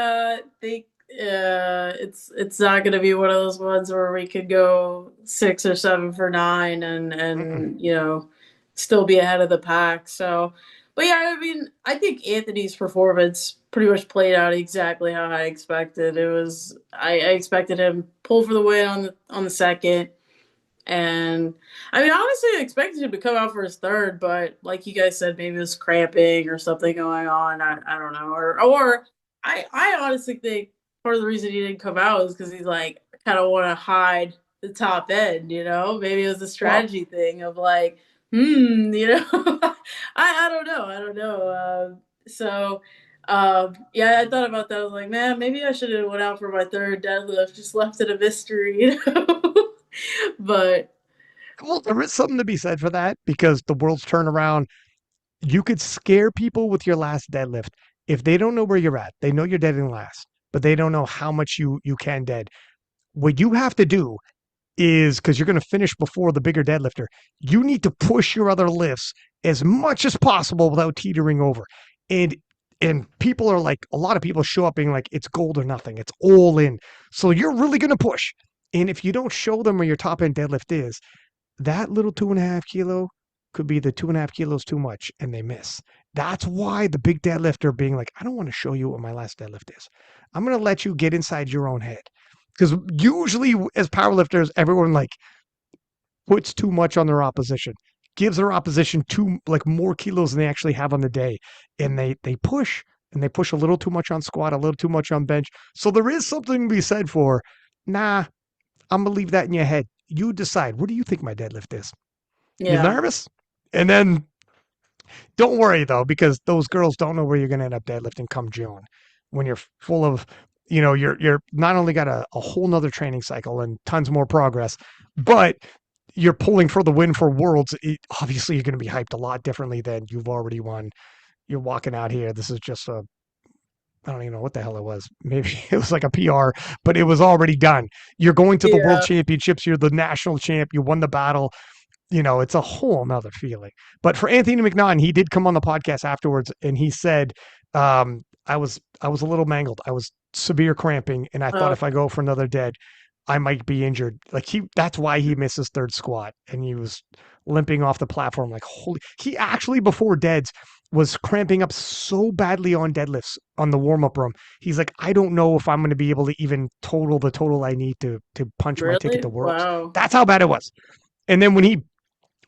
Speaker 2: think it's not gonna be one of those ones where we could go 6 or 7 for 9 and
Speaker 1: Mm-mm.
Speaker 2: still be ahead of the pack. So, but yeah, I mean, I think Anthony's performance pretty much played out exactly how I expected. I expected him pull for the win on the second. And I mean, honestly, I expected him to come out for his third, but like you guys said, maybe it was cramping or something going on. I don't know. Or I honestly think part of the reason he didn't come out is because he's like, kind of want to hide the top end, you know? Maybe it was a
Speaker 1: Well,
Speaker 2: strategy thing of like, you know, I don't know. I don't know. So, yeah, I thought about that. I was like, man, maybe I should have went out for my third deadlift, just left it a mystery, you know? But
Speaker 1: well, there is something to be said for that because the world's turnaround. You could scare people with your last deadlift if they don't know where you're at. They know you're dead in last, but they don't know how much you can dead. What you have to do is because you're going to finish before the bigger deadlifter. You need to push your other lifts as much as possible without teetering over. And and people are like, a lot of people show up being like, it's gold or nothing. It's all in. So you're really going to push. And if you don't show them where your top end deadlift is, that little 2.5 kilo could be the 2.5 kilos too much and they miss. That's why the big deadlifter being like, I don't want to show you what my last deadlift is. I'm going to let you get inside your own head. Because usually as powerlifters, everyone like puts too much on their opposition, gives their opposition too like more kilos than they actually have on the day. And they push and they push a little too much on squat, a little too much on bench. So there is something to be said for, nah, I'm gonna leave that in your head. You decide. What do you think my deadlift is? You
Speaker 2: yeah,
Speaker 1: nervous? And then don't worry though, because those girls don't know where you're gonna end up deadlifting come June, when you're full of, you're not only got a whole nother training cycle and tons more progress, but you're pulling for the win for worlds. Obviously, you're going to be hyped a lot differently than you've already won. You're walking out here. This is just a I don't even know what the hell it was. Maybe it was like a PR, but it was already done. You're going to the world
Speaker 2: yeah.
Speaker 1: championships. You're the national champ. You won the battle. It's a whole nother feeling. But for Anthony McNaughton, he did come on the podcast afterwards and he said, I was a little mangled. I was severe cramping, and I thought
Speaker 2: Uh,
Speaker 1: if I go for another dead, I might be injured. Like that's why he missed his third squat and he was limping off the platform. Like holy, he actually before deads was cramping up so badly on deadlifts on the warm up room. He's like, I don't know if I'm going to be able to even total the total I need to punch my ticket
Speaker 2: really?
Speaker 1: to worlds.
Speaker 2: Wow.
Speaker 1: That's how bad it was. And then when he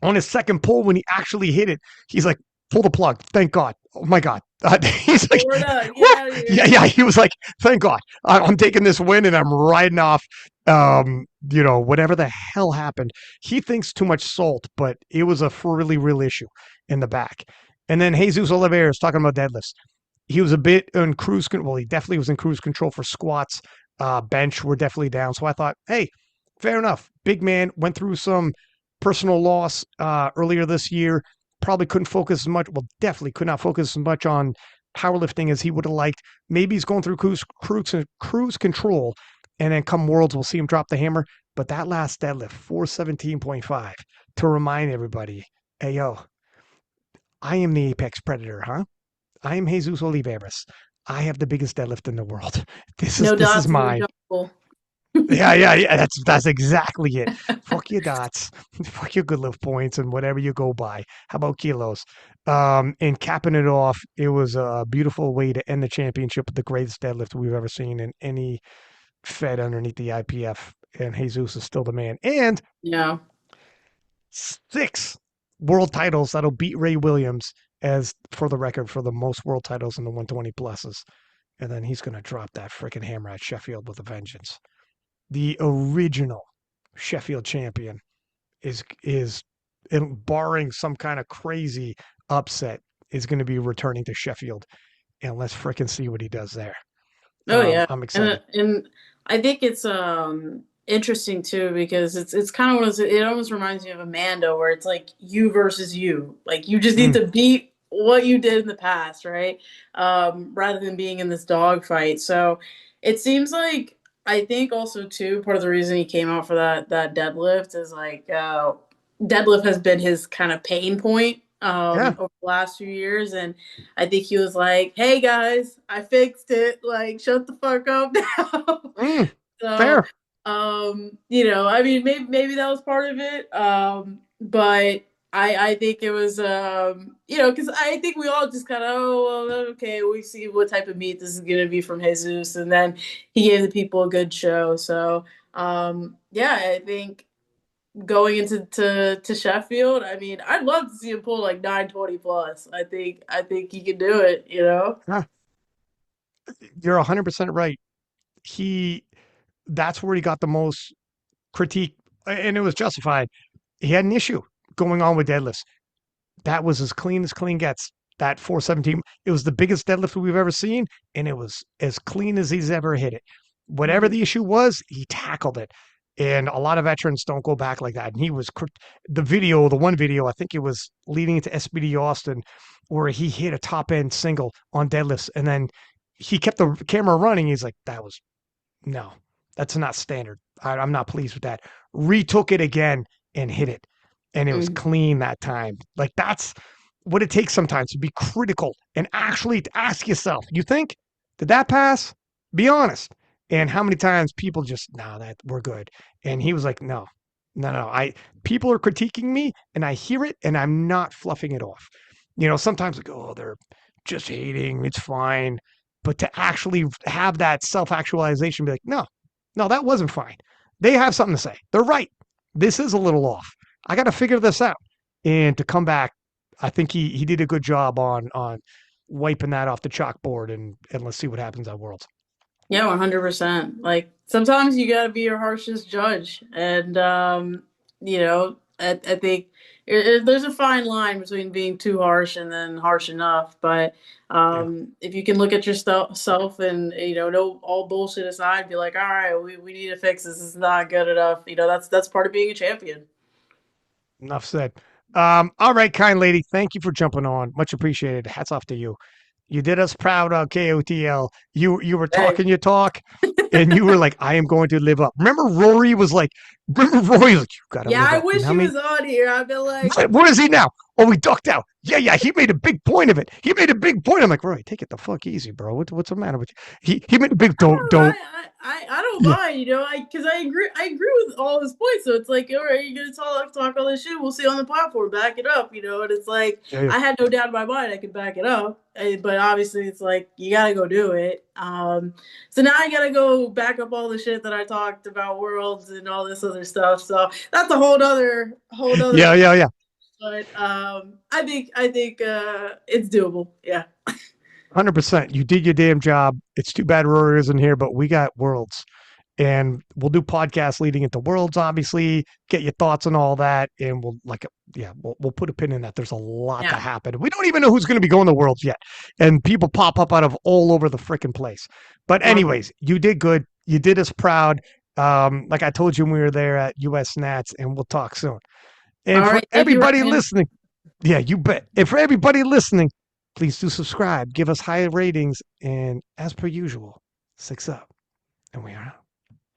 Speaker 1: on his second pull, when he actually hit it, he's like, pull the plug. Thank God. Oh my God. He's like,
Speaker 2: We're done. Get
Speaker 1: what?
Speaker 2: out of
Speaker 1: Yeah,
Speaker 2: here.
Speaker 1: yeah. He was like, thank God. I'm taking this win and I'm riding off. Whatever the hell happened. He thinks too much salt, but it was a really real issue in the back. And then Jesus Oliveira is talking about deadlifts. He was a bit in cruise control. Well, he definitely was in cruise control for squats. Bench were definitely down. So I thought, hey, fair enough. Big man went through some personal loss earlier this year. Probably couldn't focus as much. Well, definitely could not focus as much on powerlifting as he would have liked. Maybe he's going through cruise control, and then come Worlds, we'll see him drop the hammer. But that last deadlift, 417.5, to remind everybody, hey yo, I am the apex predator, huh? I am Jesus Oliveras. I have the biggest deadlift in the world. This is
Speaker 2: No
Speaker 1: this is
Speaker 2: dots in the
Speaker 1: mine.
Speaker 2: jungle.
Speaker 1: Yeah, yeah, yeah. That's exactly it. Fuck your dots. Fuck your good lift points and whatever you go by. How about kilos? And capping it off, it was a beautiful way to end the championship with the greatest deadlift we've ever seen in any fed underneath the IPF. And Jesus is still the man. And
Speaker 2: Yeah.
Speaker 1: 6 world titles that'll beat Ray Williams as for the record for the most world titles in the 120 pluses. And then he's going to drop that freaking hammer at Sheffield with a vengeance. The original Sheffield champion is barring some kind of crazy upset is going to be returning to Sheffield, and let's freaking see what he does there.
Speaker 2: Oh yeah.
Speaker 1: I'm
Speaker 2: And
Speaker 1: excited.
Speaker 2: and I think it's interesting too because it's kind of one of those, it almost reminds me of Amanda where it's like you versus you. Like you just need
Speaker 1: Mm,
Speaker 2: to beat what you did in the past, right? Rather than being in this dogfight. So it seems like I think also too part of the reason he came out for that deadlift is like deadlift has been his kind of pain point
Speaker 1: yeah,
Speaker 2: over the last few years, and I think he was like, "Hey guys, I fixed it. Like, shut the fuck up now."
Speaker 1: mm,
Speaker 2: So,
Speaker 1: fair.
Speaker 2: I mean, maybe that was part of it, but I think it was, because I think we all just kind of, oh, well, okay, we see what type of meat this is gonna be from Jesus, and then he gave the people a good show. So, yeah, I think going into to Sheffield, I mean, I'd love to see him pull like 920 plus. I think he can do it.
Speaker 1: Huh, you're 100% right. He That's where he got the most critique, and it was justified. He had an issue going on with deadlifts. That was as clean gets. That 417, it was the biggest deadlift we've ever seen, and it was as clean as he's ever hit it. Whatever
Speaker 2: Mhm.
Speaker 1: the issue was, he tackled it. And a lot of veterans don't go back like that. And he was the one video, I think it was leading into SBD Austin, where he hit a top end single on deadlifts, and then he kept the camera running. He's like, that was no, that's not standard. I'm not pleased with that. Retook it again and hit it. And it was
Speaker 2: Mhm.
Speaker 1: clean that time. Like that's what it takes sometimes to be critical and actually to ask yourself, you think, did that pass? Be honest. And how many times people just, no, that we're good. And he was like, no, no, no. People are critiquing me and I hear it and I'm not fluffing it off. Sometimes like, oh, they're just hating. It's fine. But to actually have that self actualization, be like, no, no, that wasn't fine. They have something to say. They're right. This is a little off. I got to figure this out. And to come back, I think he did a good job on wiping that off the chalkboard, and let's see what happens at Worlds.
Speaker 2: Yeah, 100%. Like sometimes you got to be your harshest judge, and I think there's a fine line between being too harsh and then harsh enough. But
Speaker 1: Yeah,
Speaker 2: if you can look at yourself and no all bullshit aside, be like, all right, we need to fix this. This is not good enough. That's part of being a champion.
Speaker 1: enough said. All right, kind lady, thank you for jumping on. Much appreciated. Hats off to you. You did us proud on KOTL. You were
Speaker 2: Hey.
Speaker 1: talking your talk, and you were like, I am going to live up. Remember Rory was like, you got to
Speaker 2: Yeah,
Speaker 1: live
Speaker 2: I
Speaker 1: up. And
Speaker 2: wish
Speaker 1: how
Speaker 2: he
Speaker 1: many?
Speaker 2: was on here. I'd be like,
Speaker 1: Where is he now? Oh, he ducked out. Yeah, yeah. He made a big point of it. He made a big point. I'm like, Rory, take it the fuck easy, bro. What's the matter with you? He made a big don't.
Speaker 2: I don't
Speaker 1: Yeah,
Speaker 2: mind, because I agree with all his points. So it's like, all right, you're gonna talk all this shit. We'll see on the platform, back it up, And it's like
Speaker 1: yeah, yeah.
Speaker 2: I had no doubt in my mind I could back it up, but obviously it's like you gotta go do it. So now I gotta go back up all the shit that I talked about worlds and all this other stuff. So that's a whole nother.
Speaker 1: Yeah, yeah, yeah.
Speaker 2: But I think it's doable. Yeah.
Speaker 1: 100%. You did your damn job. It's too bad Rory isn't here, but we got Worlds. And we'll do podcasts leading into Worlds, obviously, get your thoughts on all that. And we'll put a pin in that. There's a lot to
Speaker 2: Yeah.
Speaker 1: happen. We don't even know who's going to be going to Worlds yet. And people pop up out of all over the freaking place. But, anyways, you did good. You did us proud. Like I told you when we were there at US Nats, and we'll talk soon.
Speaker 2: All
Speaker 1: And for
Speaker 2: right. Thank you,
Speaker 1: everybody
Speaker 2: Ryan.
Speaker 1: listening, yeah, you bet. And for everybody listening, please do subscribe, give us high ratings, and as per usual, 6 up. And we are out.